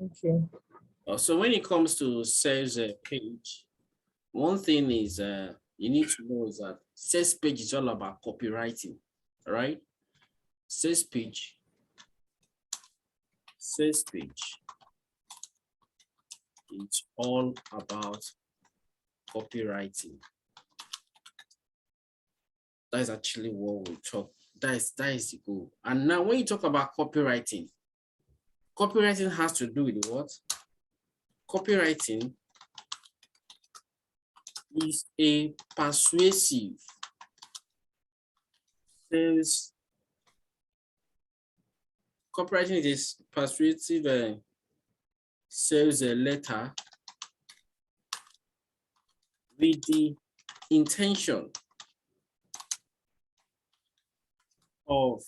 Okay. So when it comes to sales page, one thing is you need to know is that sales page is all about copywriting, right? Sales page is all about copywriting. That is actually what we talk. That is the goal. And now when you talk about copywriting has to do with what? Copywriting is a persuasive sales. Copywriting is persuasive sales letter with the intention of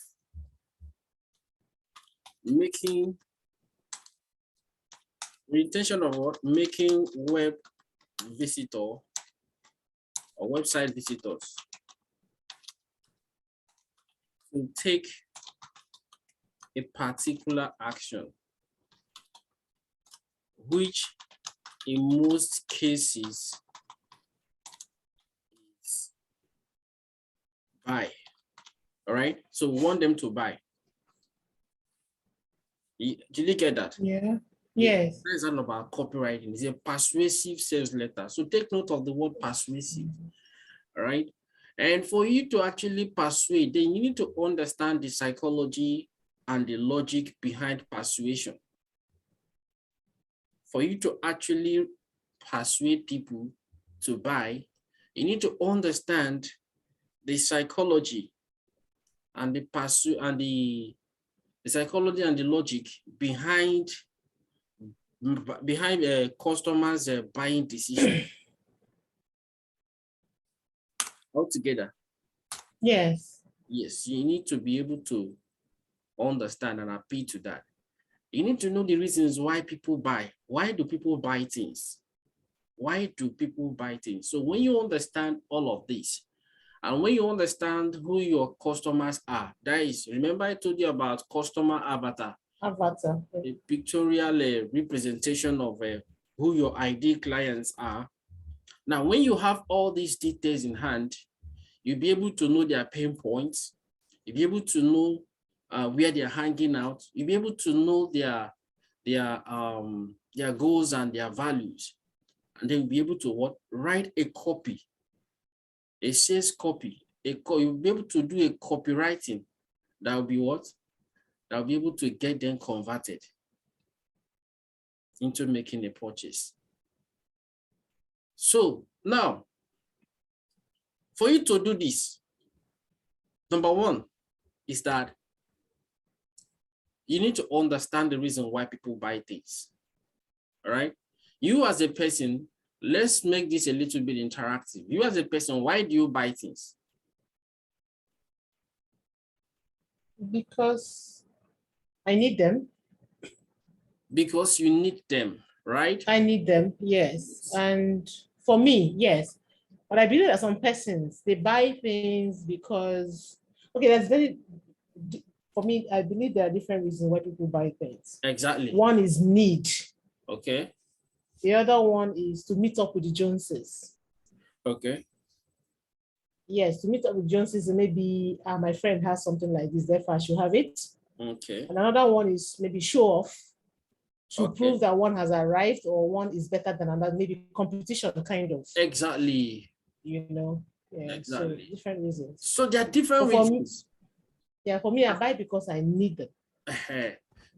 making what? Making web visitor or website visitors to take a particular action, which in most cases is buy. All right, so we want them to buy. Did you get that? Yeah. Yes. That is all about copywriting. It's a persuasive sales letter. So take note of the word persuasive. All right. And for you to actually persuade, then you need to understand the psychology and the logic behind persuasion. For you to actually persuade people to buy, you need to understand the psychology and the psychology and the logic behind customers' buying decision. Altogether. Yes. Yes, you need to be able to understand and appeal to that. You need to know the reasons why people buy. Why do people buy things? Why do people buy things? So when you understand all of this, and when you understand who your customers are, that is, remember I told you about customer avatar. Avatar. A pictorial representation of who your ideal clients are. Now, when you have all these details in hand, you'll be able to know their pain points. You'll be able to know where they're hanging out. You'll be able to know their goals and their values. And then you'll be able to write a copy, a sales copy. You'll be able to do a copywriting that will be what? That will be able to get them converted into making a purchase. So now, for you to do this, number one is that you need to understand the reason why people buy things. All right. You as a person, let's make this a little bit interactive. You as a person, why do you buy things? Because I need them. Because you need them, right? I need them, yes. And for me, yes. But I believe that some persons, they buy things because, okay, for me, I believe there are different reasons why people buy things. Exactly. One is need. Okay. The other one is to meet up with the Joneses. Okay. Yes, to meet up with Joneses, and maybe my friend has something like this, therefore I should have it. Okay. And another one is maybe show off to Okay. prove that one has arrived or one is better than another, maybe competition kind of. Exactly. You know, yeah, exactly. So different reasons. So there are different reasons. For me, I buy because I need them.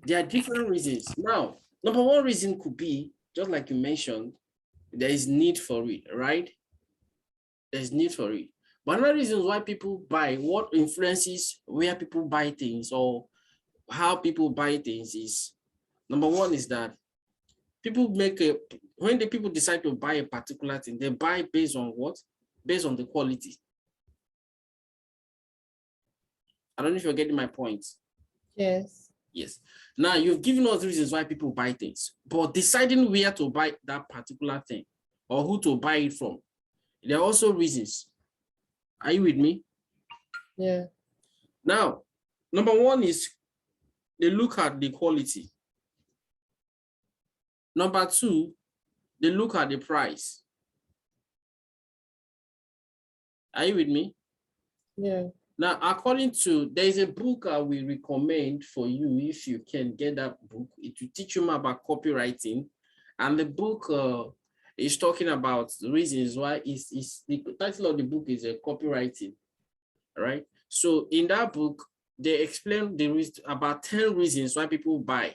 There are different reasons. Now, number one reason could be, just like you mentioned, there is need for it, right? There's need for it. But another reason why people buy, what influences where people buy things or how people buy things is, number one is that people when the people decide to buy a particular thing, they buy based on what? Based on the quality. I don't know if you're getting my point. Yes. Yes. Now you've given us reasons why people buy things, but deciding where to buy that particular thing or who to buy it from, there are also reasons. Are you with me? Yeah. Now, number one is they look at the quality. Number two, they look at the price. Are you with me? Yeah. Now, according to, there is a book I will recommend for you if you can get that book. It will teach you more about copywriting. And the book is talking about the reasons why the title of the book is copywriting, right? So in that book, they explain about 10 reasons why people buy.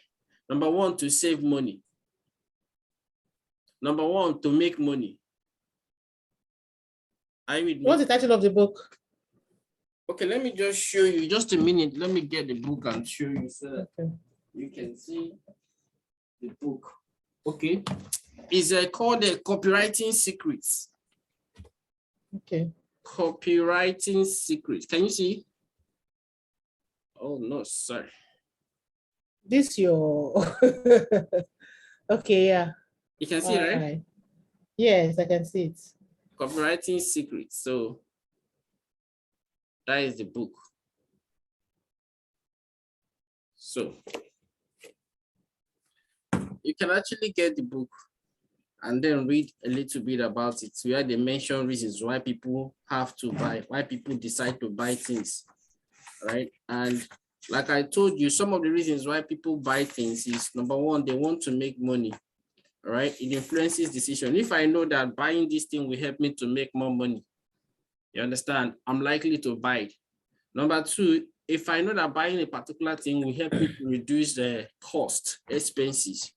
Number one, to save money. Number one, to make money. Are you with me? What's the title of the book? Okay, let me just show you. Just a minute. Let me get the book and show you so that Okay. you can see the book. Okay. It's called Copywriting Secrets. Okay. Copywriting Secrets. Can you see? Oh, no, sorry. This your okay, yeah. You can see, right? Right. Yes, I can see it. Copywriting Secrets. So that is the book. So you can actually get the book and then read a little bit about it, where they mention reasons why people have to buy, why people decide to buy things, right? And like I told you, some of the reasons why people buy things is, number one, they want to make money, right? It influences decision. If I know that buying this thing will help me to make more money, you understand, I'm likely to buy it. Number two, if I know that buying a particular thing will help me to reduce the cost, expenses,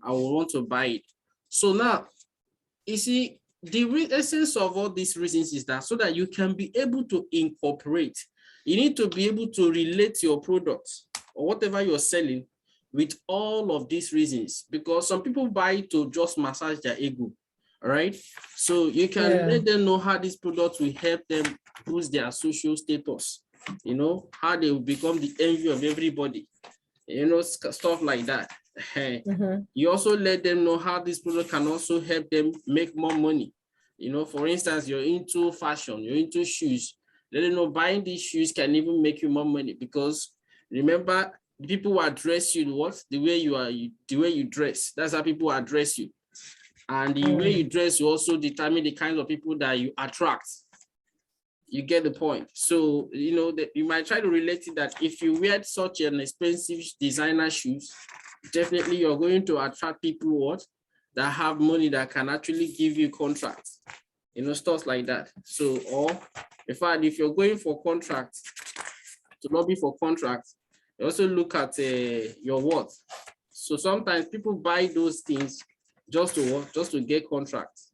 I will want to buy it. So now, you see, the essence of all these reasons is that so that you can be able to incorporate, you need to be able to relate your products or whatever you're selling with all of these reasons, because some people buy to just massage their ego, all right? So you can let them know how this product will help them boost their social status, you know, how they will become the envy of everybody, you know, stuff like that. You also let them know how this product can also help them make more money. You know, for instance, you're into fashion, you're into shoes. Let them know buying these shoes can even make you more money, because remember, the people who address you, what? The way you are, the way you dress. That's how people address you. And the way you dress, you also determine the kind of people that you attract. You get the point. So, you know, that you might try to relate it that if you wear such an expensive designer shoes, definitely you're going to attract people what that have money that can actually give you contracts, you know, stuff like that. So, or in fact, if you're going for contracts, to lobby for contracts, you also look at your worth. So sometimes people buy those things just to get contracts.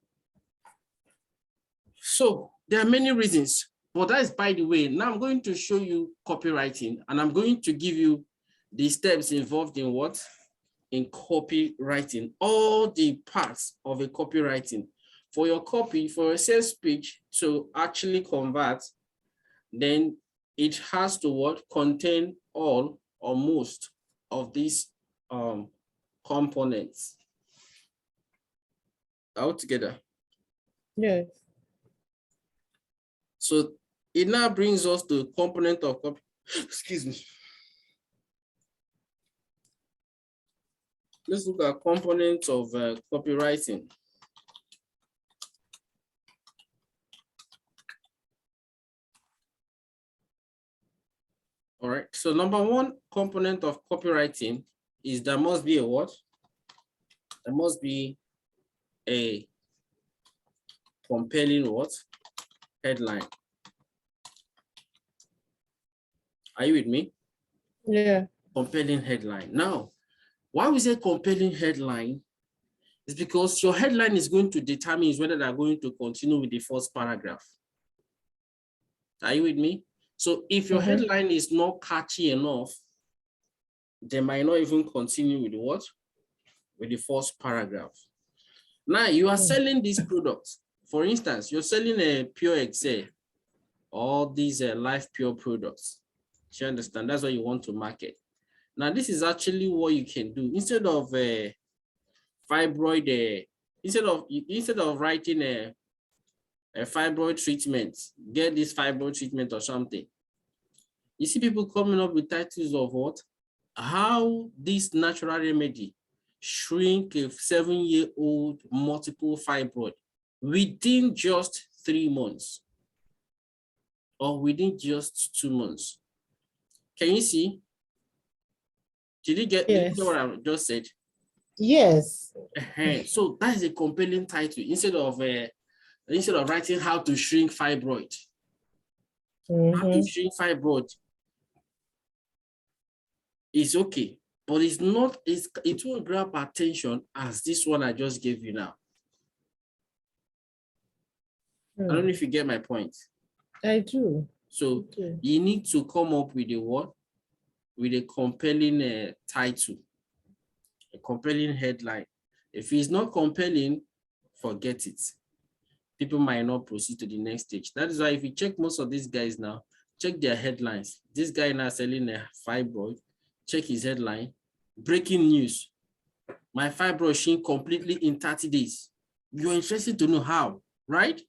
So there are many reasons, but that is by the way. Now I'm going to show you copywriting, and I'm going to give you the steps involved in what? In copywriting, all the parts of a copywriting. For your copy, for a sales pitch to actually convert, then it has to what? Contain all or most of these components. All together. Yes. So it now brings us to component of copy. Excuse me. Let's look at components of copywriting. All right. So number one component of copywriting is there must be a what? There must be a compelling what? Headline. Are you with me? Yeah. Compelling headline. Now, why we say compelling headline is because your headline is going to determine whether they're going to continue with the first paragraph. Are you with me? So if your headline is not catchy enough, they might not even continue with what? With the first paragraph. Now you are selling these products. For instance, you're selling a Pure Excel, all these life pure products. Do you understand? That's what you want to market. Now, this is actually what you can do. Instead of fibroid, instead of writing a fibroid treatment, get this fibroid treatment or something. You see people coming up with titles of what? How this natural remedy shrink a 7-year-old multiple fibroid within just 3 months or within just 2 months. Can you see? Did you get what I just said? Yes. So that is a compelling title instead of writing how to shrink fibroid. How to shrink fibroid is okay, but it's not, it won't grab attention as this one I just gave you now. I don't know if you get my point. I do. So you need to come up with a what? With a compelling title, a compelling headline. If it's not compelling, forget it. People might not proceed to the next stage. That is why if you check most of these guys now, check their headlines. This guy now selling a fibroid, check his headline. Breaking news. My fibroid shrink completely in 30 days. You're interested to know how, right?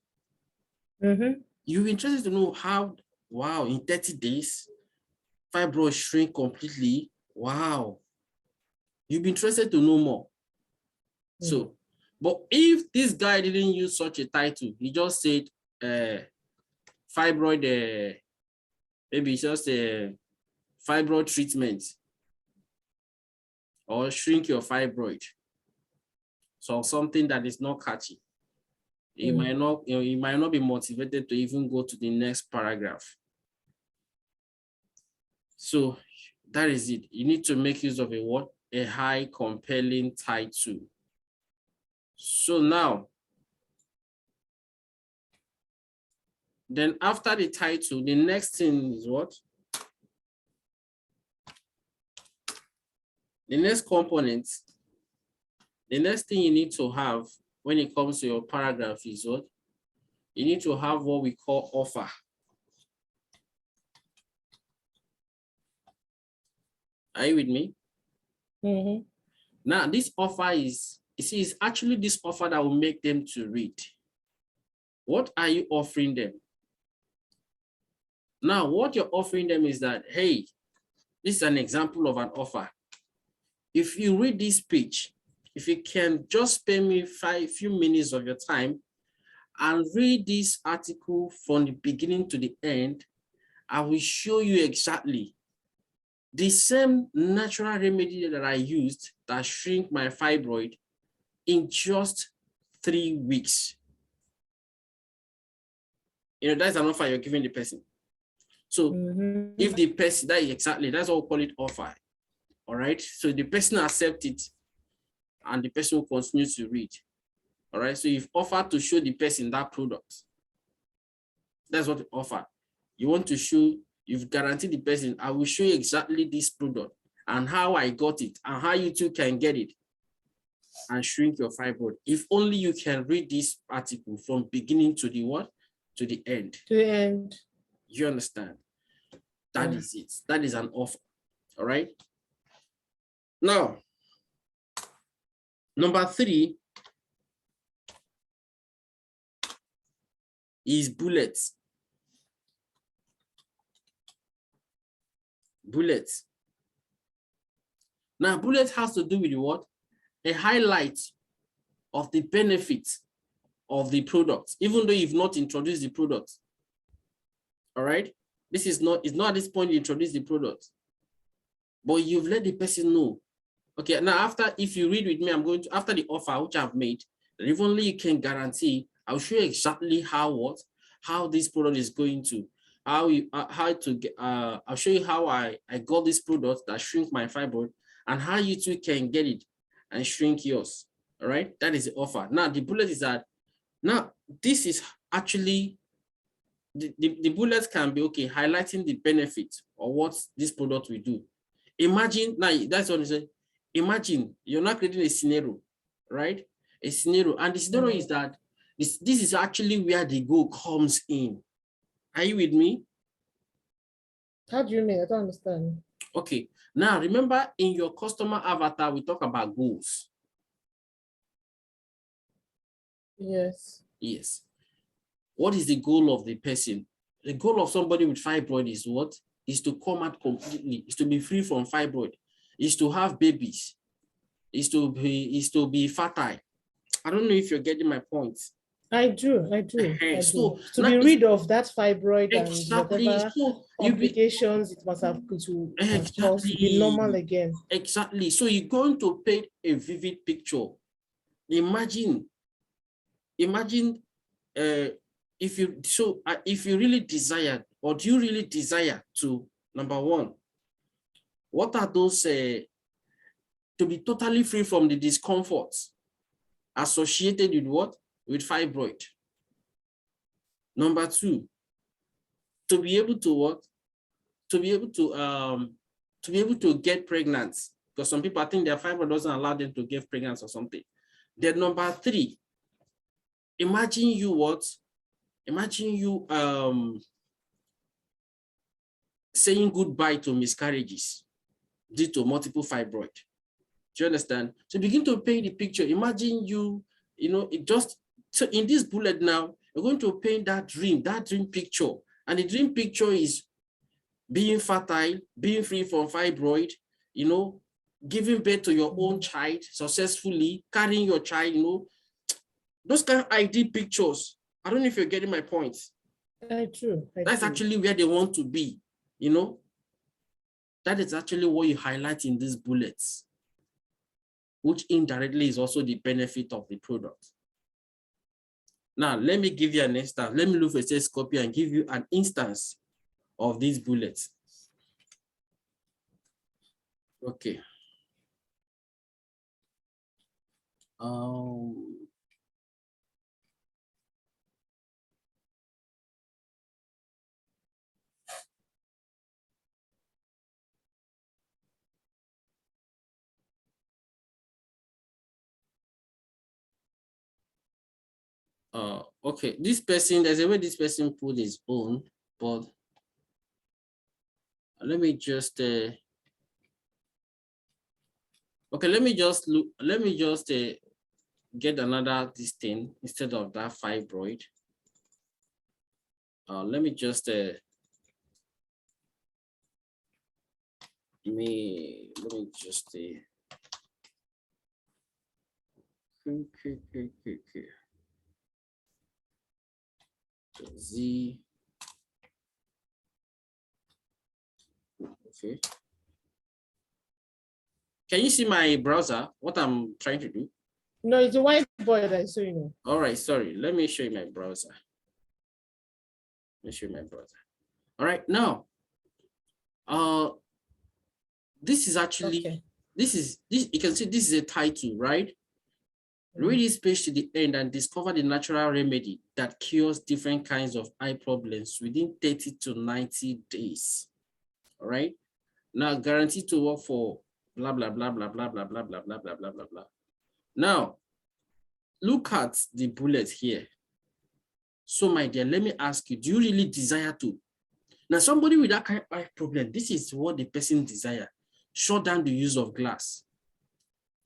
You're interested to know how, wow, in 30 days, fibroid shrink completely. Wow. You'd be interested to know more. So, but if this guy didn't use such a title, he just said fibroid, maybe just a fibroid treatment or shrink your fibroid. So something that is not catchy. You might not, you might not be motivated to even go to the next paragraph. So that is it. You need to make use of a what? A high compelling title. So now, then after the title, the next thing is what? The next component, the next thing you need to have when it comes to your paragraph is what? You need to have what we call offer. Are you with me? Now, this offer is, you see, it's actually this offer that will make them to read. What are you offering them? Now, what you're offering them is that, hey, this is an example of an offer. If you read this page, if you can just spare me few minutes of your time and read this article from the beginning to the end, I will show you exactly the same natural remedy that I used that shrink my fibroid in just 3 weeks. You know, that's an offer you're giving the person. So if the person, that is exactly, that's what we call it offer. All right. So the person accepts it and the person will continue to read. All right. So you've offered to show the person that product. That's what you offer. You want to show, you've guaranteed the person, I will show you exactly this product and how I got it and how you too can get it and shrink your fibroid. If only you can read this article from beginning to the what? To the end. To the end. You understand? That is it. That is an offer. All right. Now, number 3 is bullets. Bullets. Now, bullets has to do with what? A highlight of the benefits of the product, even though you've not introduced the product. All right. This is not, it's not at this point you introduce the product, but you've let the person know. Okay, now after, if you read with me, I'm going to, after the offer which I've made, if only you can guarantee, I'll show you exactly how this product is going to, I'll show you how I got this product that shrink my fibroid and how you too can get it and shrink yours. All right, that is the offer. Now the bullet is that, now this is actually, the bullets can be, okay, highlighting the benefit or what this product will do. Imagine, now that's what I say. Imagine you're not creating a scenario, right? A scenario, and the scenario is that this is actually where the goal comes in. Are you with me? How do you mean? I don't understand. Okay, now remember in your customer avatar, we talk about goals. Yes. Yes. What is the goal of the person? The goal of somebody with fibroid is what? Is to come out completely, is to be free from fibroid, is to have babies. is to be fertile. I don't know if you're getting my point. I do. So To now be rid of that fibroid exactly. and whatever So complications it must have caused to be normal again. Exactly. So you're going to paint a vivid picture. Imagine if you really desire, or do you really desire to, number one, what are those to be totally free from the discomforts associated with what? With fibroid. Number two, to be able to what? To be able to get pregnant, because some people, I think their fibroid doesn't allow them to get pregnant or something. Then number three, imagine you what? Imagine you saying goodbye to miscarriages due to multiple fibroid. Do you understand? So begin to paint the picture. Imagine so in this bullet now, you're going to paint that dream picture. And the dream picture is being fertile, being free from fibroid, giving birth to your own child successfully, carrying your child, those kind of ideal pictures. I don't know if you're getting my point. That's actually where they want to be, That is actually what you highlight in these bullets, which indirectly is also the benefit of the product. Now, let me give you an instance. Let me look for a test copy and give you an instance of these bullets. Okay. Okay, this person, there's a way this person put his own, but let me just okay, let me just get another this thing instead of that fibroid. Let me just let me just Z. Okay. Can you see my browser? What I'm trying to do? No, it's a whiteboard, so you know. All right, sorry. Let me show you my browser. Let me show you my browser. All right, now, this is actually this. You can see this is a title, right? Read this page to the end and discover the natural remedy that cures different kinds of eye problems within 30 to 90 days. All right. Now, guaranteed to work for blah, blah, blah, blah, blah, blah, blah, blah, blah, blah, blah, blah, blah. Now, look at the bullet here. So, my dear, let me ask you, do you really desire to? Now, somebody with that kind of eye problem, this is what the person desire. Shut down the use of glass.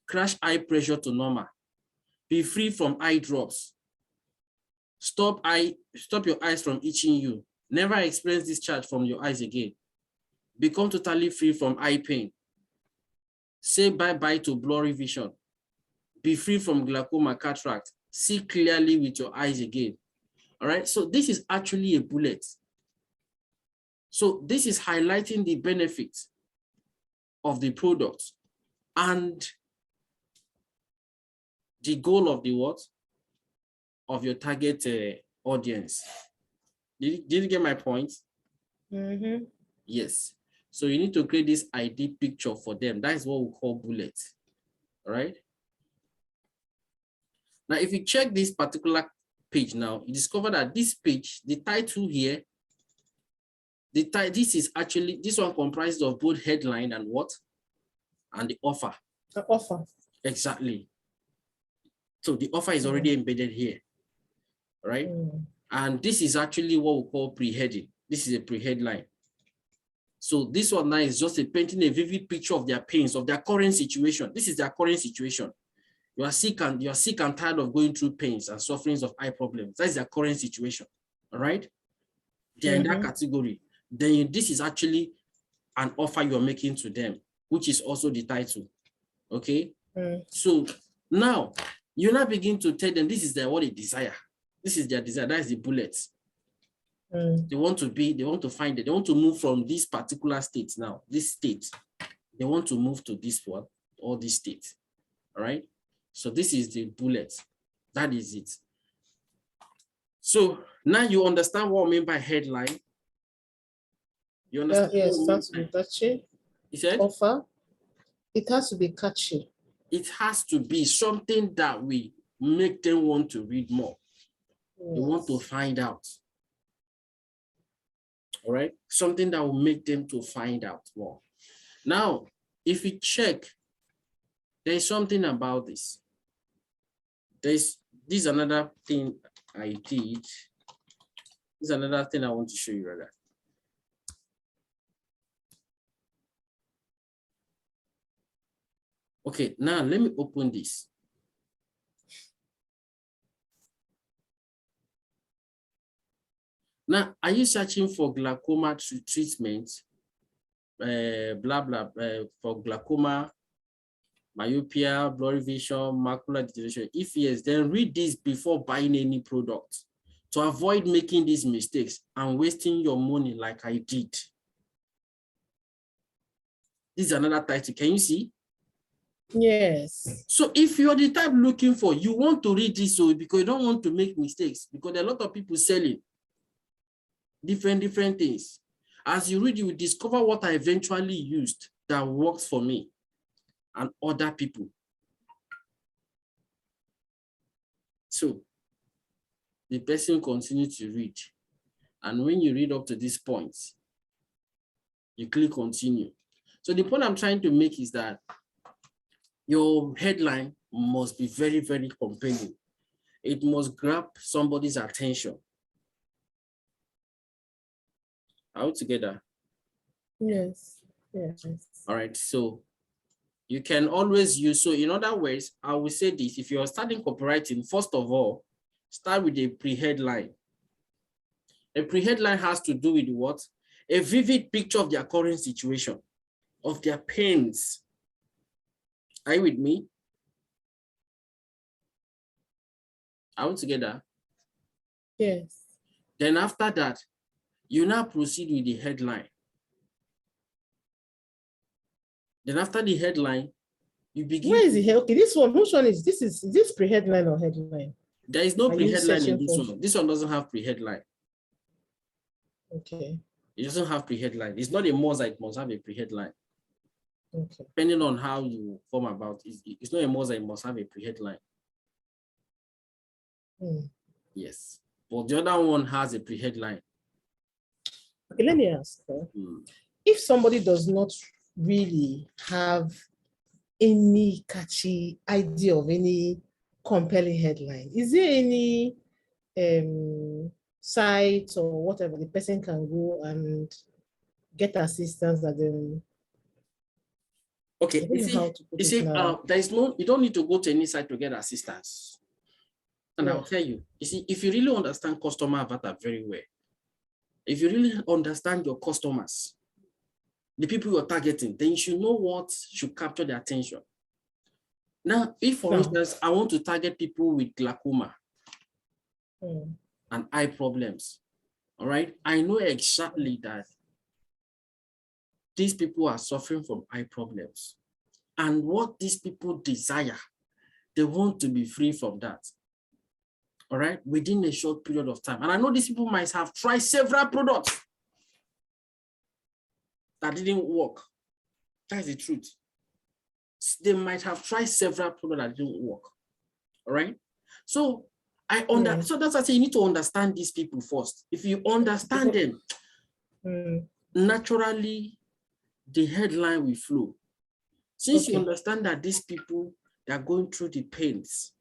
Crash eye pressure to normal. Be free from eye drops. Stop your eyes from itching you. Never experience discharge from your eyes again. Become totally free from eye pain. Say bye-bye to blurry vision. Be free from glaucoma, cataract. See clearly with your eyes again. All right, so this is actually a bullet. So this is highlighting the benefits of the product and the goal of the what? Of your target audience. Did you get my point? Mm-hmm. Yes. So you need to create this ID picture for them. That is what we call bullets. All right. Now, if you check this particular page now, you discover that this page, the title here, this one comprises of both headline and what? And the offer. The offer. Exactly. So the offer is already embedded here, right? And this is actually what we call pre-heading. This is a pre-headline. So this one now is just painting a vivid picture of their pains, of their current situation. This is their current situation. You are sick and tired of going through pains and sufferings of eye problems. That is their current situation. All right. They're in that category. Then this is actually an offer you're making to them, which is also the title. Okay. So now you now begin to tell them this is what they desire. This is their desire. That is the bullet. They want to find it. They want to move from this particular state now, this state. They want to move to this one or this state. All right. So this is the bullet. That is it. So now you understand what I mean by headline. You understand? Yes, it has to be catchy. You said? Offer. It has to be catchy. It has to be something that we make them want to read more. Yes. They want to find out. All right? Something that will make them to find out more. Now, if we check, there's something about this. This is another thing I did. This is another thing I want to show you, rather. Okay, now let me open this. Now, are you searching for glaucoma treatment? For glaucoma, myopia, blurry vision, macular degeneration? If yes, then read this before buying any product to avoid making these mistakes and wasting your money like I did. This is another title. Can you see? Yes. So if you're the type looking for, you want to read this so because you don't want to make mistakes, because there are a lot of people selling different things. As you read, you will discover what I eventually used that works for me and other people. So the person continues to read. And when you read up to this point, you click continue. So the point I'm trying to make is that your headline must be very, very compelling. It must grab somebody's attention. Are we together? Yes. Yes. All right. So you can always use, so in other words, I will say this: if you're starting copywriting, first of all, start with a pre-headline. A pre-headline has to do with what? A vivid picture of their current situation, of their pains. Are you with me? Are we together? Yes. Then after that, you now proceed with the headline. Then after the headline, you begin. Where is the head? Okay, this one, which one is this? Is this pre-headline or headline? There is no pre-headline in this one. This one doesn't have pre-headline. Okay. It doesn't have pre-headline. It's not a must that it must have a pre-headline. Okay. Depending on how you form about it, it's not a must that it must have a pre-headline. Yes. But the other one has a pre-headline. Okay, let me ask. If somebody does not really have any catchy idea of any compelling headline, is there any site or whatever the person can go and get assistance that then? Okay, there is no, you don't need to go to any site to get assistance. And I'll tell you, if you really understand customer avatar very well, if you really understand your customers, the people you're targeting, then you should know what should capture their attention. Now, if for instance, I want to target people with glaucoma and eye problems, all right, I know exactly that these people are suffering from eye problems. And what these people desire, they want to be free from that. All right, within a short period of time. And I know these people might have tried several products that didn't work. That's the truth. They might have tried several products that didn't work. All right. So so that's why I say you need to understand these people first. If you understand them, naturally the headline will flow. Since you understand that these people, they are going through the pains,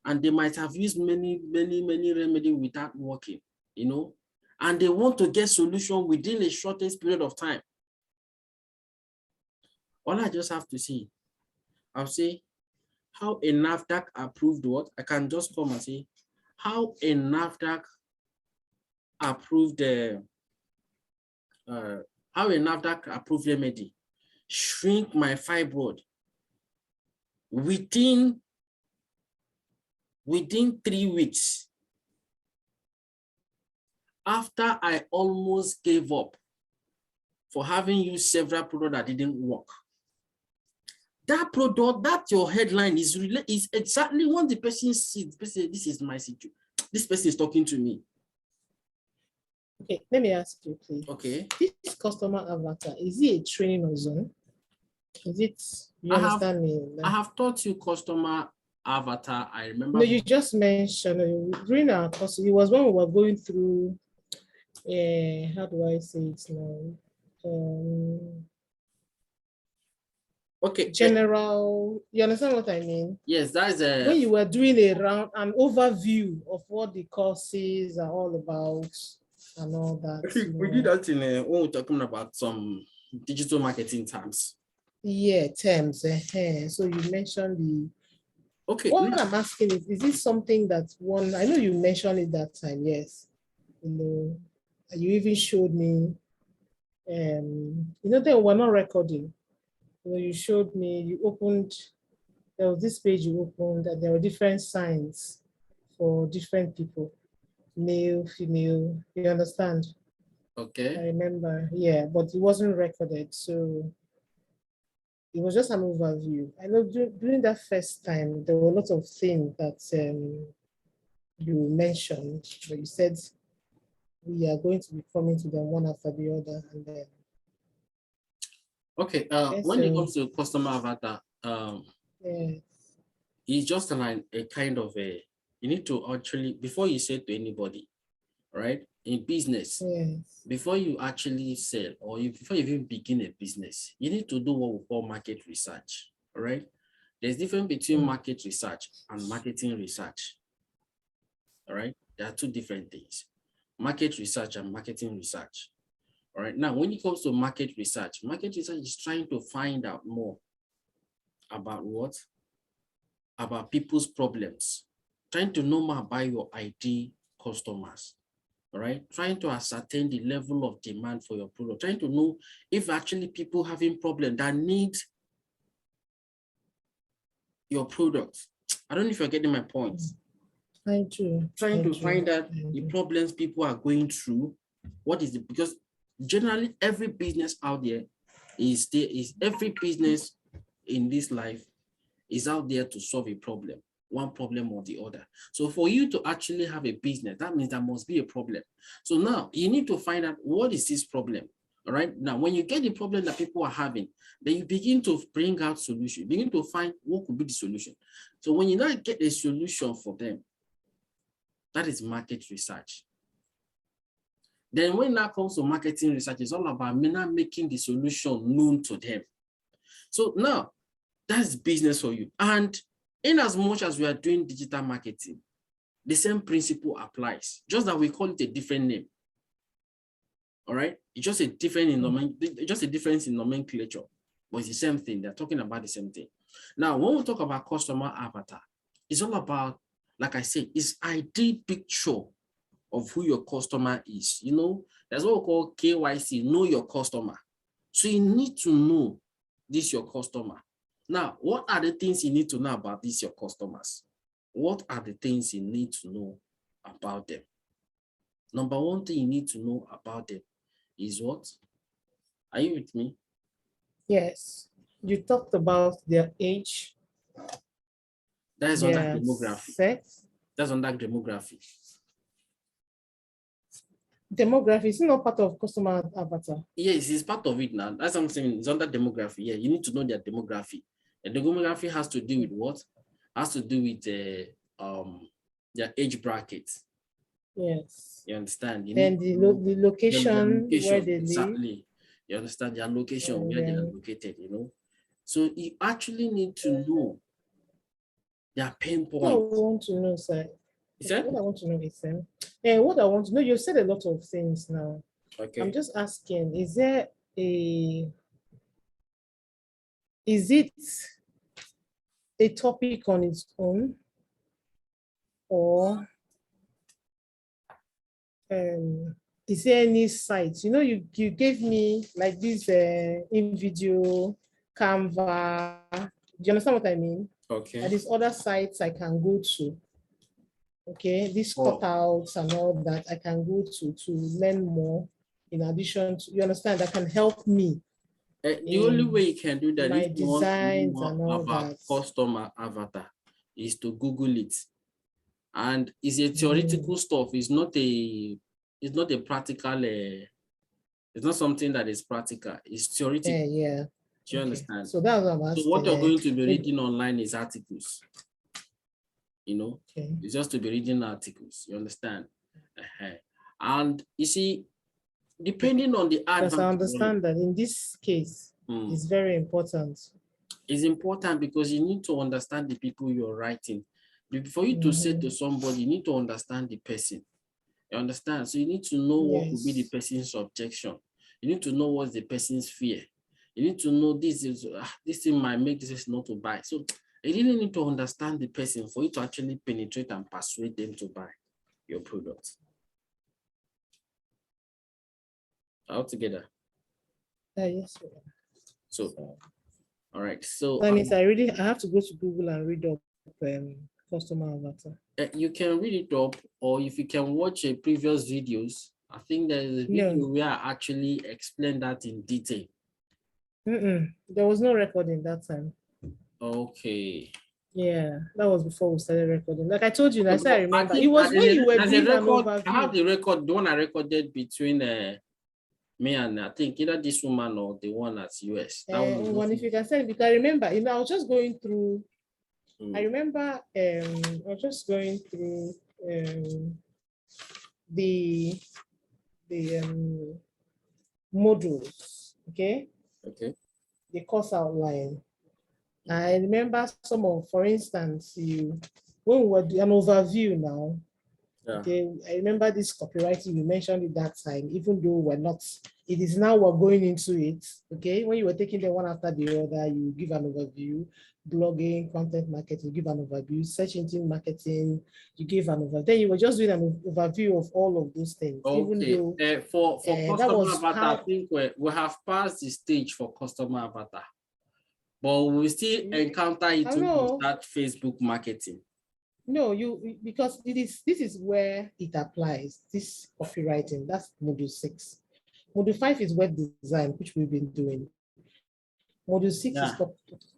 and they might have used many remedies without working, you know, and they want to get solution within the shortest period of time. All I just have to say, I'll say, how a NAFDAC approved what? I can just come and say, how a NAFDAC approved how a NAFDAC approved remedy shrink my fibroid within 3 weeks, after I almost gave up for having used several products that didn't work, that product, that your headline is exactly what the person sees. The person, this is my situation. This person is talking to me. Okay, let me ask you, please. Okay. This customer avatar, is it a training or zone? Is it, you understand me? I have taught you customer avatar. I remember. No, you just mentioned during our course, it was when we were going through, how do I say it now? Okay. General, you understand what I mean? Yes, that is a. When you were doing an overview of what the courses are all about and all that. We did that in when we're talking about some digital marketing terms. Yeah, terms. So you mentioned the. Okay. What I'm asking is this something that one? I know you mentioned it that time. Yes. You know, you even showed me. You know, they were not recording. You know, you showed me. You opened. There was this page you opened, and there were different signs for different people, male, female. You understand? Okay. I remember. Yeah, but it wasn't recorded, so. It was just an overview. I know during that first time, there were a lot of things that you mentioned, but you said we are going to be coming to them one after the other. And then, okay, when it comes to customer avatar, yes. it's just like a kind of a, you need to actually, before you say to anybody, right, in business, Yes. before you actually sell or before you even begin a business, you need to do what we call market research, all right? There's difference between market research and marketing research, all right? There are two different things, market research and marketing research, all right? Now, when it comes to market research is trying to find out more about what? About people's problems, trying to know more about your ideal customers, all right? Trying to ascertain the level of demand for your product, trying to know if actually people having problems that need your product. I don't know if you're getting my point. I do. Trying to find out the problems people are going through. What is it? Because generally every business out there is every business in this life is out there to solve a problem, one problem or the other. So for you to actually have a business, that means there must be a problem. So now you need to find out what is this problem. All right. Now, when you get the problem that people are having, then you begin to bring out solution, begin to find what could be the solution. So when you now get a solution for them, that is market research. Then when that comes to marketing research, it's all about now making the solution known to them. So now that's business for you. And in as much as we are doing digital marketing, the same principle applies, just that we call it a different name. All right, it's just a different difference in nomenclature, but it's the same thing. They're talking about the same thing. Now, when we talk about customer avatar, it's all about, like I said, it's ideal picture of who your customer is. You know, that's what we call KYC, know your customer. So you need to know this your customer. Now, what are the things you need to know about these your customers? What are the things you need to know about them? Number one thing you need to know about them is what? Are you with me? Yes. You talked about their age. That is under demography. Sex. That's under demography. Demography is not part of customer avatar. Yes, it's part of it now. That's what I'm saying. It's under demography. Yeah, you need to know their demography. And the demography has to do with what? Has to do with their age bracket. Yes. You understand? Then the location where they exactly. live. You understand their location where they are located, you know. So you actually need to know their pain points. What I want to know, sir. What I want to know is, what I want to know, you've said a lot of things now. Okay. I'm just asking, is it a topic on its own, or is there any site? You know, you gave me like this in video, Canva. Do you understand what I mean? Okay. These other sites I can go to. Okay, these Oh, cutouts and all that I can go to learn more. In addition to, you understand, that can help me the only way in you can do that if my you want to know designs more and all about that. customer avatar is to Google it. And it's a Mm. theoretical stuff. It's not a practical, it's not something that is practical. It's theoretical. Yeah, yeah. Do you Okay. understand? So that's what I'm So what asking. you're going to be Maybe, reading online is articles, you know, okay. it's just to be reading articles, you understand? And you see, depending on the Because I advert, understand that in this case, it's very important. it's important because you need to understand the people you're writing. Before you to say to somebody, you need to understand the person. You understand? So you need to know what could be the Yes. person's objection. You need to know what's the person's fear. You need to know this thing might make this person not to buy. So you really need to understand the person for you to actually penetrate and persuade them to buy your product. All together. Yes. So, all right. So That means I have to go to Google and read up customer avatar. you can read it up, or if you can watch a previous videos, I think there is a video where I actually explain that in detail. There was no recording that time. Okay. Yeah, that was before we started recording. Like I told you, I said I remember. I It was when you were there's doing a an record. overview. I have the record, the one I recorded between me and I think either this woman or the one at US. That one, if you can send, because I remember, I was just going through. I remember, I was just going through the modules. Okay. Okay. The course outline. I remember some of, for instance, when we were doing an overview now. Yeah. Okay, I remember this copywriting, you mentioned it that time, even though we're not, it is now we're going into it. Okay, when you were taking them one after the other, you give an overview, blogging, content marketing, you give an overview, search engine marketing, you give an overview. Then you were just doing an overview of all of those things. Okay. Even though for customer avatar, I how, think we have passed the stage for customer avatar, but we still encounter it when we start Facebook marketing. No, because this is where it applies. This copywriting, that's module 6. Module 5 is web design, which we've been doing. Module 6 is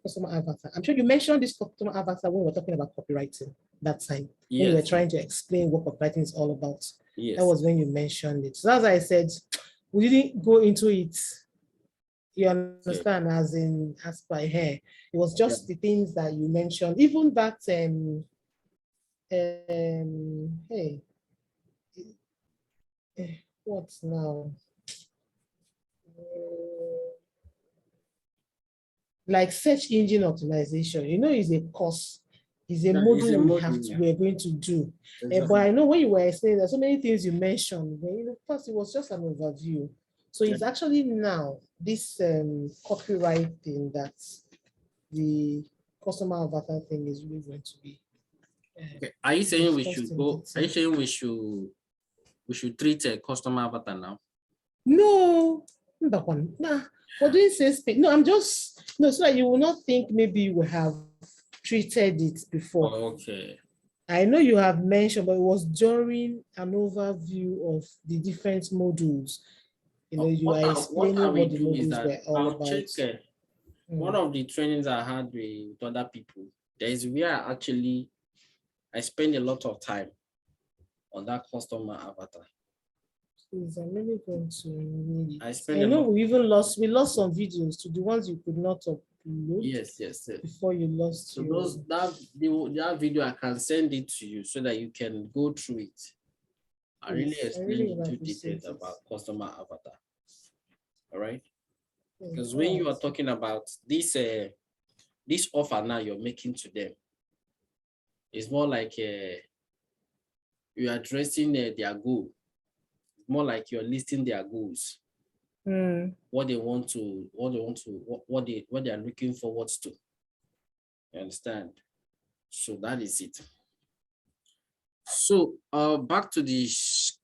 customer avatar. I'm sure you mentioned this customer avatar when we were talking about copywriting that time. Yes. When you were trying to explain what copywriting is all about. Yes. That was when you mentioned it. So as I said, we didn't go into it. You understand, okay. As by hair. It was just the things that you mentioned. Even that hey, what now? Like search engine optimization, is a course, is a module we're going to do. Exactly. But I know when you were explaining, there's so many things you mentioned, but first it was just an overview. So it's actually now this copywriting that the customer avatar thing is really going to be. Okay. Are you saying we should go? Are you saying we should treat a customer avatar now? No, that one. Nah. We're doing sales page. No, I'm just so that you will not think maybe you have treated it before. Okay. I know you have mentioned, but it was during an overview of the different modules. You are explaining what the modules were all about. Check, one of the trainings I had with other people, there is where I spend a lot of time on that customer avatar. Please, I'm really going to need it. I know we lost some videos to the ones you could not upload. Yes. Before you lost. So that video, I can send it to you so that you can go through it. I really explain into details about customer avatar. All right. Because when you are talking about this offer now you're making to them, it's more like you're addressing their goal. More like you're listing their goals, what they are looking forward to. You understand? So that is it. So back to the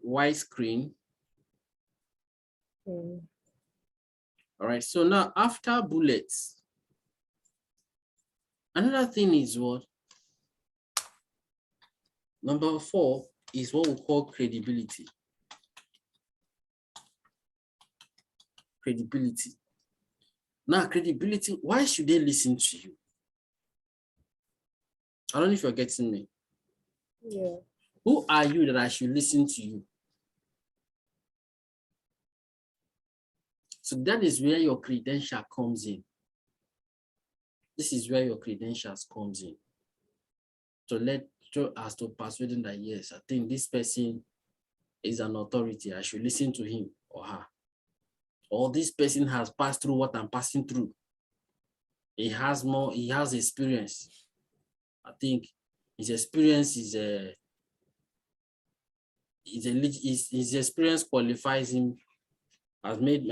white screen. All right. So now after bullets, Another thing is what? Number 4 is what we call credibility. Credibility. Now, credibility, why should they listen to you? I don't know if you're getting me. Yeah. Who are you that I should listen to you? So that is where your credential comes in. This is where your credentials comes in. As to persuade them that yes, I think this person is an authority. I should listen to him or her. Or this person has passed through what I'm passing through. He has experience. I think his experience his experience qualifies him, has made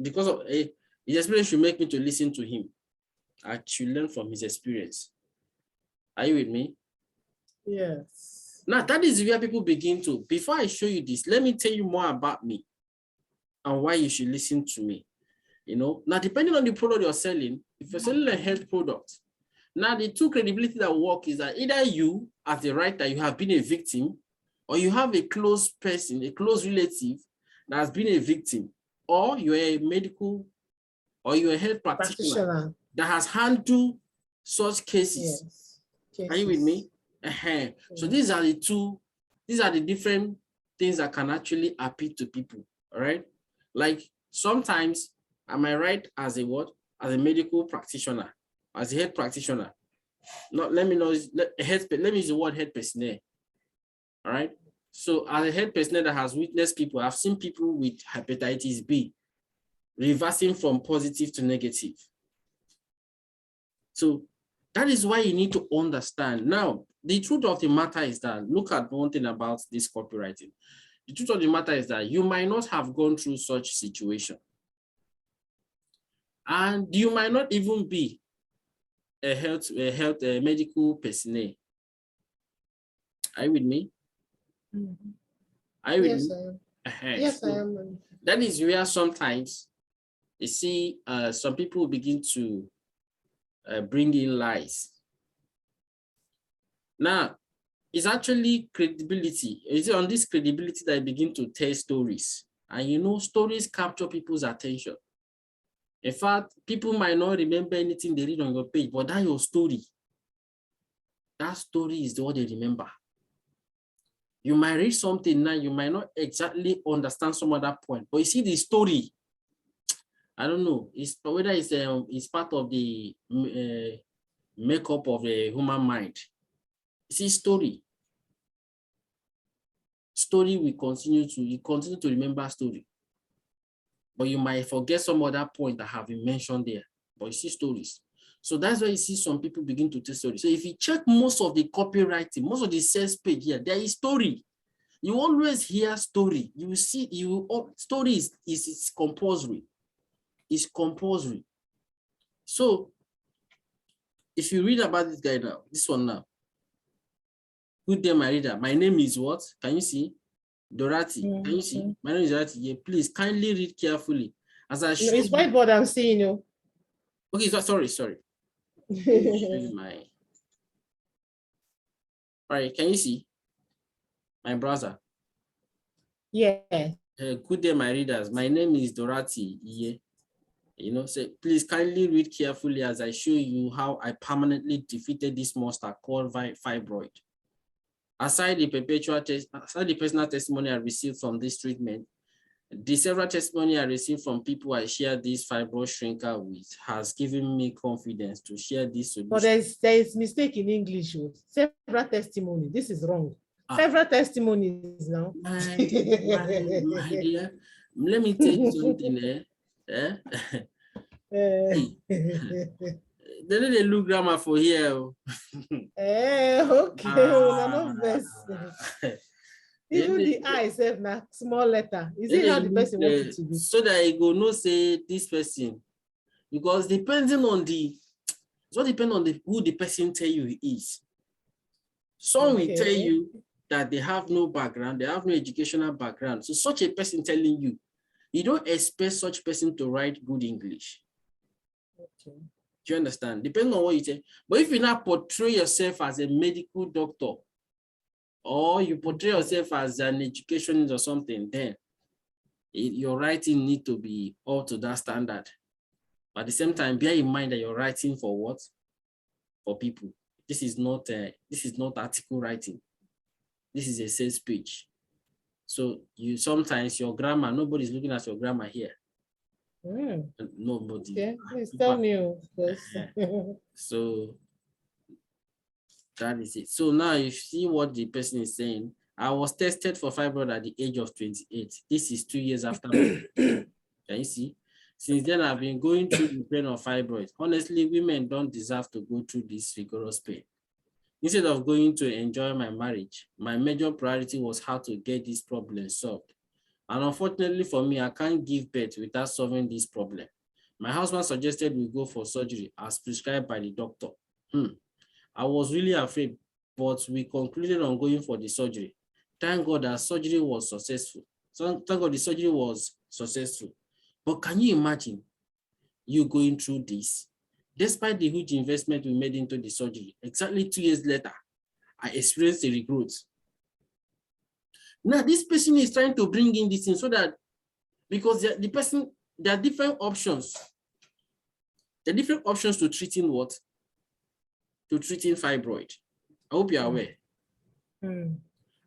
because of his experience should make me to listen to him. I should learn from his experience. Are you with me? Yes. Now that is where people begin to, before I show you this, let me tell you more about me and why you should listen to me. You know, now depending on the product you're selling, if you're selling a health product, now the two credibility that work is that either you, as the writer, you have been a victim, or you have a close person, a close relative that has been a victim, or you're a medical, or you're a health practitioner that has handled such cases. Yes. Are you with me? So these are the different things that can actually appeal to people. All right. Like sometimes, am I right as a what? As a medical practitioner, as a health practitioner? Let me use the word health personnel. All right. So as a health personnel that has witnessed people, I've seen people with hepatitis B reversing from positive to negative. So that is why you need to understand. Now, the truth of the matter is that, look at one thing about this copywriting. The truth of the matter is that you might not have gone through such situation. And you might not even be a medical personnel. Are you with me? Mm-hmm. Are you with yes, me? I am. Yes, I am. That is where sometimes you see some people begin to bring in lies. Now, it's actually credibility. It's on this credibility that I begin to tell stories. And you know, stories capture people's attention. In fact, people might not remember anything they read on your page, but that's your story. That story is what they remember. You might read something now, you might not exactly understand some other point, but you see the story. I don't know. It's whether it's part of the makeup of the human mind. You see, story will continue to remember story, but you might forget some other point that have been mentioned there. But you see stories. So that's why you see some people begin to tell stories. So if you check most of the copywriting, most of the sales page here, there is story. You always hear story. You will see, story is compulsory. It's compulsory. So if you read about this guy now, this one now, good day, my reader. My name is what? Can you see? Dorothy. Mm-hmm. Can you see? My name is Dorothy. Yeah, please kindly read carefully. As I show it's whiteboard I'm seeing you. Okay, so sorry. Let me show you my. All right, can you see my browser? Yeah. Good day, my readers. My name is Dorothy. Yeah. You know, say please kindly read carefully as I show you how I permanently defeated this monster called fibroid. Aside the personal testimony I received from this treatment, the several testimony I received from people I share this fibroid shrinker with has given me confidence to share this solution. But there is mistake in English. Several testimony. This is wrong. Several testimonies now. My dear, let me tell you something. Hey. They need a look grammar for here. Okay. Even the I said na small letter. Is it how the person wants it to be? So that you go no say this person, because depending on who the person tell you he is. Some will tell you that they have no background, they have no educational background. So such a person telling you, you don't expect such person to write good English. Okay. Do you understand? Depending on what you say. But if you now portray yourself as a medical doctor, or you portray yourself as an educationist or something, then your writing need to be up to that standard. But at the same time, bear in mind that you're writing for what? For people. This is not article writing. This is a sales page. So you sometimes your grammar, nobody's looking at your grammar here. Nobody. Yeah, please tell me. So that is it. So now you see what the person is saying. I was tested for fibroid at the age of 28. This is 2 years after my Can you see? Since then, I've been going through the pain of fibroids. Honestly, women don't deserve to go through this rigorous pain. Instead of going to enjoy my marriage, my major priority was how to get this problem solved. And unfortunately for me, I can't give birth without solving this problem. My husband suggested we go for surgery as prescribed by the doctor. I was really afraid, but we concluded on going for the surgery. Thank God that surgery was successful. So thank God the surgery was successful. But can you imagine you going through this? Despite the huge investment we made into the surgery, exactly 2 years later, I experienced a regrowth. Now, this person is trying to bring in this in so that, because there are different options. There are different options to treating what? To treating fibroid. I hope you're aware. And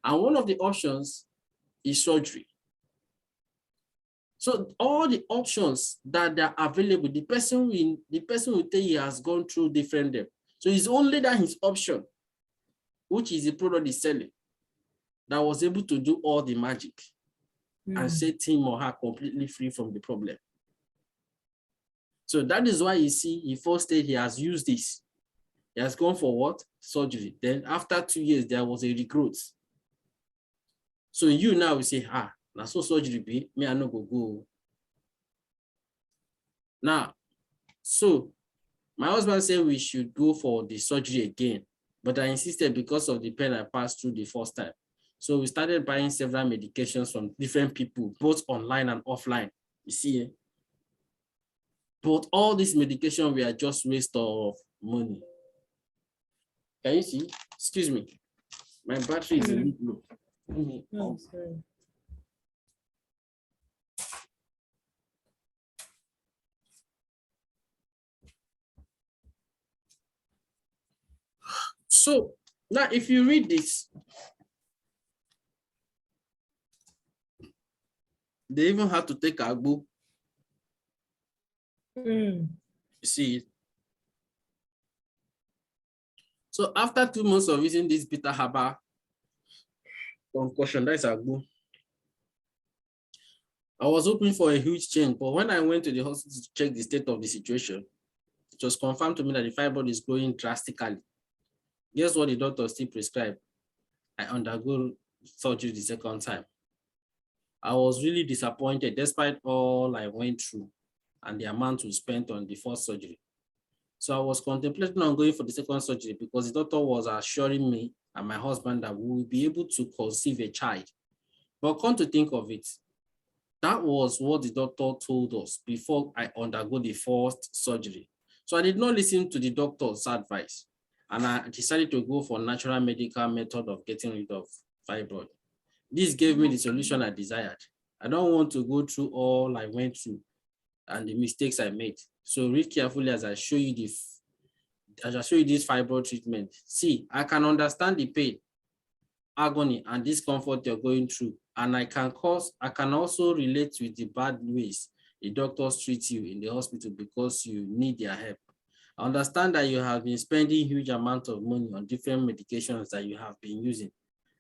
one of the options is surgery. So all the options that are available, the person will tell you has gone through different depths. So it's only that his option, which is the product he's selling, that was able to do all the magic and set him or her completely free from the problem. So that is why you see, he first said he has used this. He has gone for what? Surgery. Then after 2 years, there was a regrowth. So you now will say, now so surgery be, me I no go. Now, so my husband said we should go for the surgery again, but I insisted because of the pain I passed through the first time. So we started buying several medications from different people, both online and offline. You see, but all this medication were just waste of money. Can you see? Excuse me, my battery is a little low. Sorry. So now if you read this, they even have to take agbo. You see it? So after 2 months of using this bitter herbal concoction, that is agbo, I was hoping for a huge change, but when I went to the hospital to check the state of the situation, it was confirmed to me that the fibroid is growing drastically. Guess what the doctor still prescribed? I undergo surgery the second time. I was really disappointed despite all I went through and the amount we spent on the first surgery. So I was contemplating on going for the second surgery because the doctor was assuring me and my husband that we will be able to conceive a child. But come to think of it, that was what the doctor told us before I undergo the first surgery. So I did not listen to the doctor's advice, and I decided to go for natural medical method of getting rid of fibroid. This gave me the solution I desired. I don't want to go through all I went through and the mistakes I made. So read carefully as I show you this fibroid treatment. See, I can understand the pain, agony, and discomfort you're going through, and I can also relate with the bad ways the doctors treat you in the hospital because you need their help. I understand that you have been spending huge amounts of money on different medications that you have been using.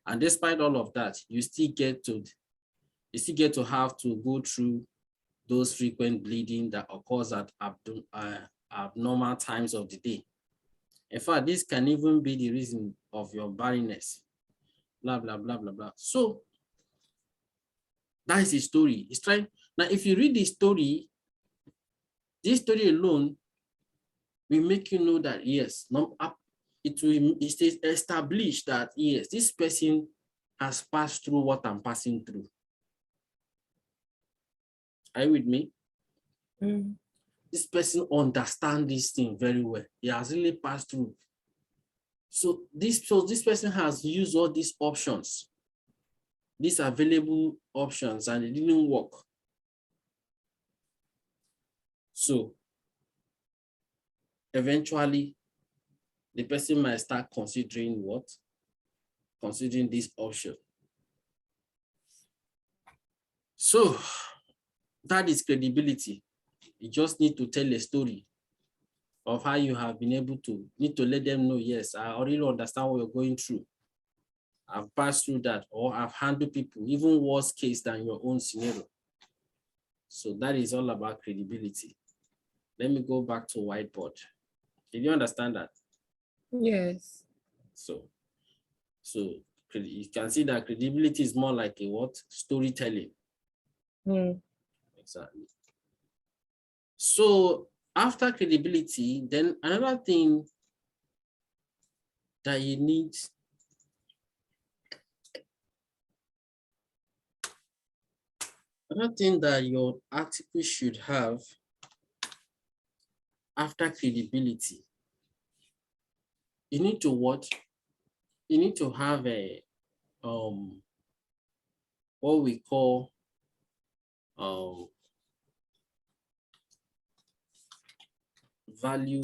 And despite all of that, you still get to have to go through those frequent bleeding that occurs at abnormal times of the day. In fact, this can even be the reason of your barrenness. Blah, blah, blah, blah, blah. So that is the story. It's trying. Now, if you read this story alone will make you know that, yes, it is established that, yes, this person has passed through what I'm passing through. Are you with me? The this person understands this thing very well. He has really passed through. So this person has used all these options, these available options, and it didn't work. So eventually, the person might start considering what? Considering this option. So that is credibility. You just need to tell a story of how you have been able to, need to let them know, yes, I already understand what you're going through. I've passed through that, or I've handled people, even worse case than your own scenario. So that is all about credibility. Let me go back to whiteboard. Did you understand that? Yes. So you can see that credibility is more like a what? Storytelling. Exactly. So after credibility, then another thing that you need that your article should have after credibility, you need to what? You need to have a what we call value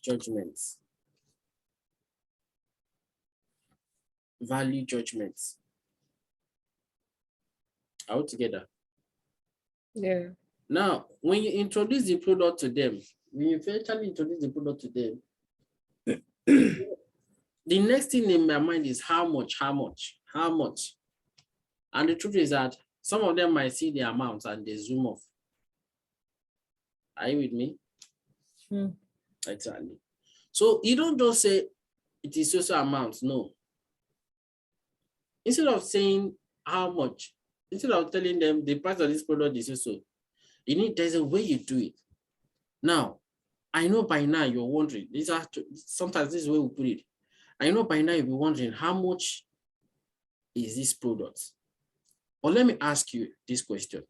judgments. Value judgments. Are we together? Yeah. Now, when you introduce the product to them, when you eventually introduce the product to them, the next thing in my mind is how much. And the truth is that some of them might see the amount and they zoom off. Are you with me? Exactly. So you don't just say it is also amount, no. Instead of saying how much, instead of telling them the price of this product is also, there's a way you do it. Now, I know by now you're wondering, sometimes this is the way we put it. I know by now you'll be wondering how much is this product? But let me ask you this question.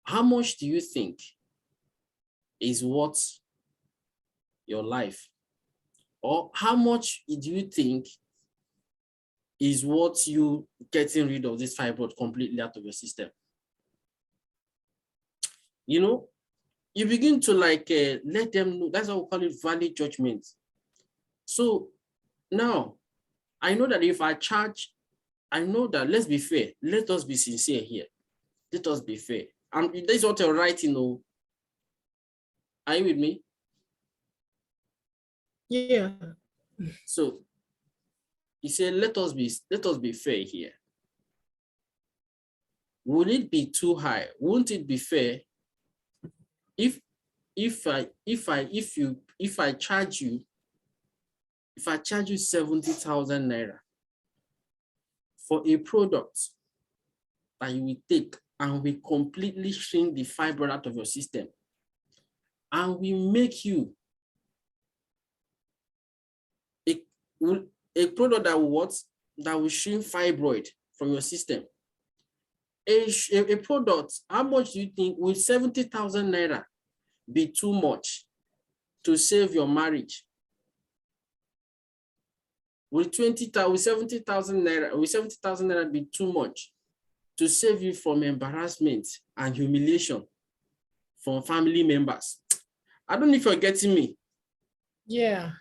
How much do you think is worth your life? Or how much do you think is worth you getting rid of this fibroid completely out of your system? You begin to let them know. That's what we call it value judgment. So now, I know that if I charge, I know that, let's be fair, let us be sincere here. Let us be fair. And this is what you're writing. Are you with me? Yeah. So he said, let us be fair here. Would it be too high? Won't it be fair if I charge you 70,000 naira for a product that you will take and we completely shrink the fibroid out of your system, and we make you a product that will what? That will shrink fibroid from your system. A product, how much do you think will 70,000 naira be too much to save your marriage? Will 70,000 naira be too much to save you from embarrassment and humiliation from family members? I don't know if you're getting me. Yeah.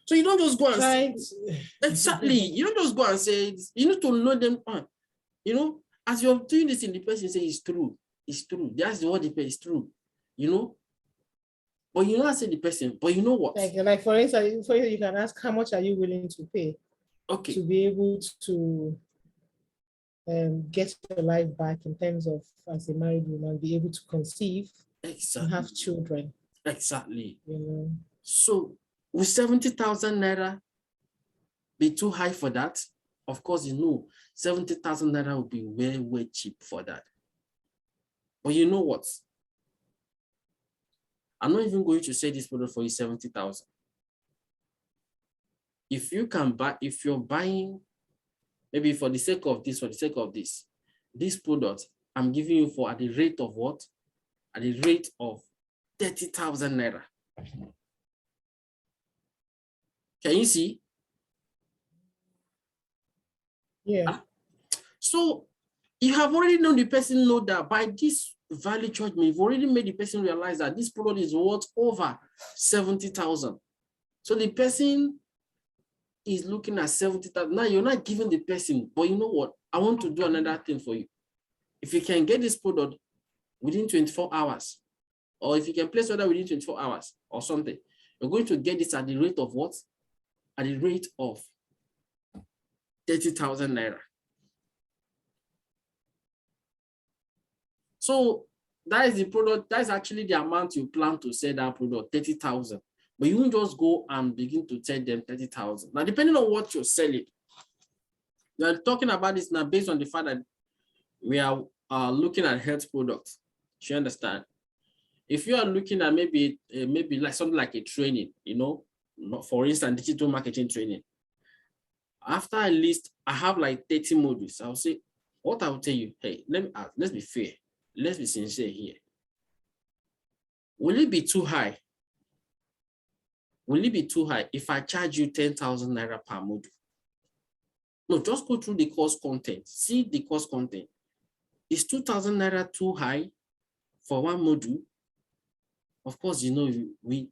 So you don't just go and say, exactly. You don't just go and say, you need to know them. As you're doing this in the person say it's true. It's true. That's what the person is true. But you not say the person, but you know what? Like for instance, you can ask how much are you willing to pay to be able to get your life back in terms of, as a married woman, be able to conceive and have children. Exactly. So will 70,000 naira be too high for that? Of course, 70,000 naira would be way, way cheap for that. But you know what? I'm not even going to say this product for you 70,000. If you're buying, maybe for the sake of this, this product, I'm giving you for at the rate of what? At the rate of 30,000 naira. Can you see? Yeah. So you have already known the person know that by this value judgment, you've already made the person realize that this product is worth over 70,000. So the person is looking at 70,000. Now you're not giving the person, but you know what? I want to do another thing for you. If you can get this product within 24 hours, or if you can place order within 24 hours or something, you're going to get this at the rate of what? At the rate of 30,000 naira. So that is the product, that is actually the amount you plan to sell that product, 30,000. But you won't just go and begin to tell them 30,000. Now, depending on what you're selling, we are talking about this now based on the fact that we are looking at health products. Do you understand? If you are looking at maybe like something like a training, you know, for instance, digital marketing training. After at least I have like 30 modules, I'll say, what I will tell you, hey, let's be fair. Let's be sincere here. Will it be too high? Will it be too high if I charge you 10,000 naira per module? No, just go through the course content. See the course content. Is 2,000 naira too high for one module? Of course, you know,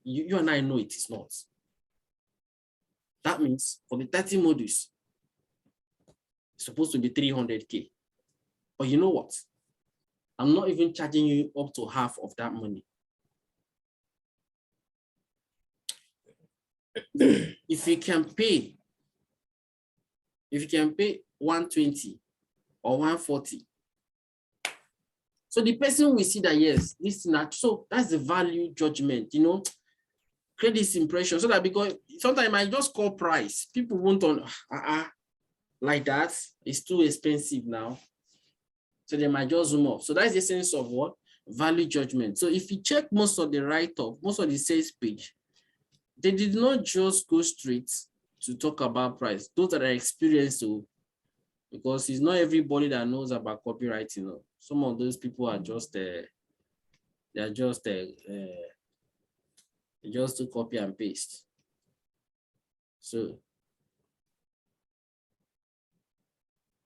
you and I know it is not. That means for the 30 modules, it's supposed to be 300K. But you know what? I'm not even charging you up to half of that money. If you can pay 120 or 140, so the person will see that, yes, this is not, so that's the value judgment, you know, create this impression so that, because sometimes I just call price, people won't on like that, it's too expensive now. So they might just zoom off. So that's the essence of what? Value judgment. So if you check most of the write-up, most of the sales page, they did not just go straight to talk about price. Those that are experienced, so, because it's not everybody that knows about copywriting. You know. Some of those people are just to copy and paste. So,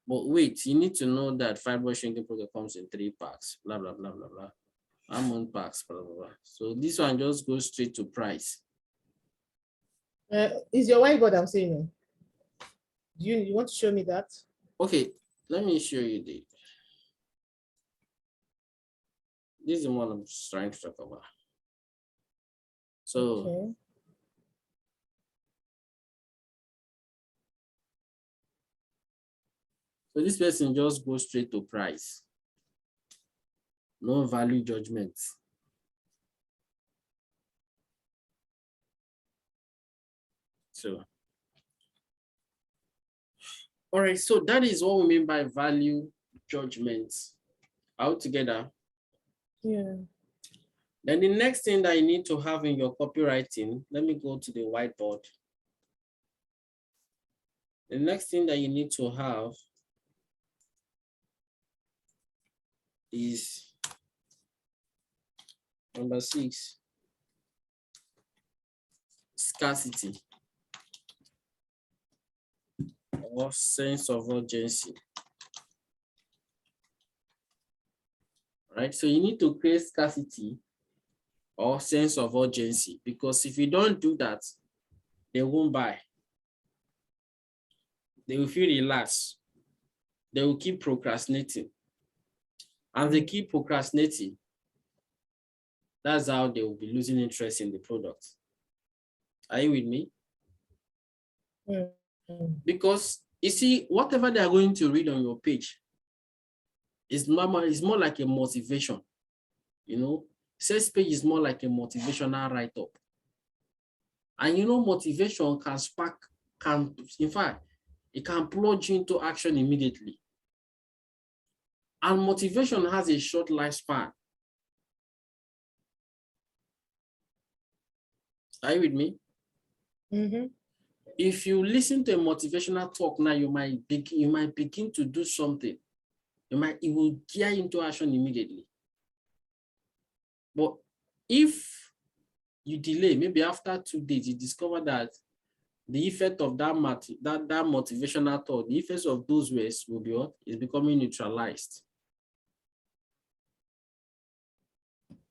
but wait, you need to know that fiber shrinking program comes in 3 packs, blah, blah, blah, blah, blah. Almond packs, blah, blah, blah. So this one just goes straight to price. Is your whiteboard I'm saying? Do you want to show me that? Okay, let me show you this is the one I'm just trying to talk about. So, okay. So this person just goes straight to price. No value judgment. So, all right, so that is what we mean by value judgment. Altogether. Yeah. Then the next thing that you need to have in your copywriting, let me go to the whiteboard. The next thing that you need to have is number 6, scarcity or sense of urgency. Right? So you need to create scarcity or sense of urgency, because if you don't do that, they won't buy. They will feel relaxed. They will keep procrastinating. And they keep procrastinating, that's how they will be losing interest in the product. Are you with me? Because you see, whatever they are going to read on your page is more like a motivation. You know, sales page is more like a motivational write-up. And you know, motivation in fact, it can plunge you into action immediately. And motivation has a short lifespan. Are you with me? Mm-hmm. If you listen to a motivational talk now, you might begin to do something. it will gear into action immediately. But if you delay, maybe after 2 days, you discover that the effect of that motivational thought, the effects of those words will be what? Is becoming neutralized.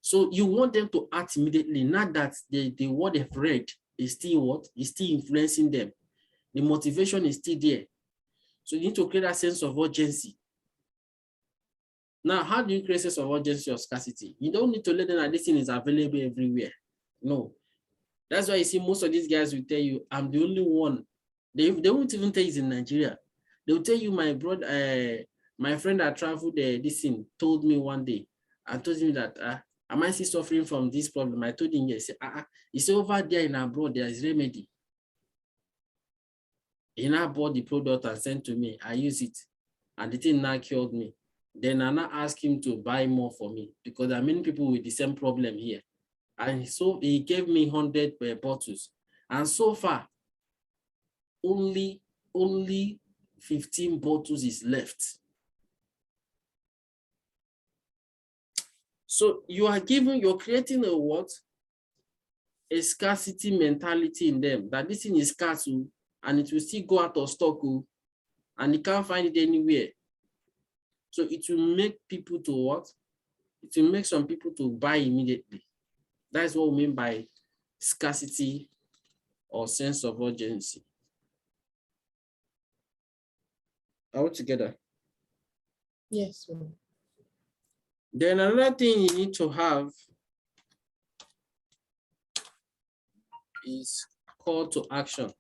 So you want them to act immediately, not that the what they've read is still what? Is still influencing them. The motivation is still there. So you need to create a sense of urgency. Now, how do you create a sense of urgency or scarcity? You don't need to let them know that this thing is available everywhere. No. That's why you see most of these guys will tell you, I'm the only one. They won't even tell you it's in Nigeria. They'll tell you, my brother, my friend that traveled this thing told me one day, I told him that, am I still suffering from this problem? I told him, yes. He said, over there in abroad, there is remedy. He now bought the product and sent to me. I use it. And the thing now cured me. Then I now asked him to buy more for me because there are many people with the same problem here. And so he gave me 100 bottles. And so far, only 15 bottles is left. So you're creating a what? A scarcity mentality in them, that this thing is scarce and it will still go out of stock and you can't find it anywhere. So it will make people to what? It will make some people to buy immediately. That's what we mean by scarcity or sense of urgency. Are we together? Yes. Then another thing you need to have is call to action.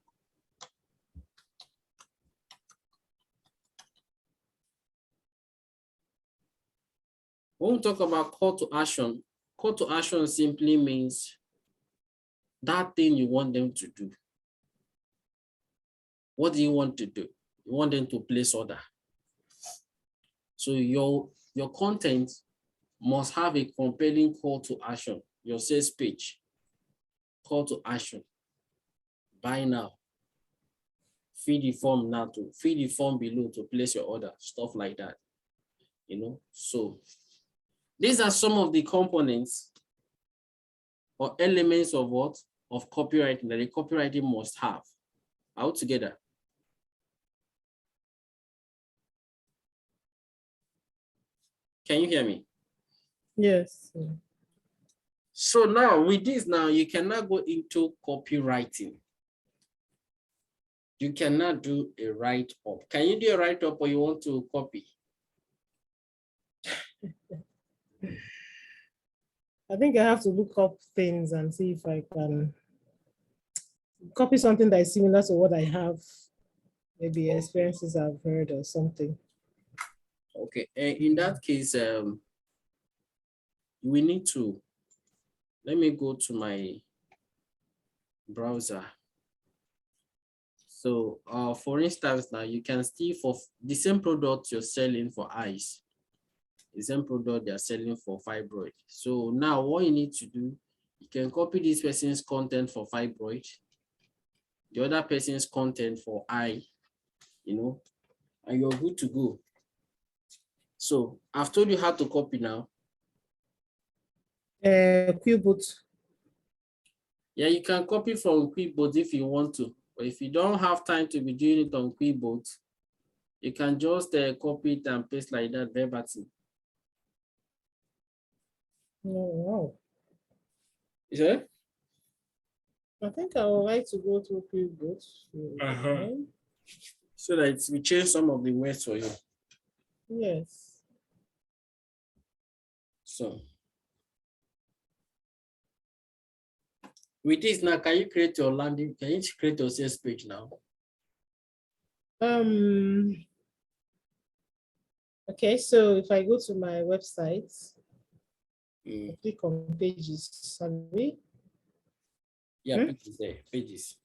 When we talk about call to action simply means that thing you want them to do. What do you want to do? You want them to place order. So your content must have a compelling call to action. Your sales page, call to action. Buy now. Fill the form now to fill the form below to place your order, stuff like that. So these are some of the components or elements of what? Of copywriting that a copywriting must have. All together. Can you hear me? Yes. So now with this you cannot go into copywriting. You cannot do a write-up. Can you do a write-up or you want to copy? I think I have to look up things and see if I can copy something that is similar to what I have, maybe experiences I've heard or something. Okay, in that case, we need to, let me go to my browser. So for instance, now you can see for the same product you're selling for eyes, the same product they're selling for fibroid. So now what you need to do, you can copy this person's content for fibroid, the other person's content for eye, and you're good to go. So I've told you how to copy now. Quillbot. Yeah, you can copy from Quillbot if you want to, but if you don't have time to be doing it on Quillbot, you can just copy it and paste like that verbatim. Oh, wow. Is it? I think I would like to go to Quillbot. So that we change some of the words for you. Yes. So with this now, can you create your landing? Can you create your sales page now? Okay, so if I go to my website, I click on pages, sorry. Yeah, pages there, pages.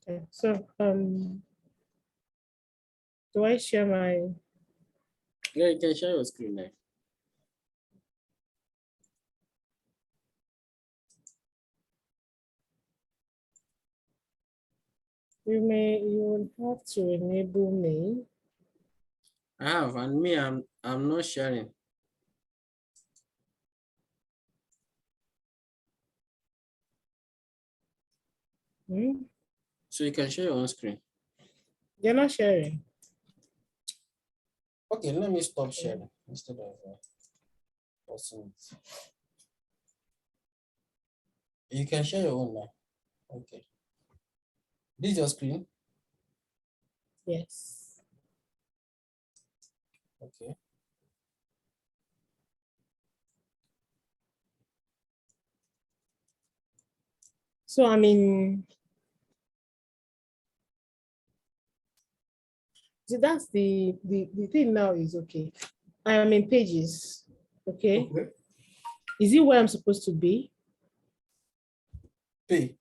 Okay. So do I share my Yeah, you can share your screen now. you will have to enable me. I have, and me, I'm not sharing. Hmm? So you can share your own screen. You're not sharing. Okay, let me stop sharing instead of pausing it. You can share your own now. Okay. This is your screen. Yes. Okay. So I mean, so that's the thing now is okay. I am in pages. Okay. Okay. Is it where I'm supposed to be? Pay.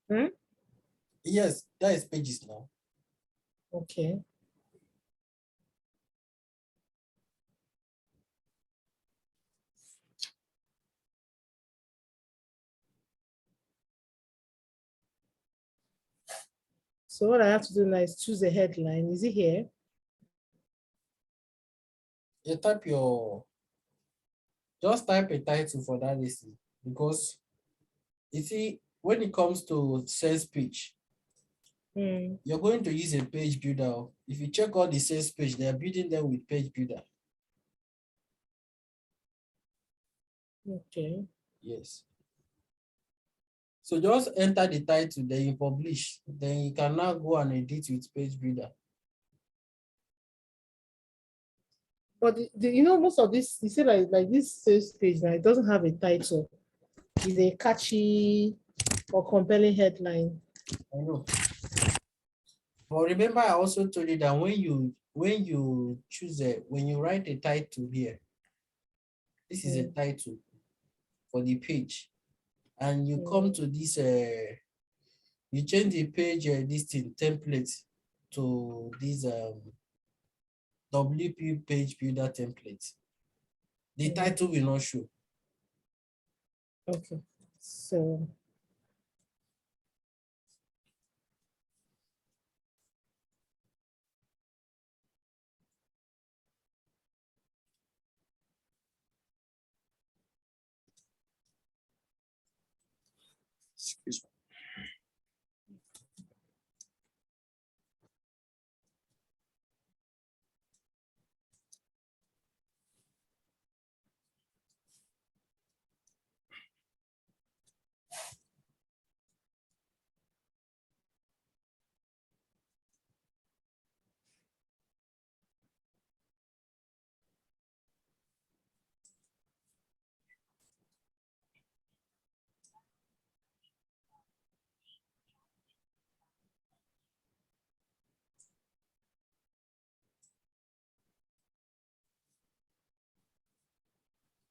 Hmm? Yes, that is pages now. Okay. So what I have to do now is choose a headline. Is it here? You type your, just type a title for that listing, because you see, when it comes to sales page, Hmm. you're going to use a page builder. If you check all the sales page, they're building them with page builder. Okay. Yes. So just enter the title, then you publish. Then you can now go and edit with page builder. But you know, most of this, you see, like this sales page now, it doesn't have a title. It's a catchy or compelling headline. I know. But remember, I also told you that when you choose when you write a title here, this is a Mm, title for the page, and you come mm, to this you change the page this thing template to this WP page builder template. The mm. title will not show. Okay. So Excuse me.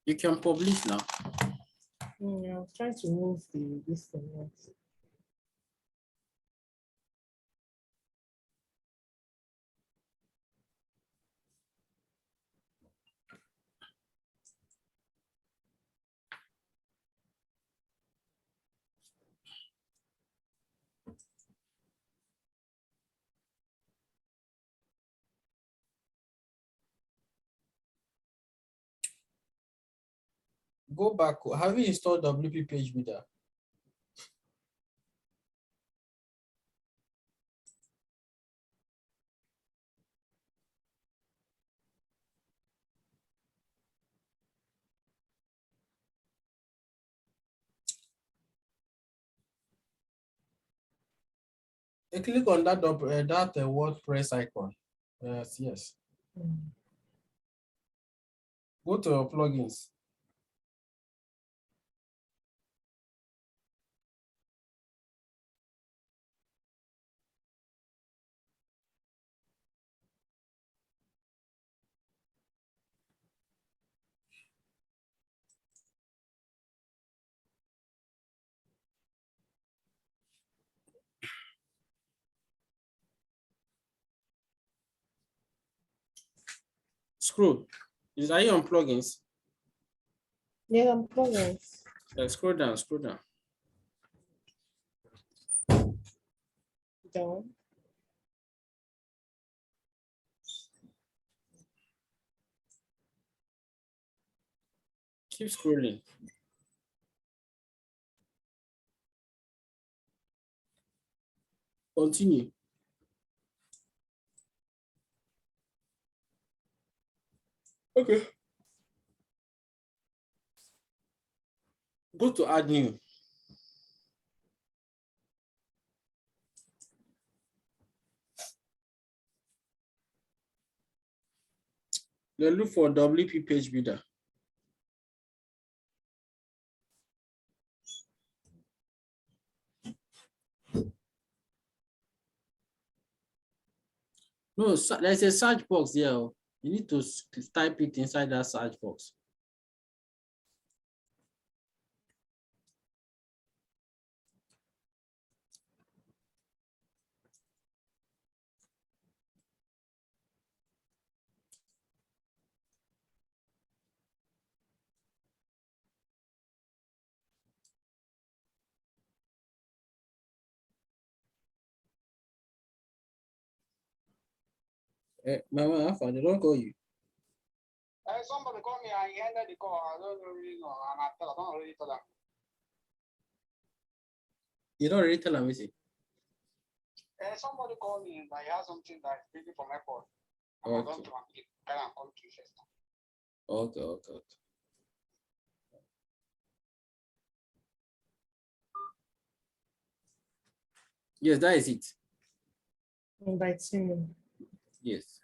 You can publish now. I'm trying to move this thing. Out. Go back. Have you installed WP page builder? Click on that WordPress icon. Yes, yes. Mm. Go to your plugins. Scroll. Are you on plugins? Yeah, I'm plugins. Scroll down, scroll down. Down. Keep scrolling. Continue. Okay. Go to add new. Then look for WP page builder. No, there's a search box there. You need to type it inside that search box. Mama, Alpha, they don't call you. Somebody called me. I ended the call. I don't really know. And I don't really tell them. You don't really tell them, is it? Somebody called me. But he has something that is busy from airport. And I Okay. don't want to tell him come to first. Okay, okay, okay. Yes, that is it. Inviting you. Yes.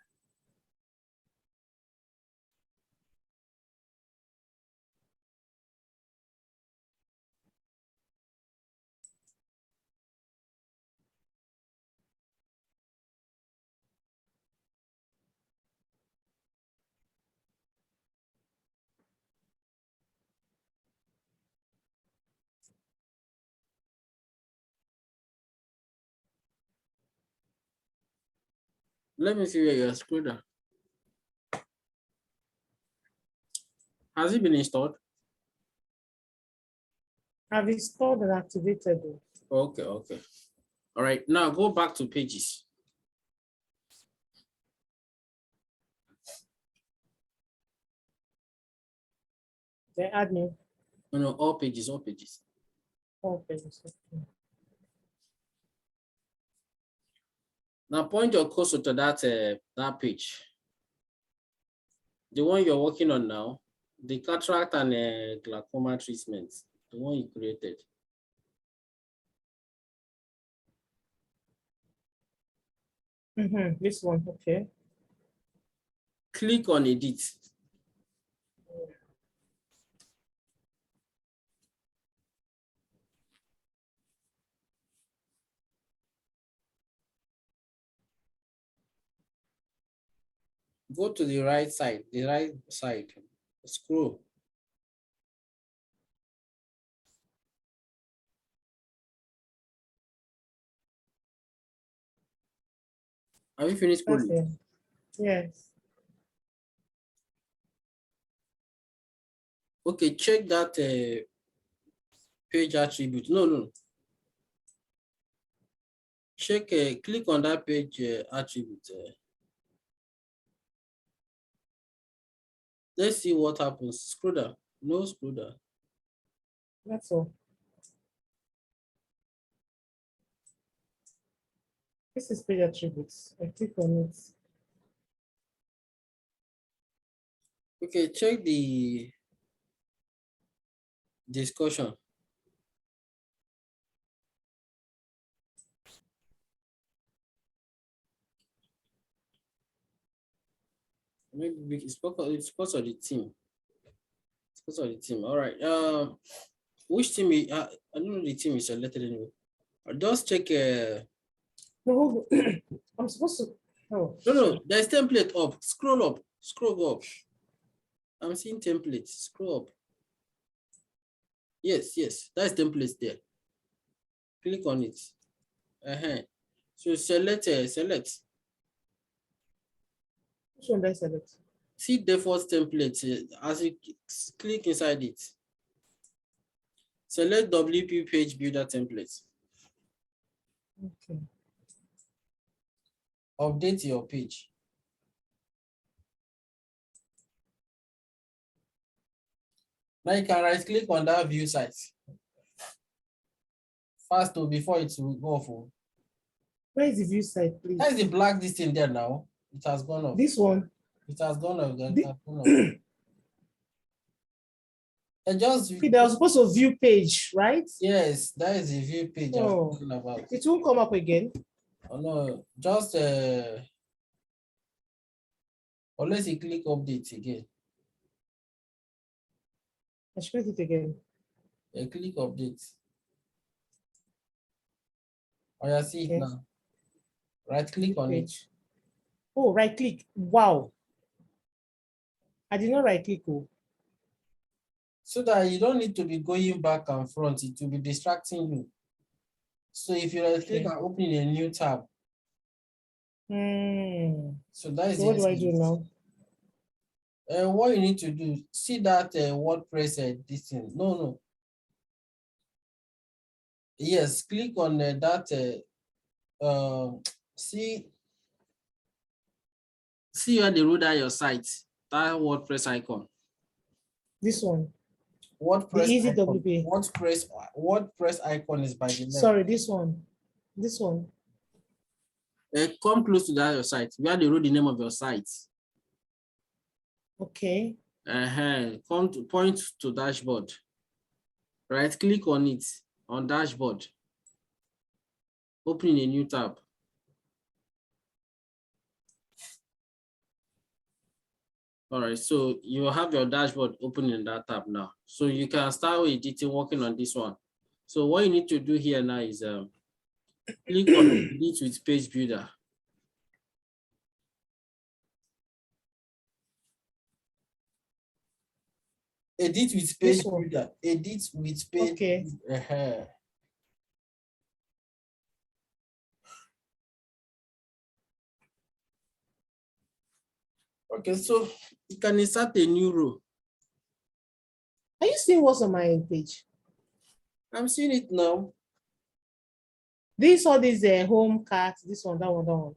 Let me see where you are scrolled down. Has it been installed? I've installed and activated it. Okay, okay. All right, now go back to pages. Then add new. No, all pages, all pages. All pages. Okay. Now point your cursor to that page. The one you're working on now, the cataract and glaucoma treatment, the one you created. This one, okay. Click on edit. Go to the right side, scroll. Have you finished That's scrolling? it. Yes. Okay, check that page attribute. No. Check, click on that page attribute. Let's see what happens. Scroll down. No, scroll down. That's all. This is page attributes. I click on it. Okay, check the discussion. Maybe it's because of the team. It's because of the team. All right. Which team? I don't know the team is selected anyway. Just check. No, I'm supposed to. Oh, No. There's template up. Scroll up. Scroll up. I'm seeing templates. Scroll up. Yes. That's templates there. Click on it. So select. Which one did I select? See default template. As you click inside it, select WP page builder template. Okay. Update your page. Now you can right click on that view site. Fast to before it will go off. Where is the view site, please? That is the black this thing there now. It has gone off. This one. It has gone off. It The- has gone off. And just Okay, they are supposed to view page, right? yes, that is the view page I Oh. was talking about. It won't come up again. Oh no, just unless you click update again. I should click it again. Click update. Oh, you see it Okay. now. Right click on it. Page. Oh, right click. Wow. I did not right click. Oh. So that you don't need to be going back and front. It will be distracting you. So if you right click Okay. and open a new tab, so that is So the what do I do essence. now? What you need to do, see that WordPress this thing. No. Yes, click on that. See where they wrote out your site. That WordPress icon. This one. The WordPress easy icon. WP. WordPress icon is by the left. Sorry, this one. This one. Come close to that your site. Where they wrote the name of your site. Okay. Come to point to dashboard. Right click on it on dashboard. Open a new tab. All right, so you have your dashboard open in that tab now. So you can start editing, working on this one. So what you need to do here now is click on edit with page builder. Edit with page builder. Edit with page. Okay. Okay, so you can insert a new row. Are you seeing what's on my page? I'm seeing it now. This all these home cards, this one, that one,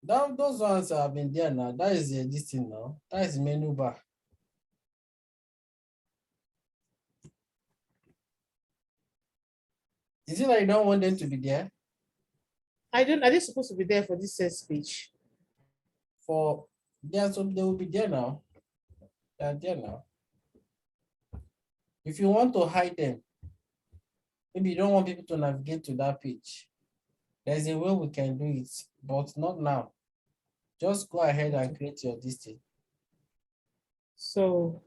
that one. Those ones have been there now. That is this thing now. That is menu bar. Is it like you don't want them to be there? Are they supposed to be there for this sales page? For yeah, so they will be there now. They are there now. If you want to hide them, maybe you don't want people to navigate to that page. There's a way we can do it, but not now. Just go ahead and create your listing. So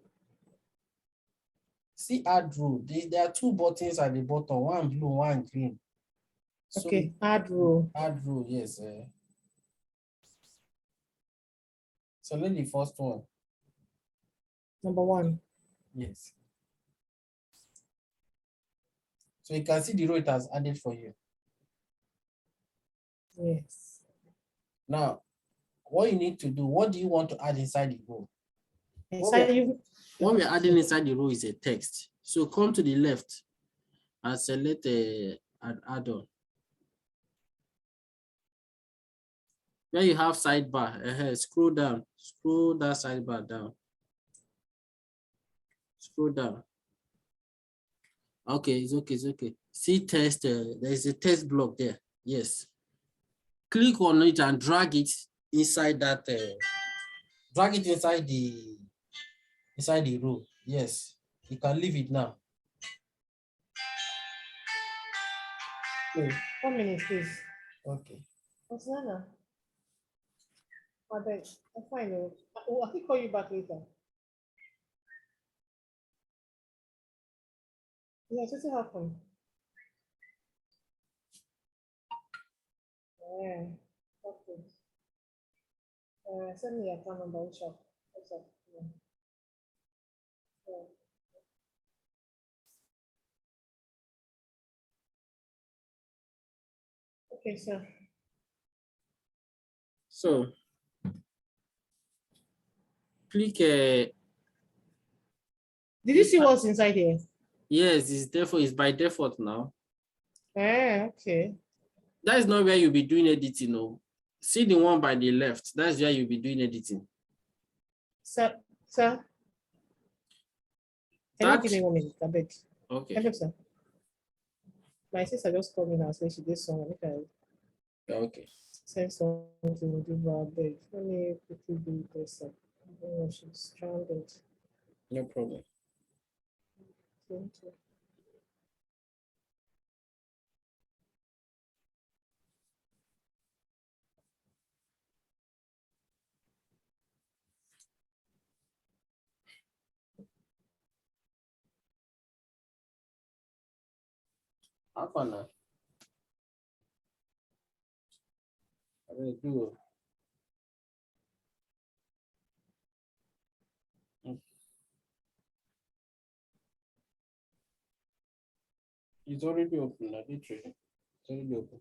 see add row. There are two buttons at the bottom, one blue, one green. So okay, add row. Add row, yes. Select the first one. Number 1. Yes. So you can see the row it has added for you. Yes. Now, what you need to do, what do you want to add inside the row? What we're adding inside the row is a text. So come to the left and select an add-on. Where you have sidebar, scroll down, scroll that sidebar down. Scroll down. Okay, it's okay, it's okay. See text, there's a text block there. Yes. Click on it and drag it inside that, drag it inside the row. Yes, you can leave it now. Wait, 1 minute, please. Okay. What's Nana? I'll find it. I can call you back later. Yes, what's happened? Yeah. Okay. Send me your account number. What's up? Yeah. Yeah. Okay, sir. So click Did you see what's inside here? yes, it's by default now. Okay. That is not where you'll be doing editing. No. See the one by the left. That's where you'll be doing editing. Sir, can you give me 1 minute? I beg. Okay. Hello, sir. My sister just called me now, saying she did something. Okay. Send something to give her a beg. Let me quickly do this. Sir. Oh, she's stranded. No problem. Thank you. How fun now? I will do. It's already open. I did trade. It's already open.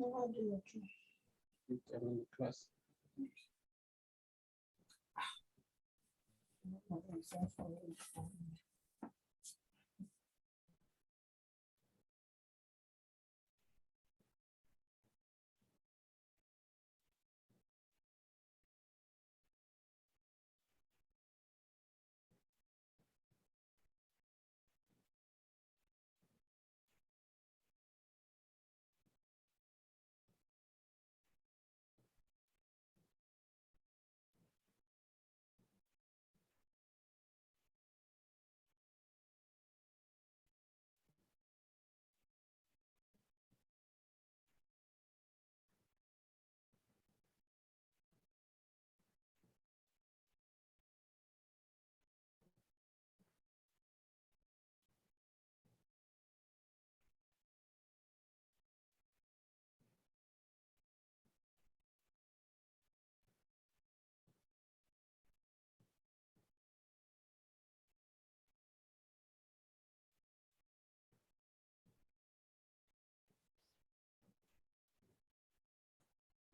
I'm in the class.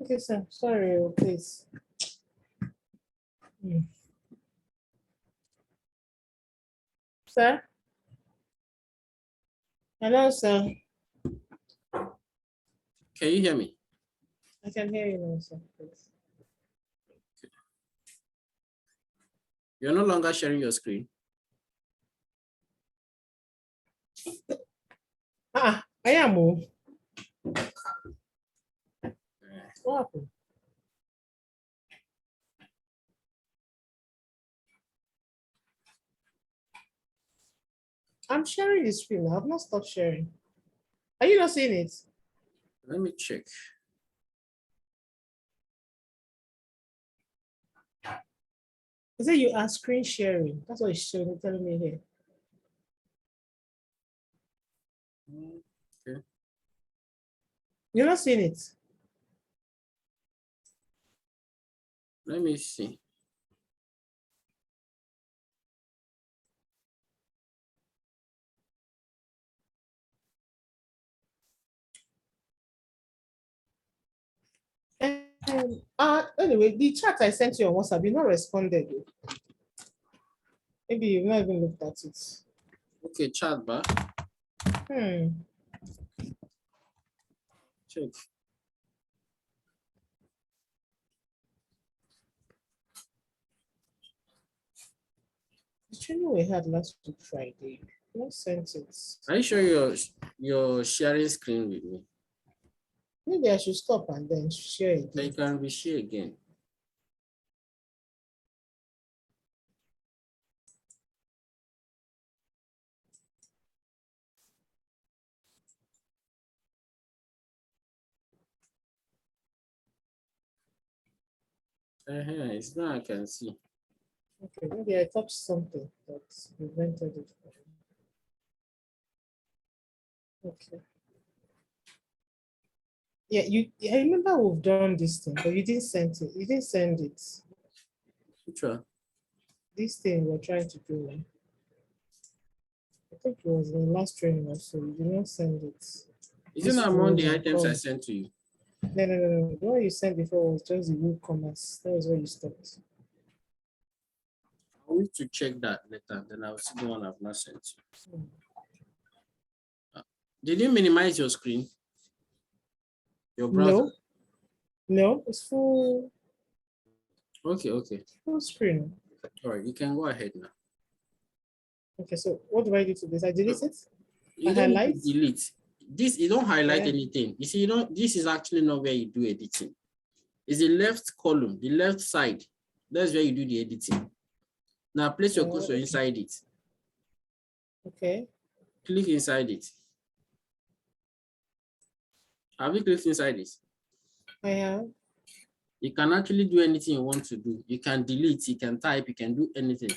Okay, sir. Sorry, please. Sir? Hello, sir. Can you hear me? I can hear you now, sir. Please. You're no longer sharing your screen. I am. What happened? I'm sharing the screen. I've not stopped sharing. Are you not seeing it? Let me check. Is it you are screen sharing? That's what it's showing, telling me here. Okay. You're not seeing it. Let me see. Anyway, the chat I sent you on WhatsApp, you not responded. Maybe you've not even looked at it. Okay, chat bar. Check. The training we had last week Friday. No sent it. Are you sure you're sharing screen with me? Maybe I should stop and then share it. Then you can reshare again. It's now I can see. Okay, maybe I touched something that prevented it. Okay. Yeah, I remember we've done this thing, but you didn't send it. You didn't send it. Which one? This thing we're trying to do. I think it was in the last training also. You did not send it. Is it not among the items I sent to you? No. The one you sent before was just the WooCommerce. That was where you stopped. I need to check that later, then I'll see the one I've not sent you. Did you minimize your screen? Your browser? No, it's full. Okay. Full screen. All right, you can go ahead now. Okay, so what do I do to this? I delete it? You I don't need highlight? to delete. This, you don't highlight Yeah. anything. You see, this is actually not where you do editing. It's the left column, the left side. That's where you do the editing. Now place your cursor inside it. Okay. Click inside it. Have you clicked inside it? I have. You can actually do anything you want to do. You can delete, you can type, you can do anything.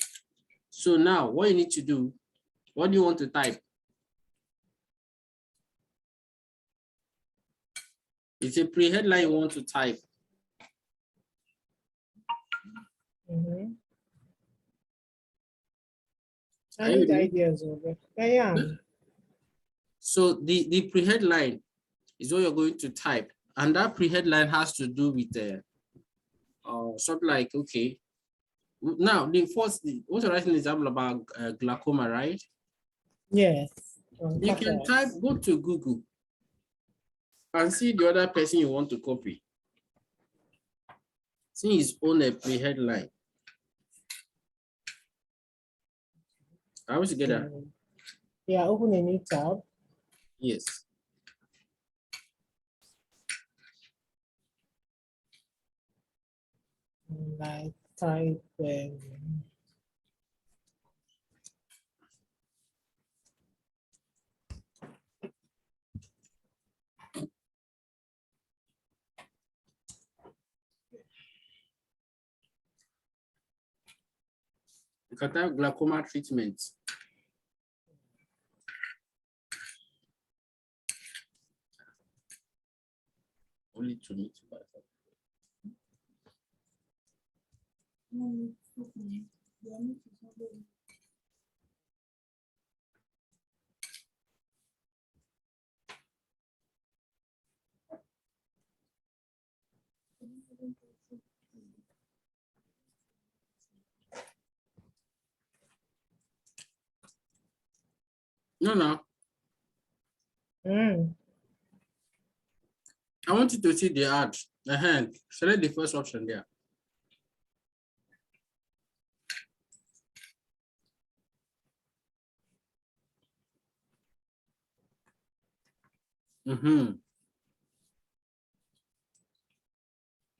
So now what you need to do, what do you want to type? It's a pre-headline you want to type. I need ideas of it. I am. So the pre-headline is what you're going to type. And that pre-headline has to do with something like, okay. Now, what you're writing is about glaucoma, right? Yes. You can type, go to Google and see the other person you want to copy. See his own pre-headline. Are we together? Yeah, open a new tab. Yes. Like type You can type glaucoma treatment. Only to me to buy. No. I want you to see the ad. Select the first option there.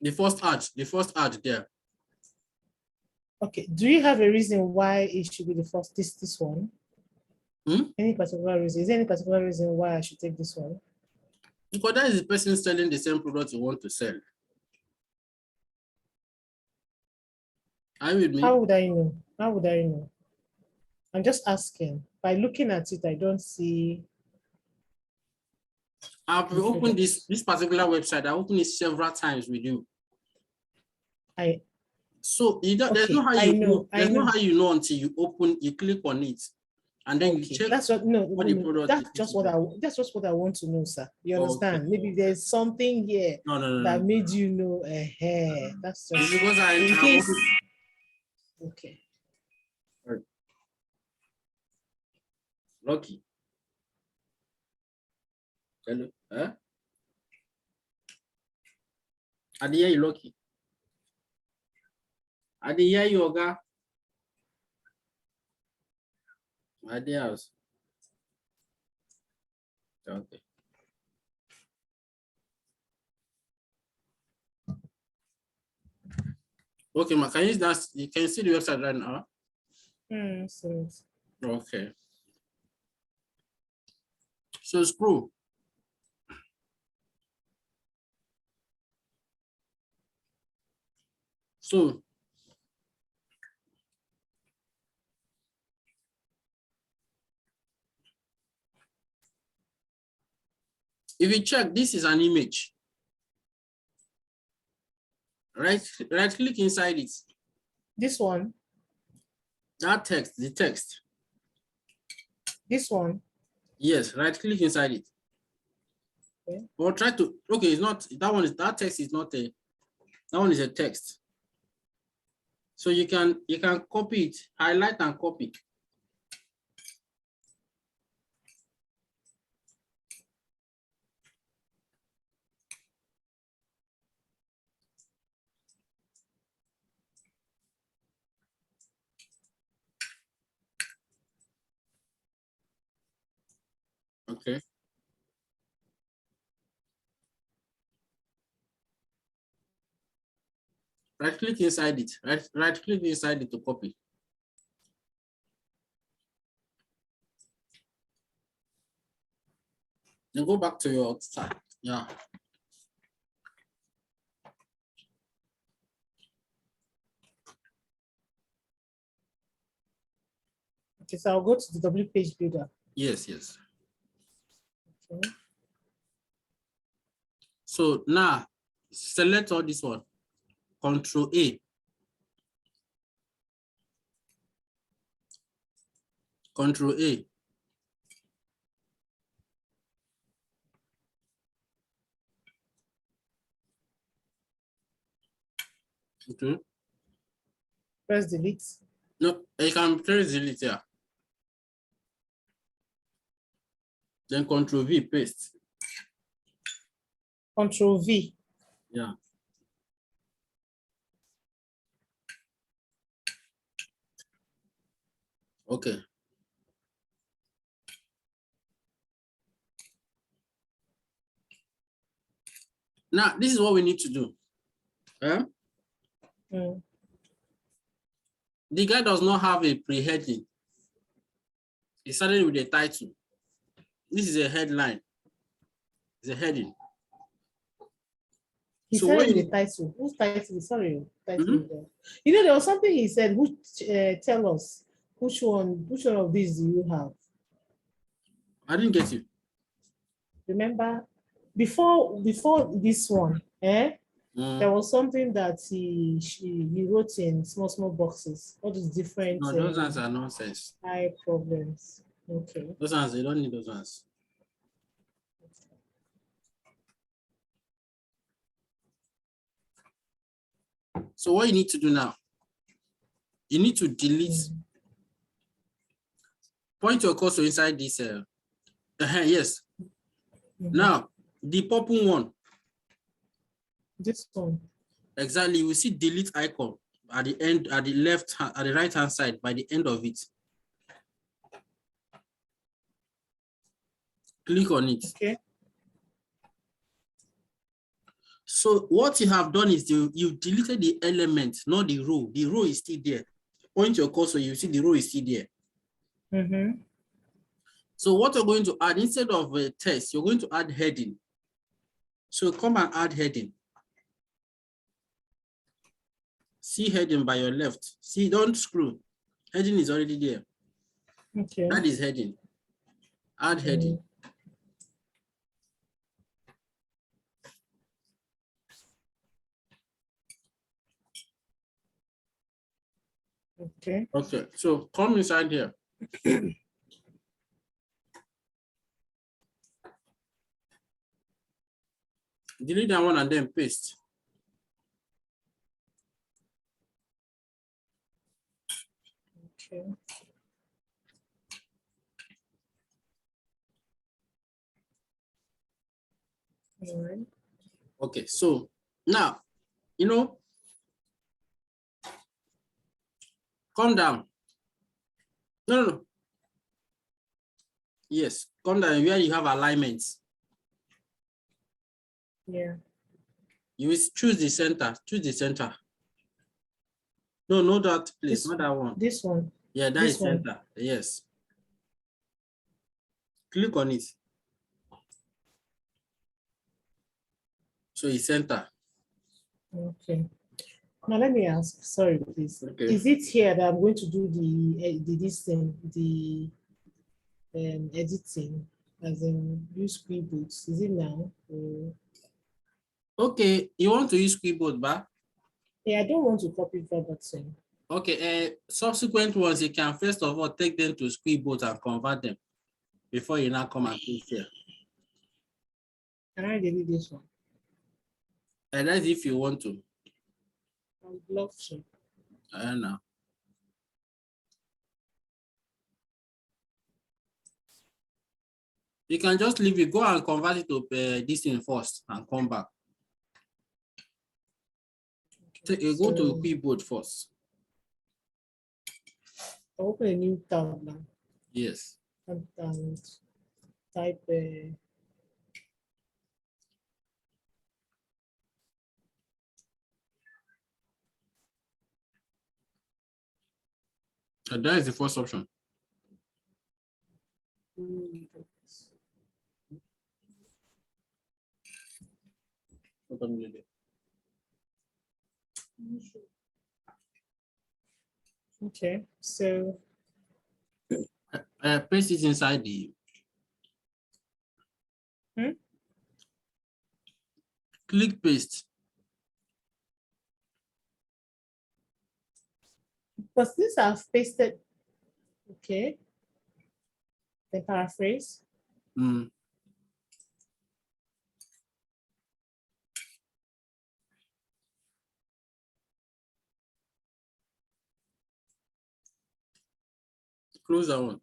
The first ad there. Okay. Do you have a reason why it should be the first? This one? Any particular reason? Is there any particular reason why I should take this one? Because that is the person selling the same product you want to sell. Are you with me? How would I know? How would I know? I'm just asking. By looking at it, I don't see. I've opened this particular website. I opened it several times with you. So there's no how you know. There's no how you know until you click on it, and then you check. That's what the product that's just what I want to know, sir. You understand? Okay. Maybe there's something here that made you know. That's just because in case. Okay. Right. Lucky. Hello. Huh? I didn't hear you, Lucky. I didn't hear you, Oga. I didn't house. Okay. Okay, ma, can you see the website right now? Okay. So scroll. So if you check, this is an image. Right click inside it. This one. That text, the text. This one. Yes, right click inside it. Okay. Or try to, okay, it's not, that text is not that one is a text. So you can copy it, highlight and copy. Okay. Right click inside it. Right click inside it to copy. Then go back to your start. Yeah. Okay, so I'll go to the W page builder. Yes. Okay. So now select all this one. Control A. Control A. Okay. Press delete. No, you can press delete here. Then Control V, paste. Control V. Yeah. Okay. Now, this is what we need to do. The guy does not have a pre-heading. He started with a title. This is a headline. It's a heading. He started with the title. Whose title? Sorry, title. You know, there was something he said. Tell us which one of these do you have? I didn't get you. Remember, before this one, there was something that he wrote in small boxes. All these different. No, those ones are nonsense. High problems. Okay. Those ones, you don't need those ones. So what you need to do now, you need to delete. Point your cursor inside this. Yes. Now, the purple one. This one. Exactly. You will see delete icon at the end, at the left, at the right hand side by the end of it. Click on it. Okay. So what you have done is you deleted the element, not the row. The row is still there. Point your cursor, you see the row is still there. So what you're going to add, instead of a text, you're going to add heading. So come and add heading. See heading by your left. See, don't screw. Heading is already there. Okay. That is heading. Add heading. Okay. Okay, so come inside here. Delete that one and then paste. Okay. All right. Okay, so now, come down. No. Yes, come down where you have alignments. Yeah. You will choose the center. Choose the center. No, not that place, not that one. This one. Yeah, that this is one. center. Yes. Click on it. So it's center. Okay. Now let me ask. Sorry, please. Okay. Is it here that I'm going to do this thing, the editing, as in use Squid Boots? Is it now? Or... Okay, you want to use Squidboard, but Yeah, I don't want to copy verbatim. okay, subsequent ones you can first of all take them to Squidboard and convert them before you now come and paste here. Can I delete this one? And that's if you want to. I would love to. I don't know. You can just leave it, go and convert it to this thing first and come back. So you go to Squidboard first. I'll open a new tab now. Yes. And type And that is the first option. Okay, so Paste it inside the click paste. because this I've pasted. Okay. Then paraphrase. Close that one.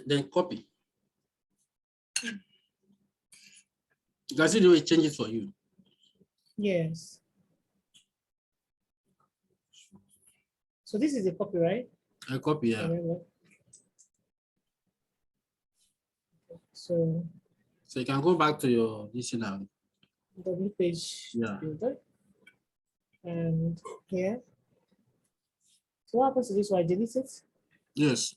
Then copy. You can see the way it changes for you. Yes. So this is a copy, right? I copy, yeah. So you can go back to your this now. W page builder. And here. So what happens to this one? I delete it? Yes.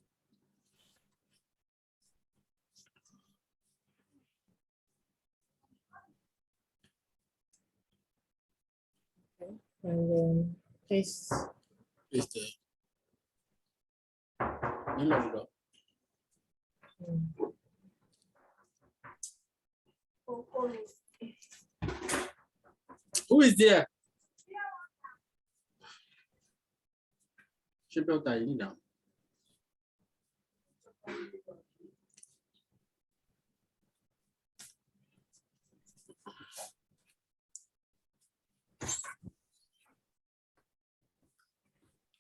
Okay. And then paste. Paste it. Who is there? She built that in now.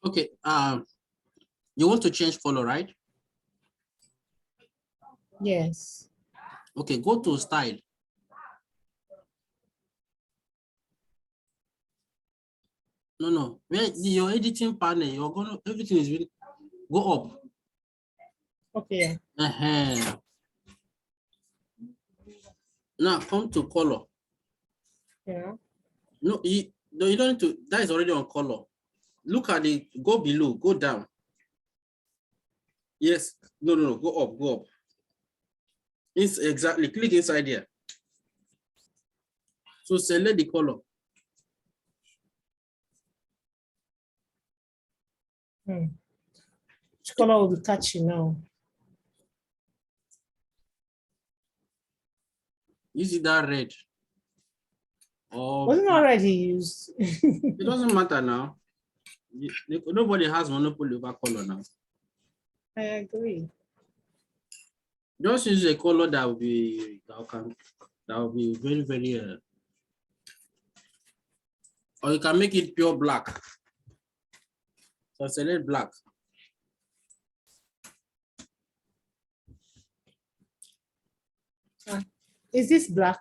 Okay, you want to change color, right? Yes. Okay, go to style. No. Where your editing panel, you're gonna everything is really go up. Okay. Now come to color. Yeah. No, you don't need to. That is already on color. Look at it. Go below. Go down. Yes. No. Go up. Go up. It's exactly. Click inside here. So select the color. Which color will be catchy now? Is it that red? Or Wasn't already used. it doesn't matter now. Nobody has monopoly over color now. I agree. Just use a color that will be very, very or you can make it pure black. So select black. Is this black?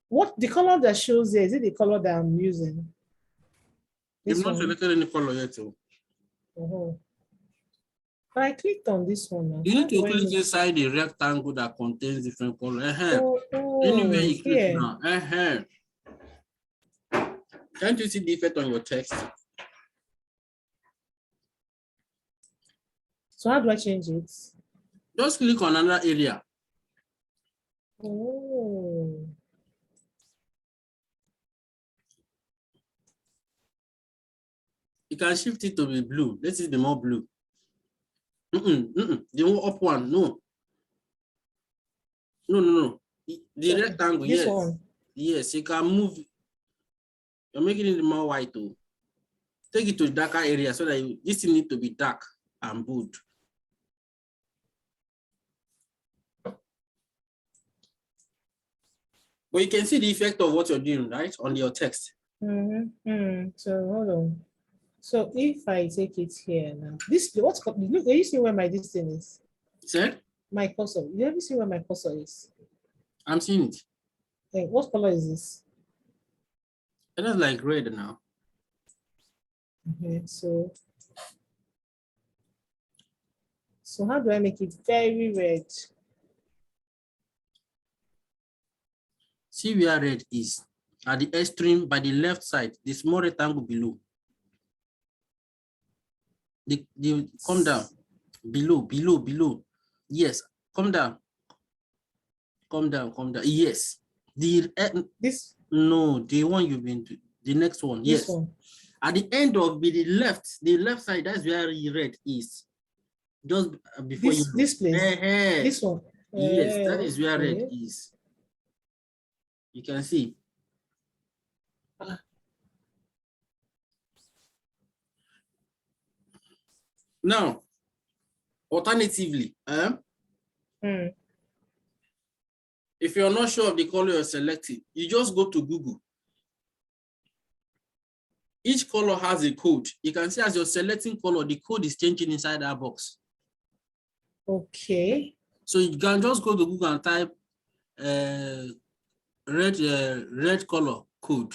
What the color that shows there? Is it the color that I'm using? You've not selected any color yet. Oh. But I clicked on this one now. You need to click inside the rectangle that contains different colors. Anywhere you click here. now. Can't you see the effect on your text? So how do I change it? Just click on another area. Oh. You can shift it to be blue. Let it be more blue. The more up one, no. No. The rectangle, this yes. One. Yes, you can move. You're making it more white too. Take it to the darker area so that this thing need to be dark and bold. But you can see the effect of what you're doing, right, on your text. So hold on. So if I take it here now, this what's look? Are you see where my this thing is? Said? My cursor. You ever see where my cursor is? I'm seeing it. Hey, what color is this? It is like red now. Okay, so how do I make it very red? See where red is. At the extreme, by the left side, the small rectangle below. Come down. Below. Yes, come down. Come down. Yes. This? No, the one you've been to. The next one. This Yes. one. At the end of the left side, that's where red is. Just before this place. This one. Yes, that is where okay. red is. You can see. Now, alternatively, if you're not sure of the color you're selecting, you just go to Google. Each color has a code. You can see as you're selecting color, the code is changing inside that box. Okay. So you can just go to Google and type red color code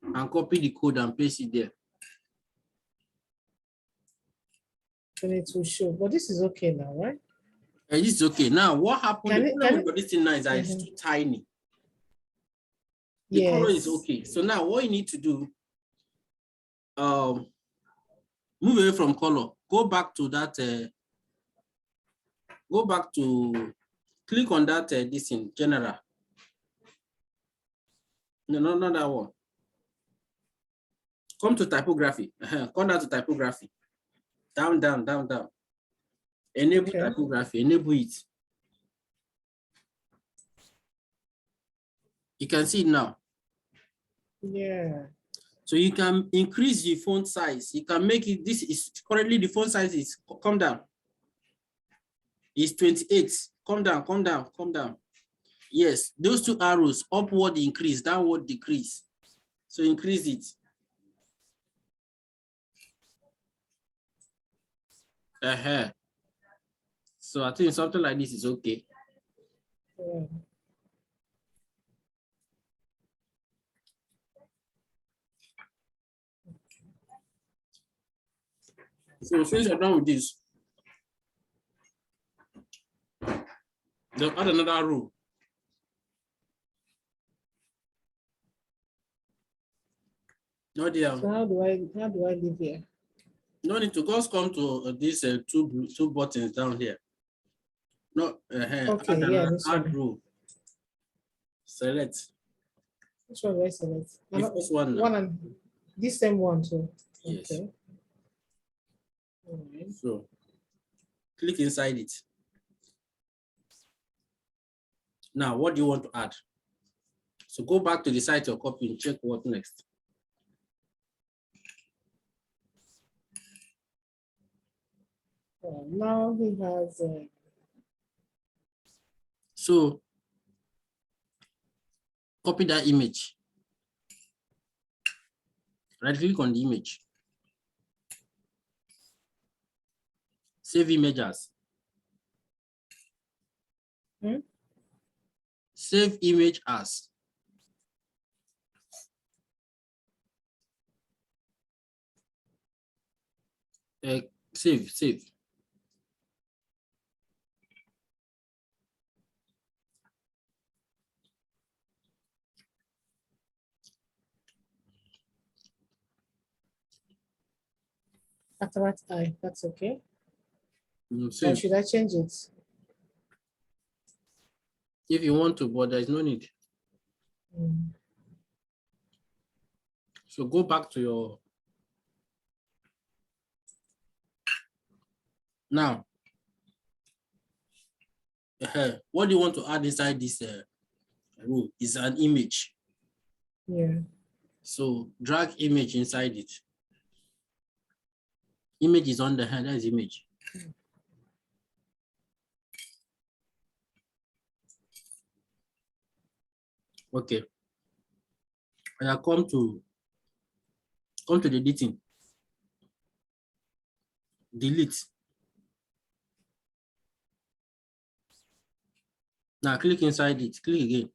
and copy the code and paste it there. And it will show. But this is okay now, right? This is okay. Now, what happened? The problem with this thing now is that it's too tiny. The color is okay. So now what you need to do, move away from color. Go back to that. Click on that this in general. No, not that one. Come to typography. Come down to typography. Down. Enable typography. Enable it. You can see it now. Yeah. So you can increase the font size. You can make it, this is currently the font size is, come down. It's 28. Come down. Yes, those two arrows, upward increase, downward decrease. So increase it. So I think something like this is okay. Yeah. So since you're done with this, they'll add another row. No, so how do I leave here? No need to just come to these two buttons down here. No, Okay, add, yeah, this add one. row. Select. Which one do I select? The first one now. One and this same one too. Yes. Okay. All right. So click inside it. Now, what do you want to add? So go back to the site you're copying, check what next. Now he has. So copy that image. Right click on the image. Save image as. Save image as. Save. Cataract eye. That's okay. Or Save. should I change it? If you want to, but there's no need. So go back to your. Now, what do you want to add inside this row? Is an image. Yeah. So drag image inside it. Image is on the hand, that is image. Okay. And I come to the editing. Delete. Now click inside it, click again.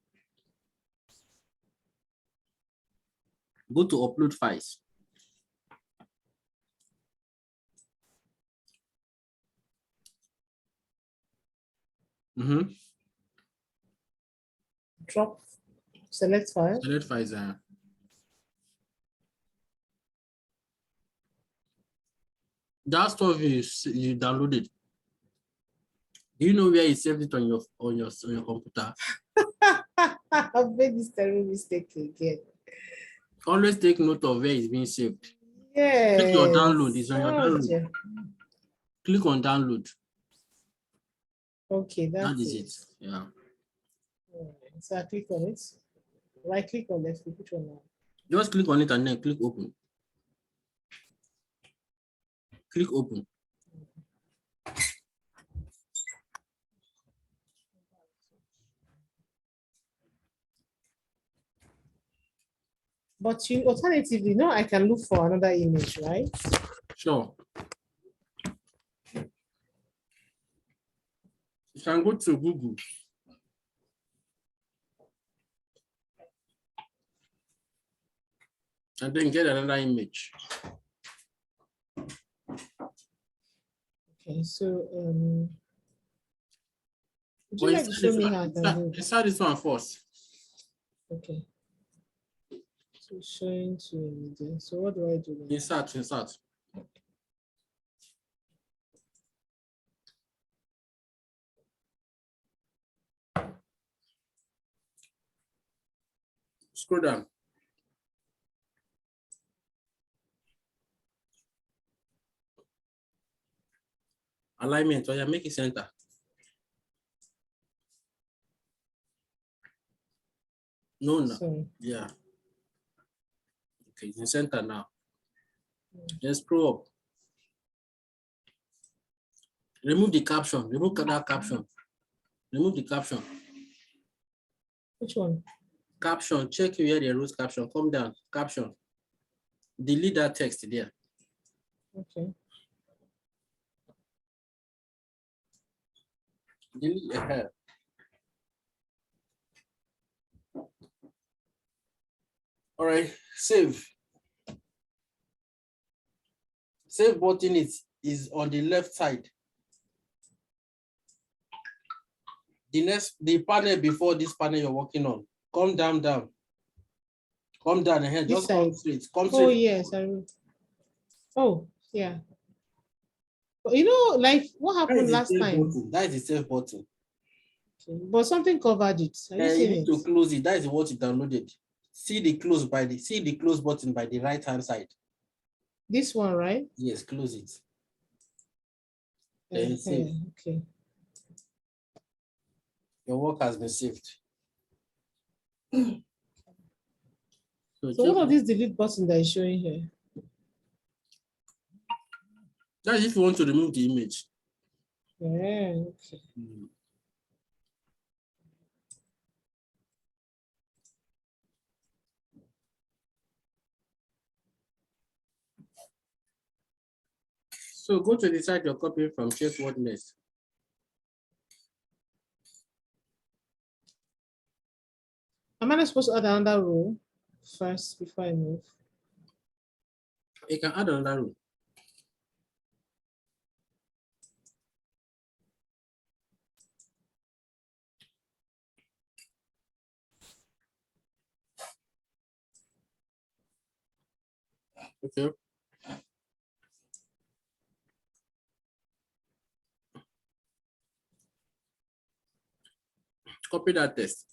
Go to upload files. Drop, select file. Select files. That stuff you downloaded. Do you know where you saved it on your computer? I've made this terrible mistake again. Always take note of where it's being saved. Yeah. Click your download. It's on your download. Click on download. Okay, that is it. Yeah. So I click on it. Right click on left click. Which one now? Just click on it and then click open. Click open. But you alternatively, no, I can look for another image, right? Sure. You can go to Google. And then get another image. Okay, so would you like to show me how I can do it? Start this one first. Okay. So showing to images. So what do I do now? Insert. Scroll down. Alignment, or you make it center. No. Sorry. Yeah. Okay, it's in center now. Just scroll up. Remove the caption. Remove that caption. Remove the caption. Which one? Caption. Check where the root caption. Come down. Caption. Delete that text there. Okay. Delete the hair. All right, save. Save button is on the left side. The panel before this panel you're working on. Come down. Come down ahead. Just come straight. Come straight. Oh yes, I will. Oh yeah. You know, like what That happened is the last save time? button. That is the save button. Okay, but something covered it. Are you You seeing need it? to close it. That is what you downloaded. See the close button by the right hand side. This one, right? Yes, close it. Then save. Okay. Your work has been saved. So what are these delete button that is showing here? That's if you want to remove the image. Yeah, okay. So go to the site you're copying from, check what next. Am I not supposed to add another row first before I move? You can add another row. Okay. Copy that text.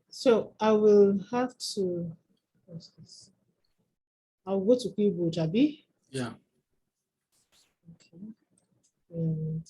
So I will have to, what's this? I'll go to Keyboard, Abi. Yeah. Okay. And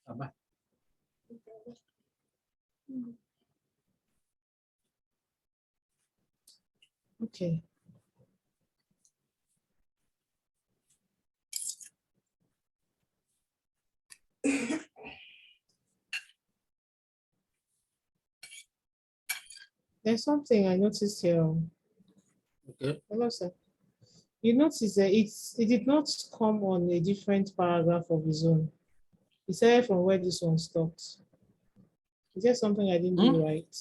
Bye-bye. okay. There's something I noticed here. Okay. Hello, sir. You notice that it did not come on a different paragraph of its own. It started from where this one stopped. Is there something I didn't do right?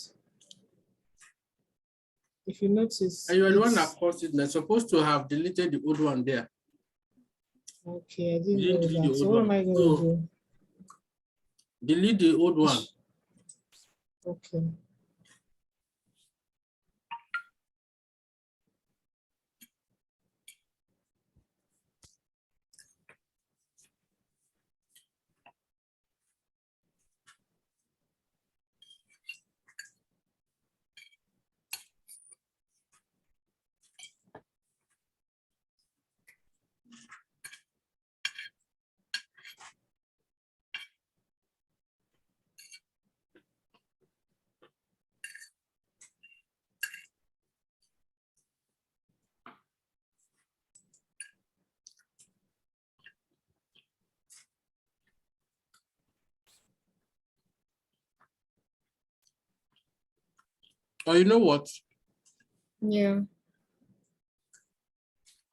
If you notice, And you are the one that caused it. They're supposed to have deleted the old one there. okay, I didn't You didn't know delete the that. So old what one. am I going to So do? delete the old one. Okay. Or you know what? Yeah.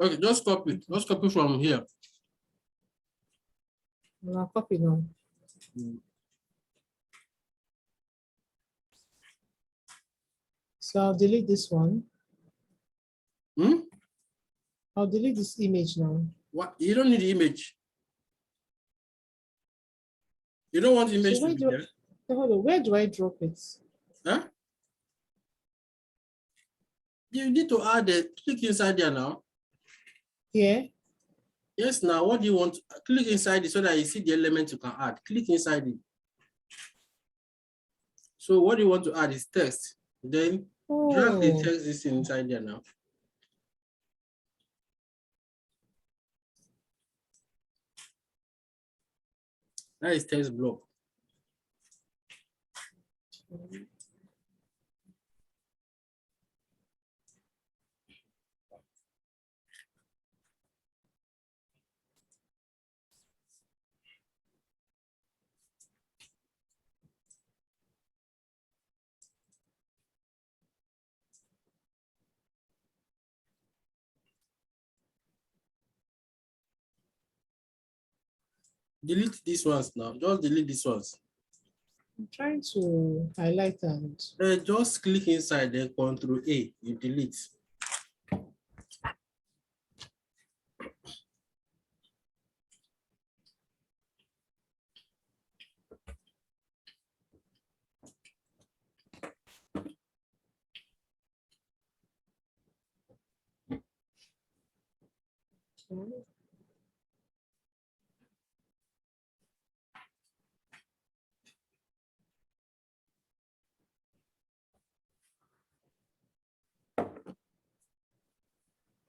Okay, just copy. Just copy from here. I'll copy now. So I'll delete this one. I'll delete this image now. What? You don't need the image. You don't want the image So to be there? hold on, where do I drop it? Huh? You need to add it. Click inside there now. Yeah. Yes, now what do you want? Click inside it so that you see the element you can add. Click inside it. So what you want to add is text. Then drag the text this inside there now. That is text block. Delete these ones now. Just delete these ones. I'm trying to highlight and Just click inside then Control A. You delete.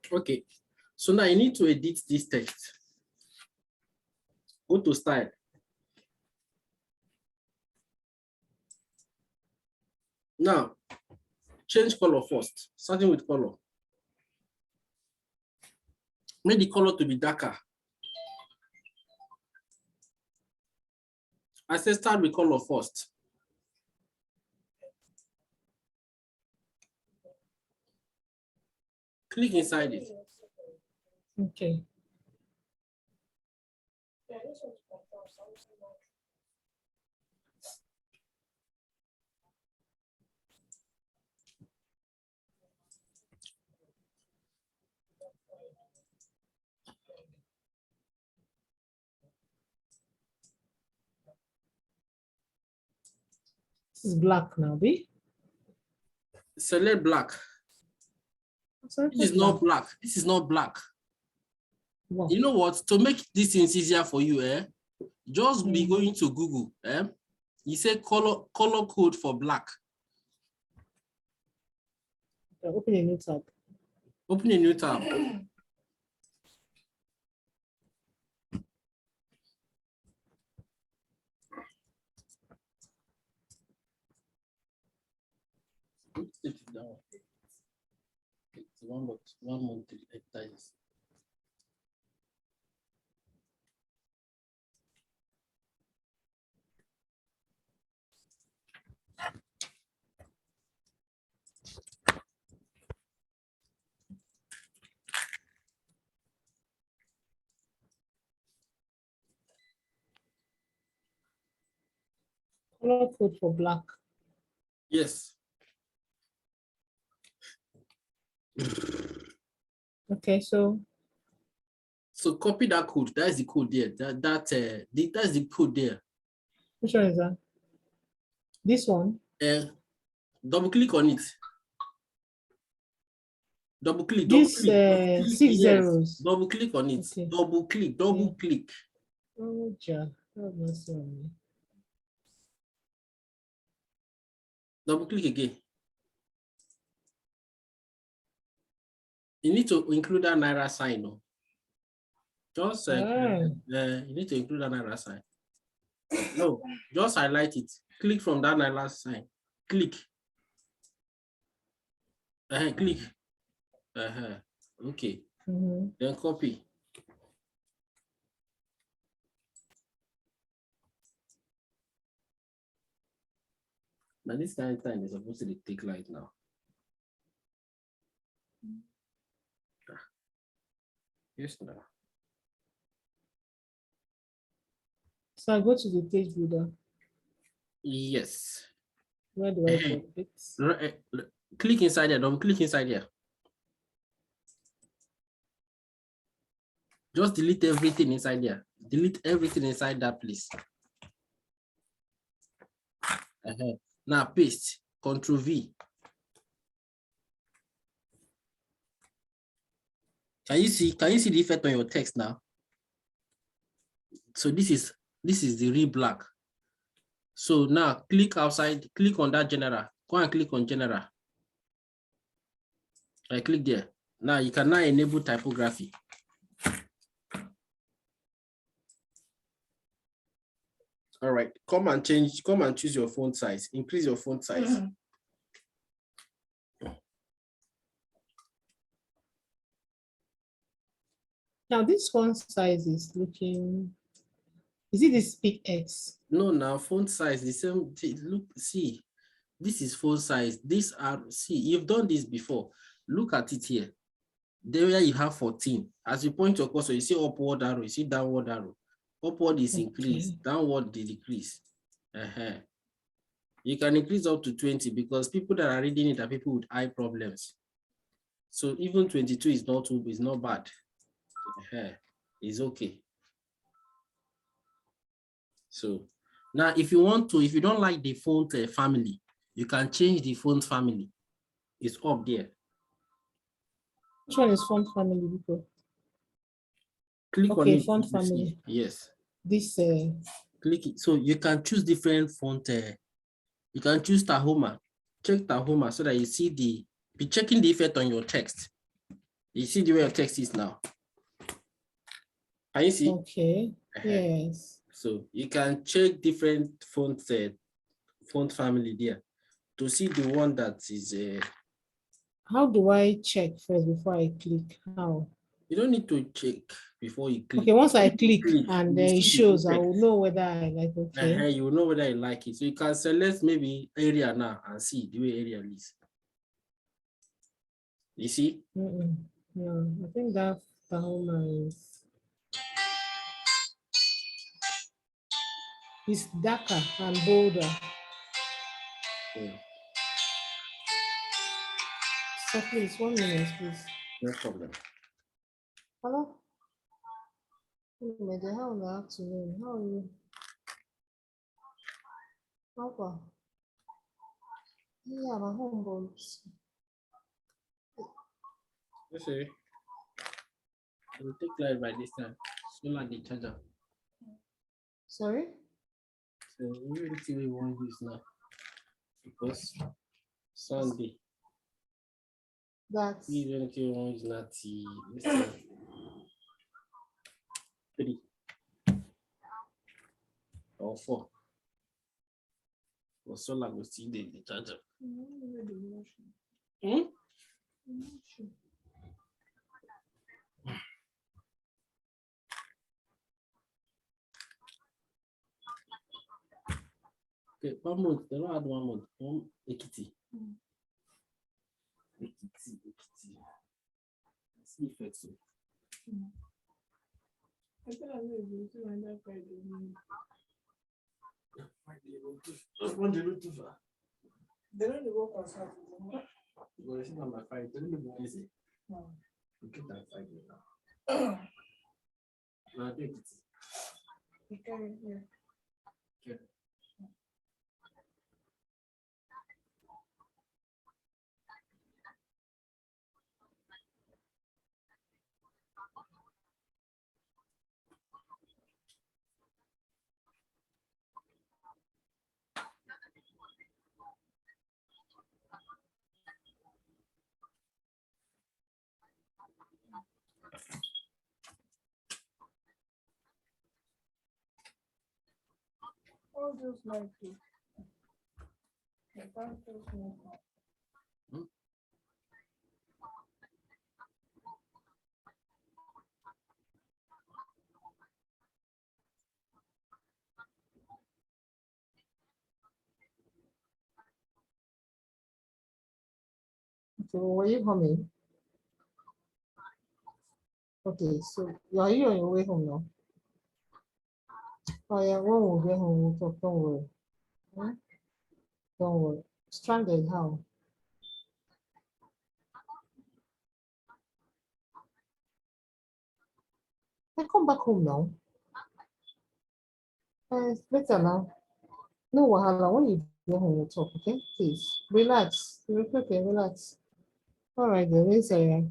Okay. So now you need to edit this text. Go to style. Now, change color first, starting with color. Make the color to be darker. I say start with color first. Click inside it. okay. This is black now, B. Select black. This is not black. This is not black. Wow. You know what? To make this things easier for you, just be going to Google. You say color code for black. Open a new tab. Open a new tab. Take it down. It's 1 month times. Color code for black. Yes. Okay, so copy that code. That's the code there. That's the code there. which one is that? This one? Double click on it. Double click. This Double click. 6 Yes. zeros. Double click on it. Okay. Double click. Double click. Oh, yeah. Have mercy on me. Double click again. You need to include that Naira sign. No? Just you need to include that Naira sign. No, just highlight it. Click from that Naira sign. Click. Click. Okay. Then copy. Now this kind of time is supposed to take light now. Yes, now. So I go to the page builder. Yes. Where do I put it? Click inside there. Don't click inside there. Just delete everything inside there. Delete everything inside that place. Now paste. Control V. Can you see the effect on your text now? So this is the real black. So now click outside, click on that general. Go and click on general. I click there. Now you can now enable typography. All right, come and choose your font size, increase your font size. Now this font size is looking, is it this big X? No, now font size, the same, look, see, this is font size. These are, see, you've done this before. Look at it here. There you have 14. As you point your cursor, you see upward arrow, you see downward arrow. Upward is increased, downward is decrease. You can increase up to 20 because people that are reading it are people with eye problems. So even 22 is not bad. It's okay. So now if you don't like the font family, you can change the font family. It's up there. Which one is font family? Because Click on it. Font family. Yes. This click it. So you can choose different font. You can choose Tahoma. Check Tahoma so that you see be checking the effect on your text. You see the way your text is now. Can you see? Okay. Yes. So you can check different font family there to see the one that is. How do I check first before I click? How? You don't need to check before you click. Okay, once I click and then it shows, I will know whether I like it. Okay. You will know whether I like it. So you can select maybe area now and see the way area is. You see? No, I think that Tahoma is darker and bolder. Yeah. So please, 1 minute, please. No problem. Hello? How in the afternoon? How are you? How far? Yeah, my home bones. You see? It will take light by this time. So like the charger. Sorry? So we will see what we want to use now. Because Sunday. That's We don't use not 3 or 4. For solar will see the charger. Okay, 1 month. They don't add 1 month. Ekiti. See effects. Just one day to far. they don't work on Saturday. Well, it's not my fight. Tell me what is it? You get that fight now. Now take it. Okay, yeah. Okay. All those like it. So were you coming? Okay, so are you on your way home now? Oh yeah, when we'll get home, we'll talk. Don't worry. Huh? Don't worry. Stranded how? I come back home now. It's better now. No wahala. When you get home, we'll talk, okay? Please. Relax. Okay, relax. All right, then. Let's say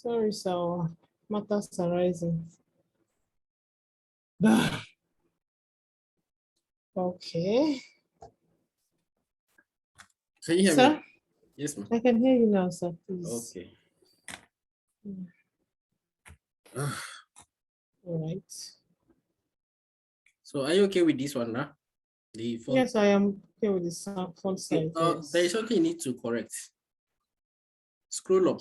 Sorry, sir. Matters arising. Okay. Can you hear Sir, me? Yes, ma'am. I can hear you now, sir. Please. Okay. All right. So are you okay with this one now? The phone. Yes, I am okay with the font Okay. size. There is Yes. something you need to correct. Scroll up.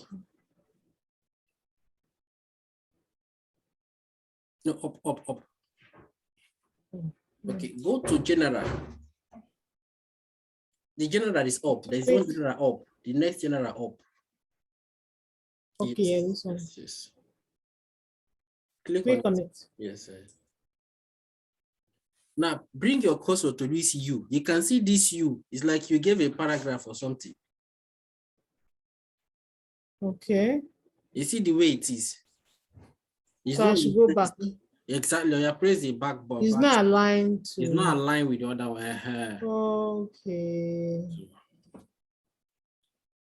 No, up. Okay, go to general. The general is up. There's one general up. The next general up. Okay, yeah, this one. Yes. Click Click on on it. it. Yes. Now bring your cursor to this U. You can see this U. It's like you gave a paragraph or something. Okay. You see the way it is. It's So I not should go back. exactly. You press the back button. It's not aligned to. It's not aligned with the other one. Okay.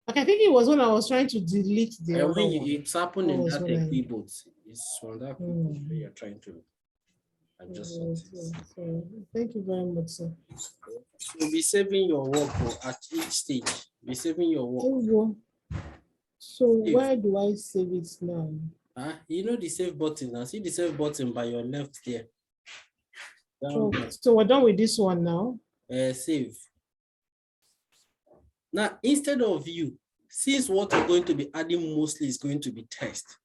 Like I think it was when I was trying to delete the other When one. it's happened in was that when I- keyboard. It's on that keyboard where you're trying to adjust something. So, thank you very much, sir. So be saving your work at each stage. Be saving your work. So Save. where do I save it now? You know the save button. Now see the save button by your left there. Down there. So we're done with this one now. Save. Now, instead of you, since what you're going to be adding mostly is going to be text,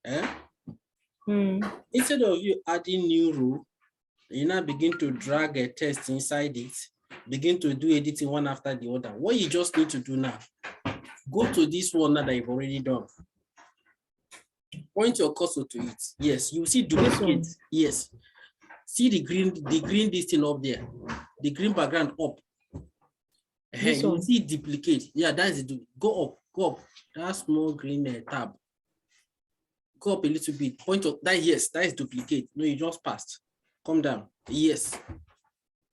instead of you adding new row, you now begin to drag a text inside it, begin to do editing one after the other. What you just need to do now, go to this one that you've already done. Point your cursor to it. Yes, you see duplicate. Yes. See the green this thing up there, the green background up. You see duplicate. Yeah, that is it. Go up. That small green tab. Go up a little bit. Point of that. Yes, that is duplicate. No, you just passed. Come down. Yes.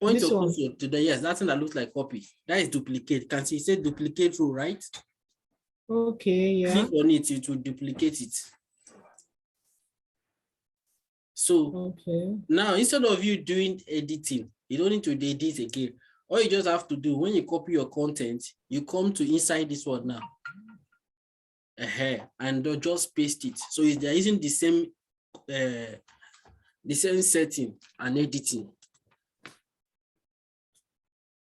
Point your cursor to the yes. That thing that looks like copy. That is duplicate. Can see it says duplicate row, right? Okay, yeah. Click on it, it will duplicate it. So now instead of you doing editing, you don't need to edit again. All you just have to do when you copy your content, you come to inside this one now. And just paste it. So they're using the same setting and editing.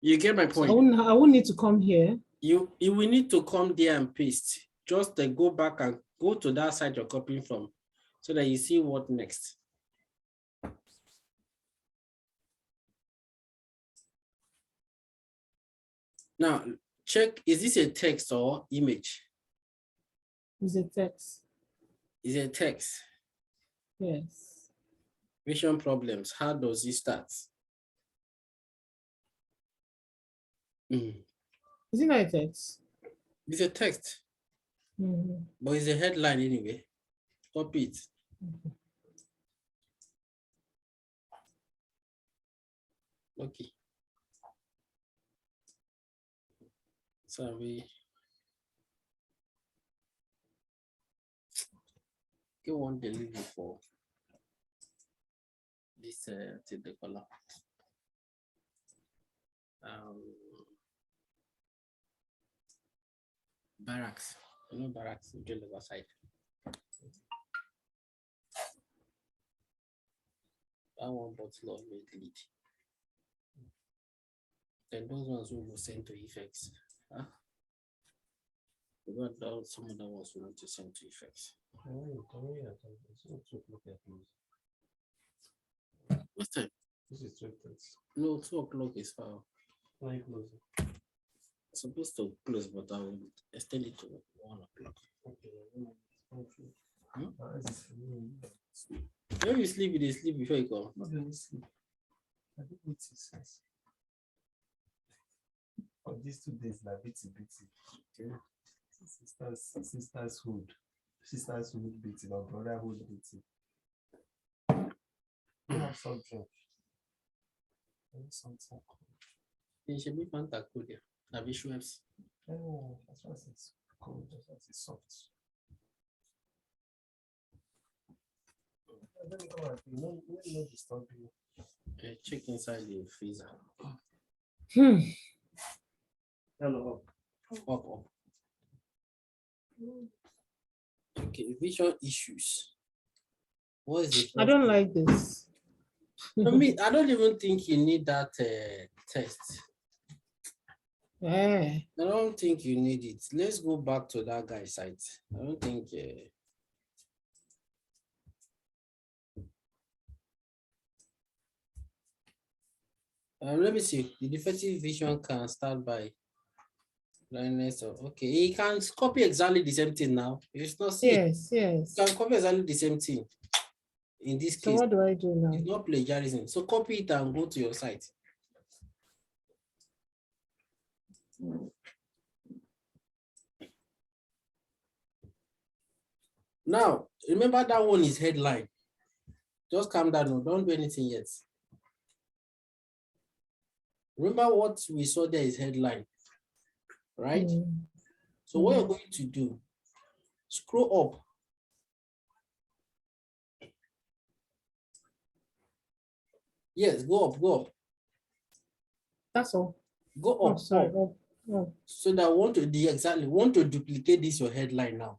You get my point? So I won't need to come here. You will need to come there and paste. Just go back and go to that side you're copying from so that you see what next. Now, check, is this a text or image? It's a text. Is it a text? Yes. Vision problems, how does it start? Is it not a text? It's a text, but it's a headline anyway. Copy it. Okay. So we get one delivery for this to the color. Barracks. You know barracks, you the side. That one bottle of milk lead. Then those ones will go send to effects. We got down some of the ones we want to send to effects. What time? This is 12:30. No, 2 o'clock is far. Why closing? Supposed to close, but I will extend it to 1 o'clock. Okay. When you sleep, you sleep before you come. Not really sleep. I don't need to sense. For these 2 days, like bitty. Okay. Sisterhood beating or brotherhood beating. You have some drink. Something. It should be Fanta cool there. Have you Schweppes? Oh, that's why it's cold. That's why it's soft. Let me come and no disturb you. Check inside the freezer. Hello. Up. Okay, vision issues. What is it? I don't like this. I mean, I don't even think you need that test. Yeah. I don't think you need it. Let's go back to that guy's site. I don't think. Let me see. The defective vision can start by blindness. Okay, he can copy exactly the same thing now. It's not see. Yes, yes. He can copy exactly the same thing. In this So case, what do I do now? it's not plagiarism. So copy it and go to your site. Now, remember that one is headline. Just calm down. No, don't do anything yet. Remember what we saw there is headline, right? So what you're going to do, scroll up. Yes, go up. That's all. Go up. Oh, sorry. Up. Oh. So that want to duplicate this your headline now.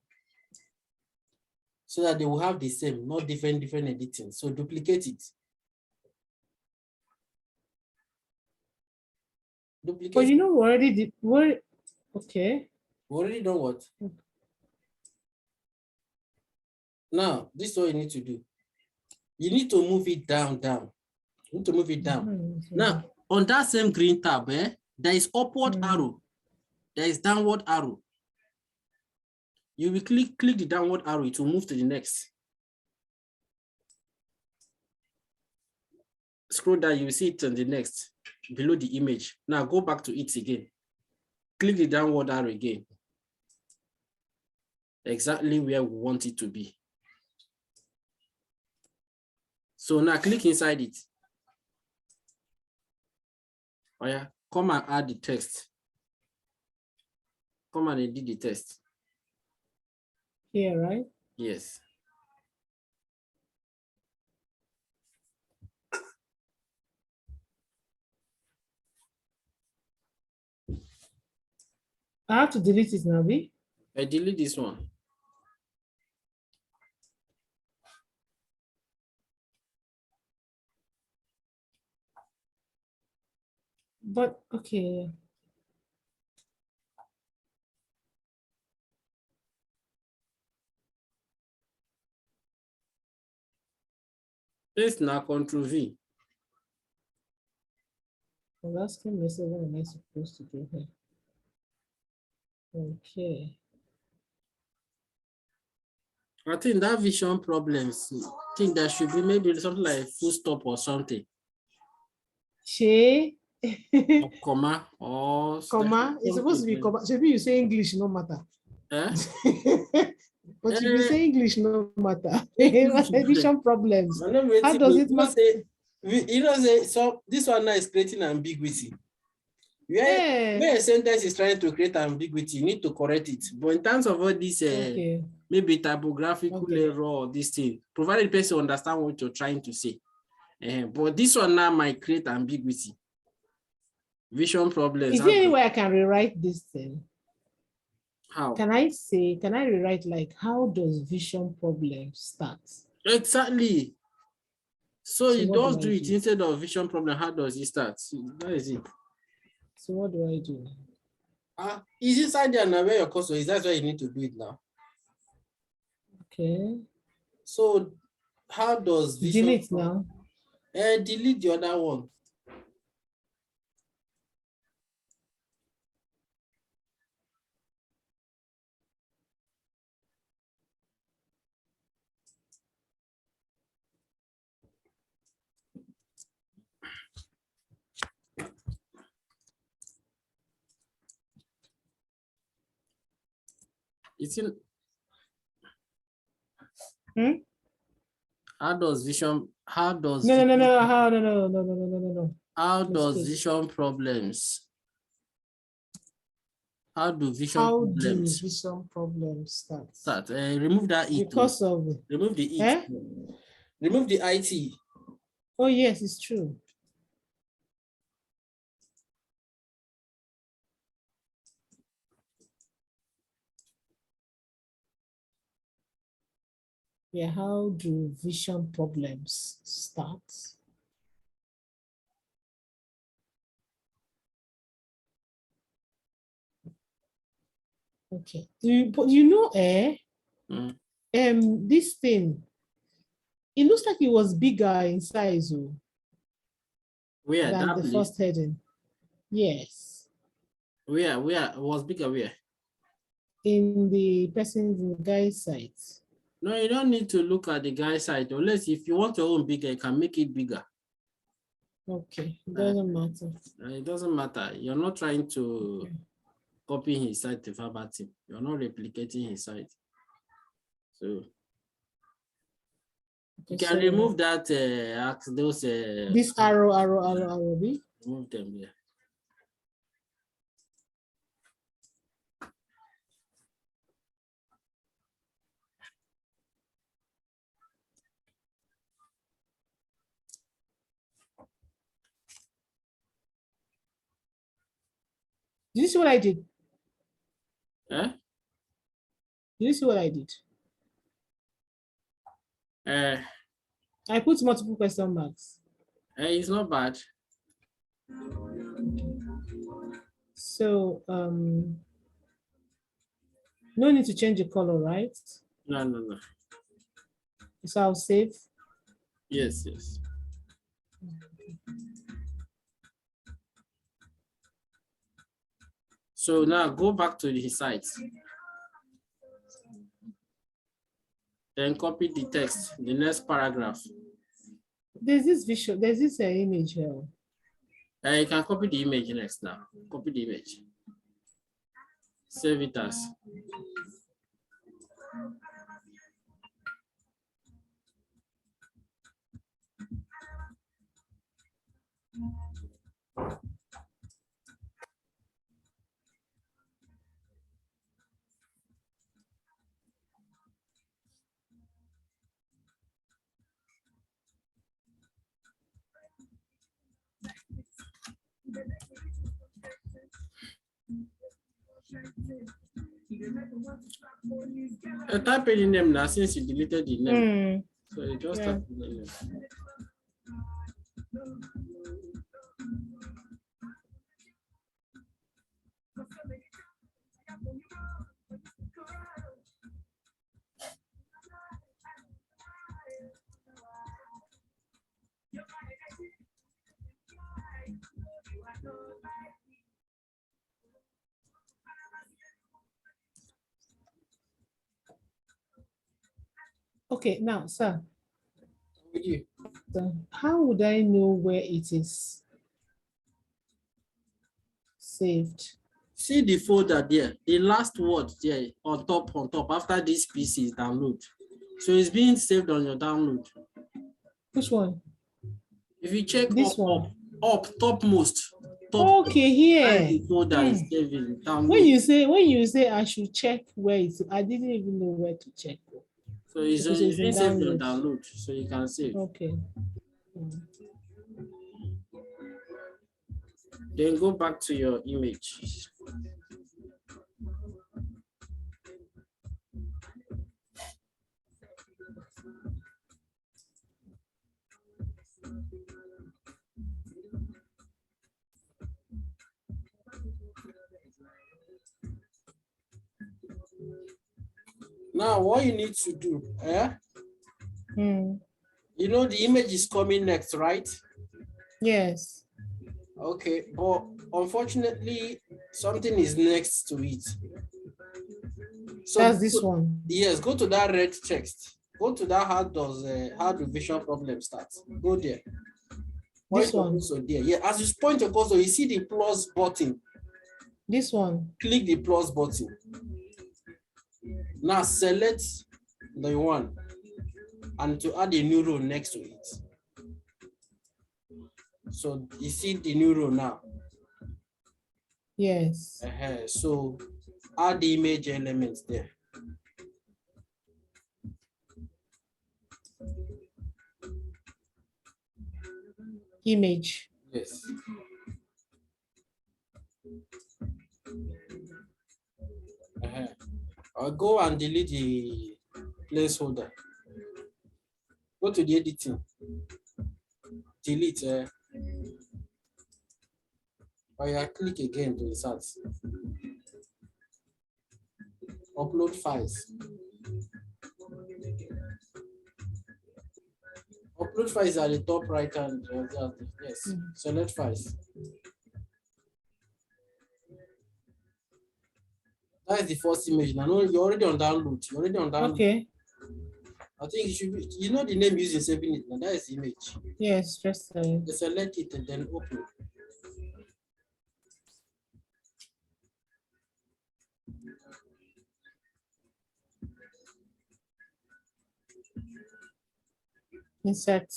So that they will have the same, not different editing. So duplicate it. Duplicate. But you know, we already did. Okay. We already done what? Now, this is what you need to do. You need to move it down. You need to move it down. Now, on that same green tab, there is upward arrow. There is downward arrow. You will click the downward arrow to move to the next. Scroll down, you will see it on the next, below the image. Now go back to it again. Click the downward arrow again. Exactly where we want it to be. So now click inside it. Oh yeah, come and add the text. Come and edit the text. Here, right? Yes. I have to delete it now, B. I delete this one. But okay. It's now Control V. I'm asking myself what am I supposed to do here? Okay. I think that vision problems, I think there should be maybe something like full stop or something. She. Or comma or Comma. It's supposed to be comma. Should be you say English, no matter. But you say English, no matter. Vision problems. How does it matter? You know, so this one now is creating ambiguity. Where a sentence is trying to create ambiguity, you need to correct it. But in terms of all this, maybe typographical error or this thing, provided the person understand what you're trying to say. But this one now might create ambiguity. Vision problems. Is there any way I can rewrite this thing? How? Can I rewrite like, how does vision problems start? Exactly. So you don't do it instead of vision problem. How does it start? That is it. So what do I do? Is inside there now where your cursor is? That's why you need to do it now. Okay. So how does vision delete now? Delete the other one. It's in. How does vision? How does no. How does vision problems? How do vision problems start? Remove that it. Because of remove the it. Remove the IT. Oh, yes, it's true. Yeah, how do vision problems start? Okay. But you know, this thing, it looks like it was bigger in size Where than that the place? first heading. Yes. Where it was bigger? Where? In the guy's site. No, you don't need to look at the guy's side unless if you want your own bigger, you can make it bigger. Okay, it doesn't matter. It doesn't matter. You're not trying to copy his site to verbatim. You're not replicating his site. So you can remove that those this arrow, B. Remove them, yeah. Did you see what I did? Eh? Did you see what I did? I put multiple question marks. It's not bad. So no need to change the color, right? No. So I'll save. Yes. So now go back to the site. Then copy the text, the next paragraph. There's this visual, there's this image here. You can copy the image next now. Copy the image. Save it as. Type in the name now since you deleted the name. So you just type in the name. Okay, now, sir. How would I know where it is saved? See the folder there, the last word there on top after this PC is download. So it's being saved on your download. Which one? If you check this one, up topmost. Okay, here. The folder is saving download. When you say I should check where it's, I didn't even know where to check. So it's being saved on download, so you can save. Okay. Then go back to your image. Now, what you need to do, you know the image is coming next, right? Yes. Okay, but unfortunately, something is next to it. So that's this one. Yes, go to that red text. Go to that how do vision problem start? Go there. This one. So there, yeah. As you point your cursor, you see the plus button. This one. Click the plus button. Now select the one and to add a new row next to it. So you see the new row now. Yes. So add the image elements there. Image. Yes. I'll go and delete the placeholder. Go to the editing. Delete. Or you click again to insert. Upload files. Upload files at the top right hand. Yes. Select files. That is the first image. Now you're already on download. You're already on download. Okay. I think it should be, you know the name using saving it. Now that is the image. Yes, just Select it and then open. insert.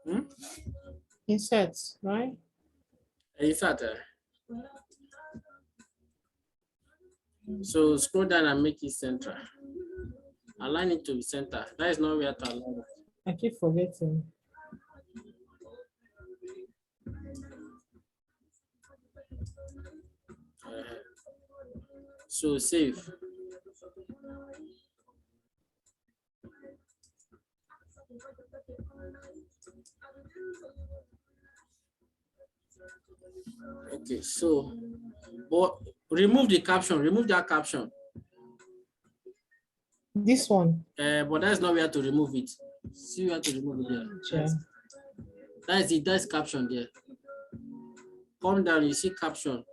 Hmm? Insert, right? Insert. So scroll down and make it center. Align it to the center. That is not where to align it. I keep forgetting. So save. Okay, so but remove the caption, remove that caption. This one. But that's not where to remove it. See where to remove it there. Yeah. That's it, that's caption there. Come down, you see caption.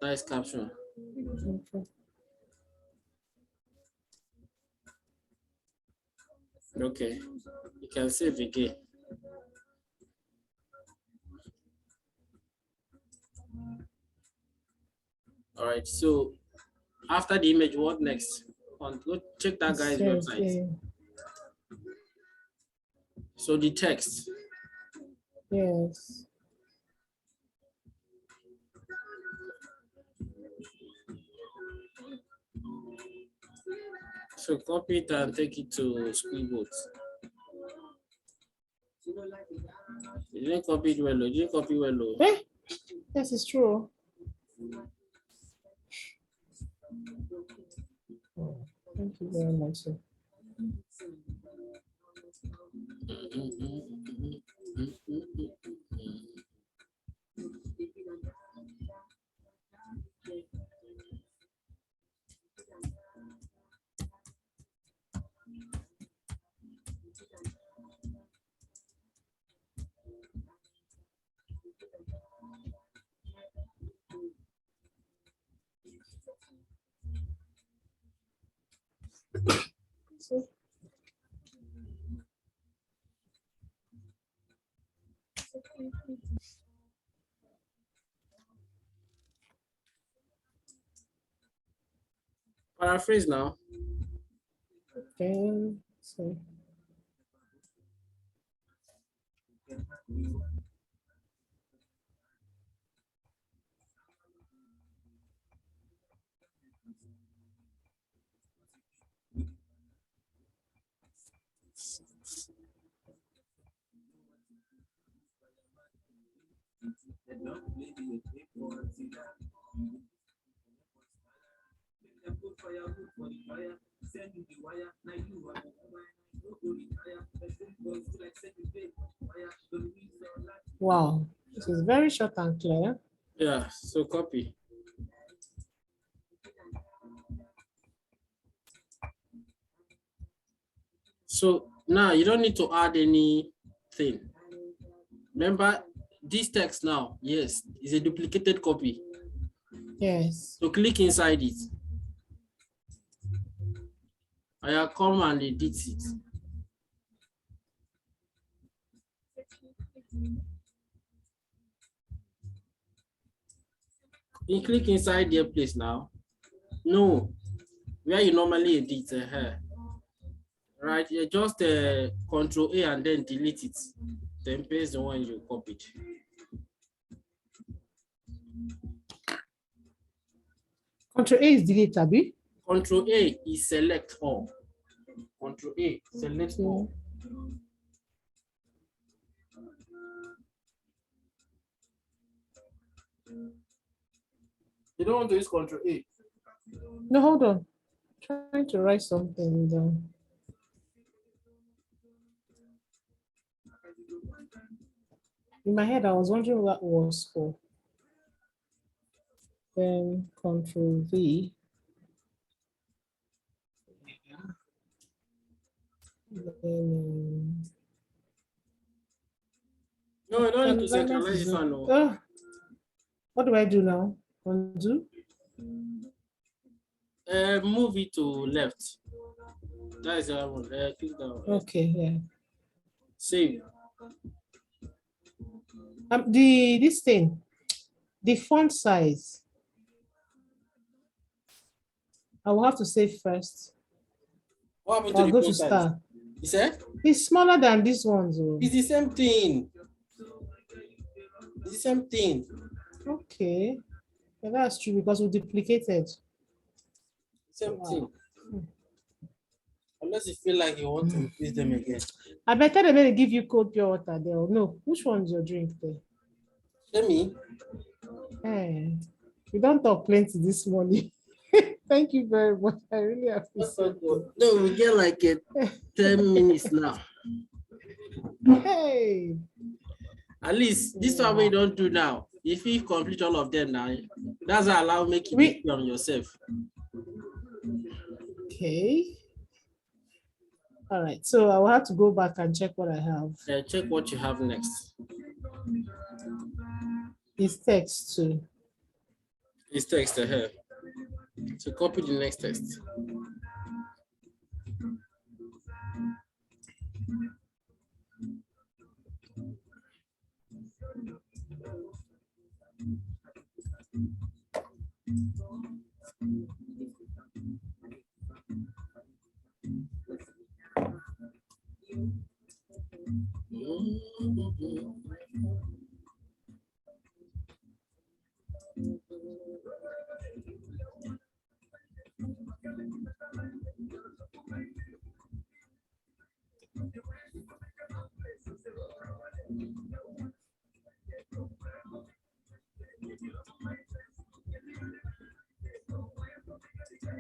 That is caption. Okay, you can save again. All right, so after the image, what next? Go check that guy's website. Yeah. So the text. Yes. So copy it and take it to Squidboat. You didn't copy it well. You didn't copy well. Eh? Yes, it's true. Oh, thank you very much, sir. Paraphrase now. Okay. So. Wow, this is very short and clear. Yeah, so copy. So now you don't need to add anything. Remember this text now, yes, is a duplicated copy. Yes. So click inside it. I come and edit it. You click inside their place now. No, where you normally edit right? You just Control A and then delete it. Then paste the one you copied. Control A is delete, Abby. Control A is select all. Control A, select all. don't want to use Control A. No, hold on. Trying to write something down. In my head, I was wondering what was for. Then Control V. Then, No, I don't need to alignment centralize is this one. No. what do I do now? Undo? Move it to left. That is the one. Click down. Okay, yeah. Save. This thing, the font size. I will have to save first. What happened I'll to go the to font size? star. You said? It's smaller than this one, though. It's the same thing. It's the same thing. Okay. Yeah, that's true because we duplicated. Same Wow. thing. Unless you feel like you want to replace them again. I better than they give you cold pure water there. No, which one's your drink there? Let me. Hey, we don't talk plenty this morning. Thank you very much. I really appreciate it. No, we get like 10 minutes now. Hey. At least this one we don't do now. If you complete all of them now, that's allow make you be on yourself. Okay. All right. So I will have to go back and check what I have. Check what you have next. It's text too. It's text here. So copy the next text.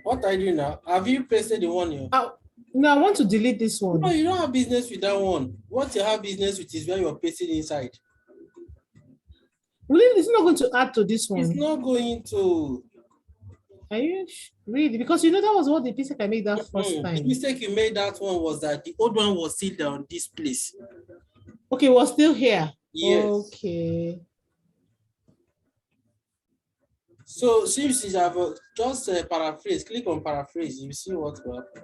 What are you doing now? Have you pasted the one here? No, I want to delete this one. No, you don't have business with that one. What you have business with is where you're pasting inside. It's not going to add to this one. It's not going to. Are you really? Because you know that was what the mistake I made that first time. The mistake you made that one was that the old one was still there on this place. Okay, it was still here. Yes. Okay. So since you have just paraphrase, click on paraphrase, you see what will happen.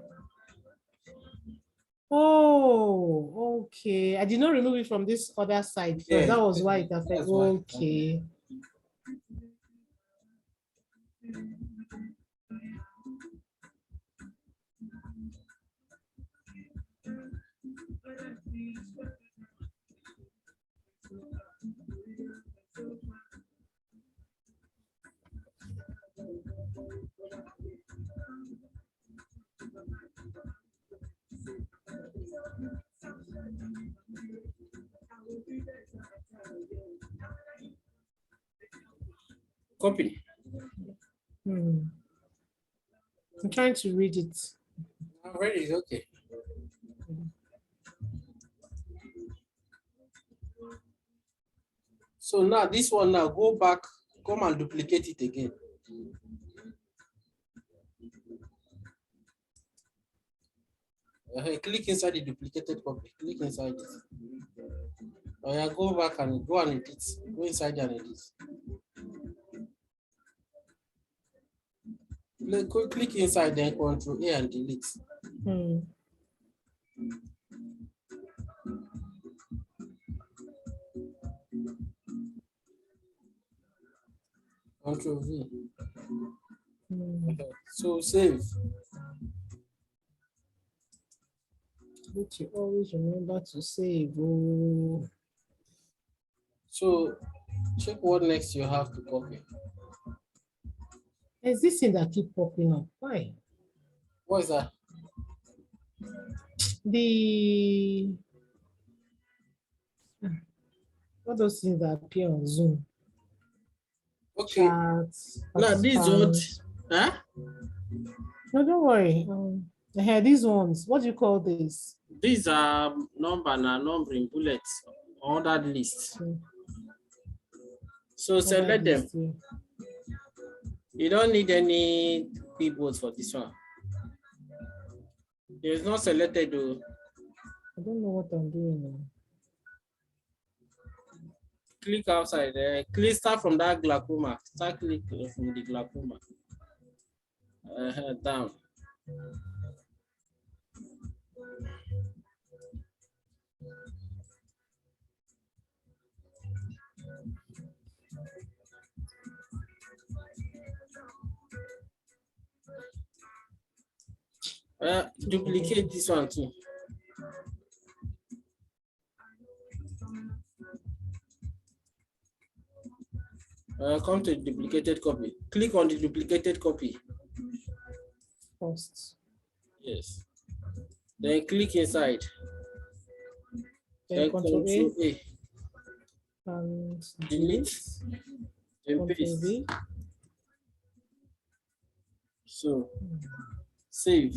Oh, okay. I did not remove it from this other side. So Yeah, that was why it affected. Okay. Copy. I'm trying to read it. I'm ready, okay. So now this one now, go back, come and duplicate it again. Click inside the duplicated copy. Click inside it. Oh yeah, go back and go and edit. Go inside and edit. Click inside, then Control A and delete. Control V. So save. But you always remember to save. Oh. So check what next you have to copy. There's this thing that keep popping up. Why? What is that? What those things that appear on Zoom? Okay. chats. Now this what? participants. Huh? No, don't worry. I had these ones. What do you call this? These are numbering bullets ordered list. Okay, So ordered select them. list here. You don't need any keyboards for this one. It's not selected though. I don't know what I'm doing now. Click outside there. Click start from that glaucoma. Start clicking from the glaucoma. Down. Duplicate this one too. Come to the duplicated copy. Click on the duplicated copy. First. Yes. Then click inside. Then Then Control A. Control A. And Delete. Then Control paste. V. So save.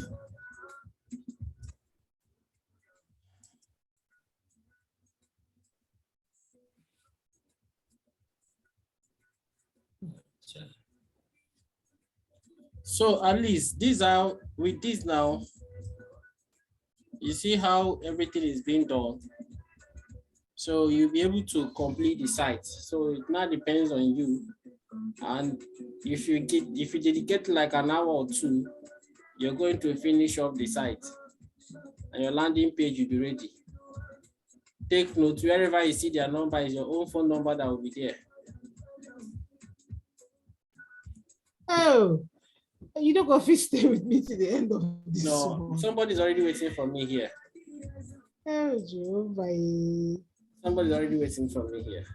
So at least these are with this now. You see how everything is being done. So you'll be able to complete the site. So it now depends on you. And if you dedicate like an hour or two, you're going to finish off the site. And your landing page will be ready. Take note, wherever you see their number is your own phone number that will be there. Oh, you don't go fit stay with me to the end of this. No, one. somebody's already waiting for me here. Oh, Jehovah. Somebody's already waiting for me here.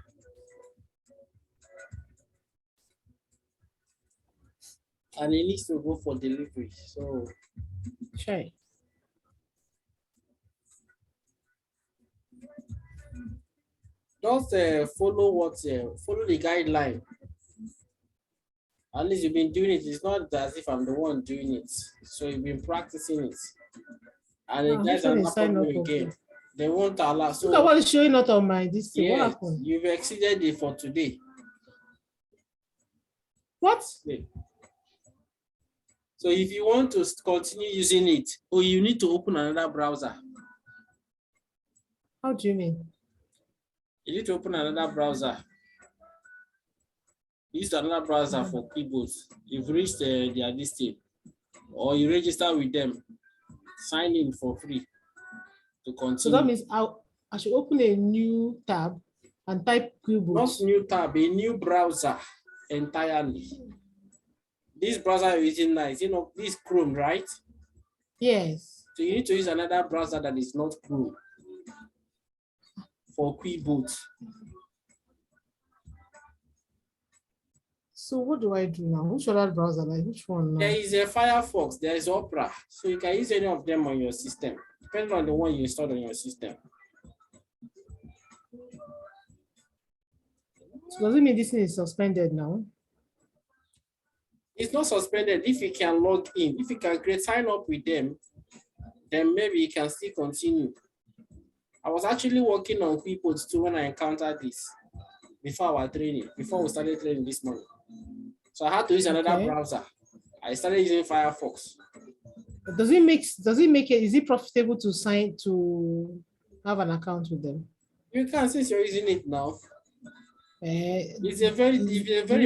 And he needs to go for delivery. So Sure. just follow the guideline. At least you've been doing it. It's not as if I'm the one doing it. So you've been practicing it. And the guys are not coming again. They won't allow. So look at what is showing out on my this thing. yes, What happened? you've exceeded it for today. What? So if you want to continue using it, you need to open another browser. How do you mean? You need to open another browser. Use another browser for keyboards. You've reached their listing, or you register with them. Sign in for free to continue. So that means I should open a new tab and type keyboards. Not new tab, a new browser entirely. This browser you're using now, this Chrome, right? Yes. So you need to use another browser that is not Chrome for keyboards. So what do I do now? Which other browser? Like which one now? There is a Firefox, there is Opera. So you can use any of them on your system, depending on the one you installed on your system. So does it mean this thing is suspended now? It's not suspended. If you can log in, if you can sign up with them, then maybe you can still continue. I was actually working on keyboards too when I encountered this before our training, before we started training this morning. So I had to use another browser. I started using Firefox. Does it make it, is it profitable to have an account with them? You can, since you're using it now. It's a very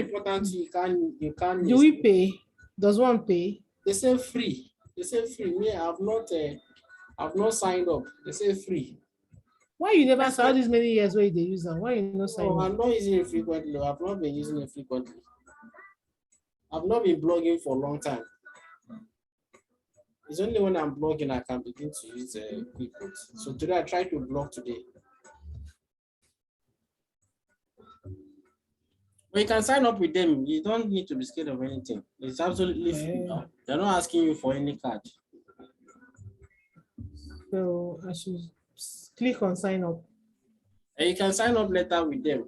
important thing. You can. Do we pay? Does one pay? They say free. They say free. Me, I've not signed up. They say free. Why you never saw these many years where they use them? Why you not sign up? I'm not using it frequently. I've not been using it frequently. I've not been blogging for a long time. It's only when I'm blogging I can begin to use QuickBooks. So today I tried to blog today. But you can sign up with them. You don't need to be scared of anything. It's absolutely free. They're not asking you for any card. So I should click on sign up. And you can sign up later with them.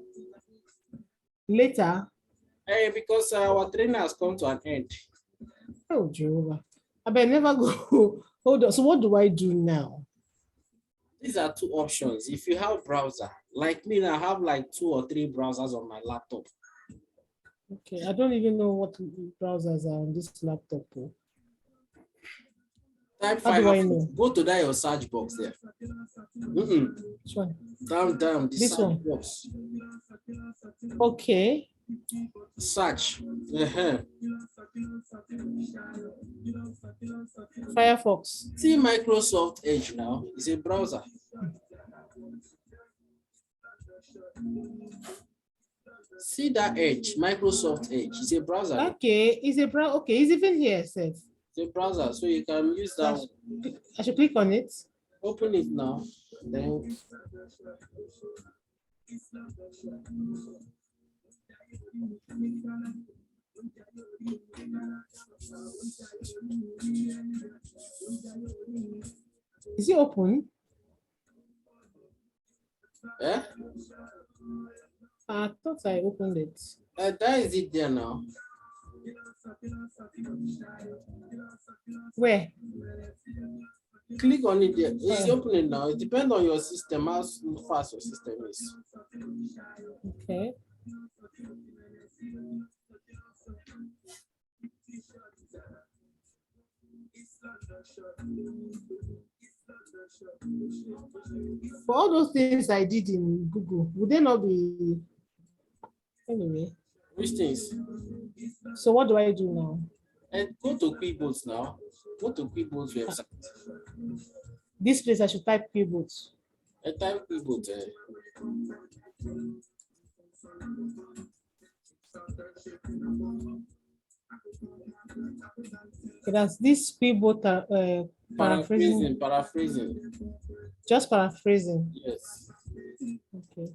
Later? Hey, because our trainer has come to an end. Oh, Jehovah. I better never go. Hold on. So what do I do now? These are two options. If you have browser, like me, I have like 2 or 3 browsers on my laptop. Okay, I don't even know what browsers are on this laptop. Oh. Type How do I Firefox. know? Go to that your search box there. Which one? Down, the This search one. box. Okay. Search. Firefox. See Microsoft Edge now. It's a browser. See that Edge, Microsoft Edge. It's a browser. Okay, it's a browser. Okay, it's even here, Seth. It's a browser, so you can use that one. I should click on it. Open it now. Then Is it open? eh? I thought I opened it. That is it there now. Where? Click on it there. It's opening now. It depends on your system, how fast your system is. Okay. For all those things I did in Google, would they not be anyway? Which things? So what do I do now? And go to QuickBooks now. Go to QuickBooks website. This place I should type keyboards. And type QuickBooks. Okay, that's this keyboard paraphrasing. Paraphrasing. Just paraphrasing. Yes. Okay.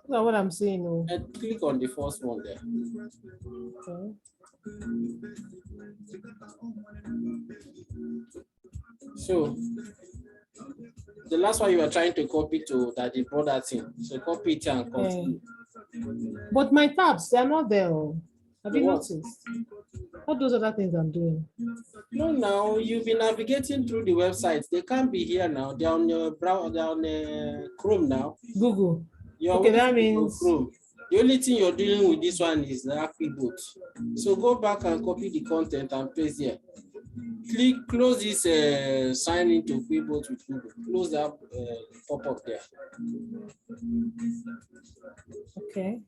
That's what I'm saying. Oh. And click on the first one there. Okay. So the last one you were trying to copy to that they brought that in. So copy it and continue. But my tabs, they are not there. Oh. Have you What? noticed? All those other things I'm doing. No, now you've been navigating through the websites. They can't be here now. They're on your browser, they're on Chrome now. Google. You're Okay, that means Chrome. The only thing you're dealing with this one is the QuickBooks. So go back and copy the content and paste here. Close this sign into QuickBooks with Google. Close that pop-up there. okay.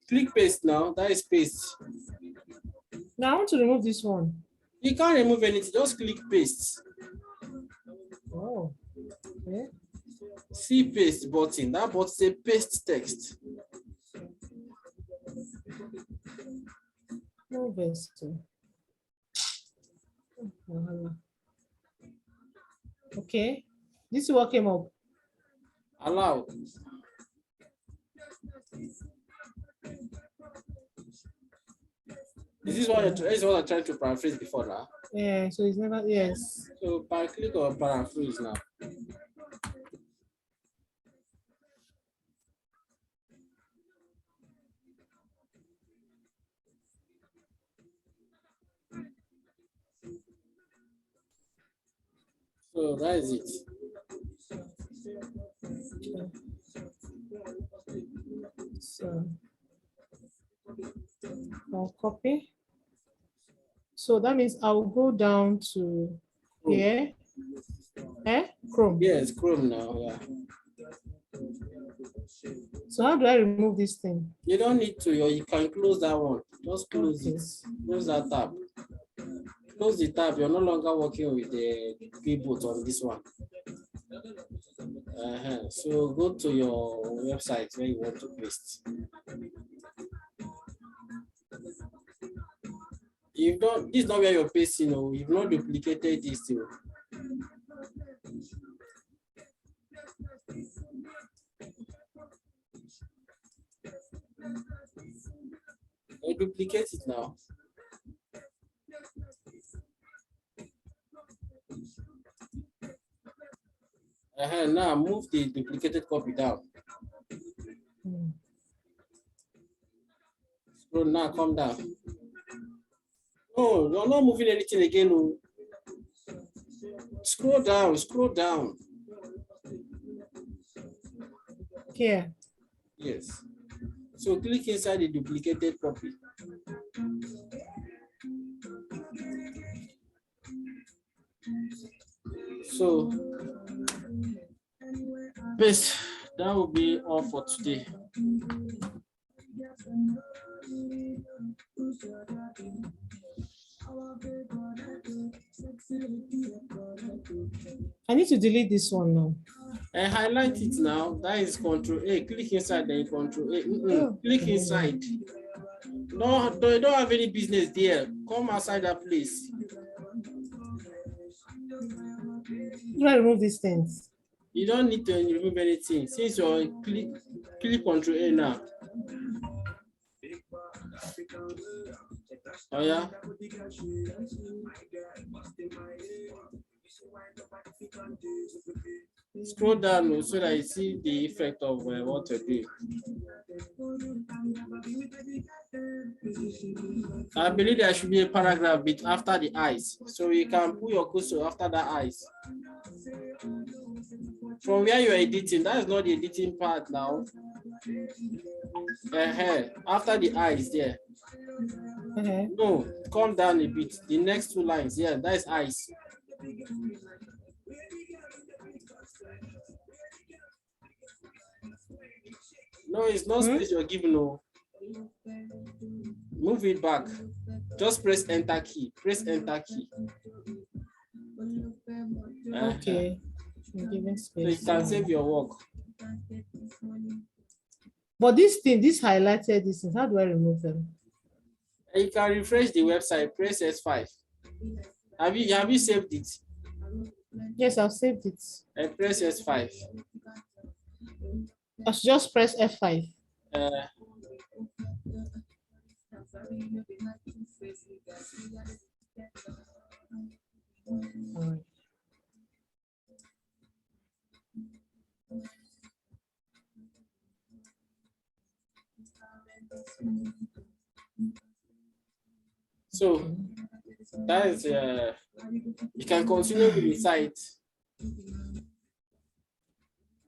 Click paste now. That is paste. Now I want to remove this one. You can't remove anything. Just click paste. Oh. Okay. See paste button. That button says paste text. No vest. Okay. This is what came up. Allow. This is what I tried to paraphrase before now. Yeah, so it's never, yes. So click on paraphrase now. So that is it. So I'll copy. So that means I'll go down to Chrome. here. Chrome. Yes, Chrome now. Yeah. So how do I remove this thing? You don't need to. You can close that one. Just close Okay. it. Close that tab. Close the tab. You're no longer working with the keyboard on this one. So go to your website where you want to paste. You've not. This is not where you're pasting. No, you've not duplicated this too. I duplicate it now. Now move the duplicated copy down. Scroll now, come down. No, you're not moving anything again. No. Scroll down, scroll down. Here. Yes. So click inside the duplicated copy. So paste. That will be all for today. I need to delete this one now. And highlight it now. That is Control A. Click inside, then Control A. Click inside. No, you don't have any business there. Come outside that place. Do I remove these things? You don't need to remove anything. Since you're click Control A now. Oh yeah. Scroll down so that you see the effect of what to do. I believe there should be a paragraph bit after the eyes, so you can put your cursor after the eyes. From where you're editing, that is not the editing part now. After the eyes there. No, come down a bit. The next 2 lines, yeah, that is eyes. No, it's not space you're giving. No. Move it back. Just press Enter key. Press Enter key. Okay. I'm giving space. So you can save your work. But this thing, this highlighted this thing, how do I remove them? And you can refresh the website. Press S5. Have you saved it? Yes, I've saved it. And press S5. I should just press F5. All right. So that is you can continue with the site.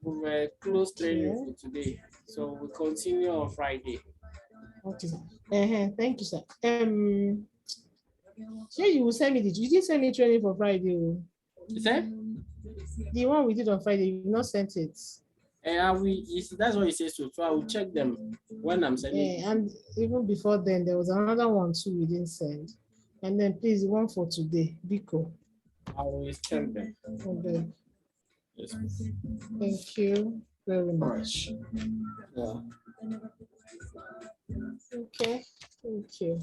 We're close training for today, so we'll continue on Friday. Okay. Thank you, sir. Sure, you will send me you didn't send me training for Friday. You said? The one we did on Friday, you not sent it. That's what you say. So I will check them when I'm sending. Yeah, and even before then, there was another one too we didn't send. And then please, the one for today, Biko. I will check them. Okay. Yes. Thank you very much. Yeah. Okay, thank you.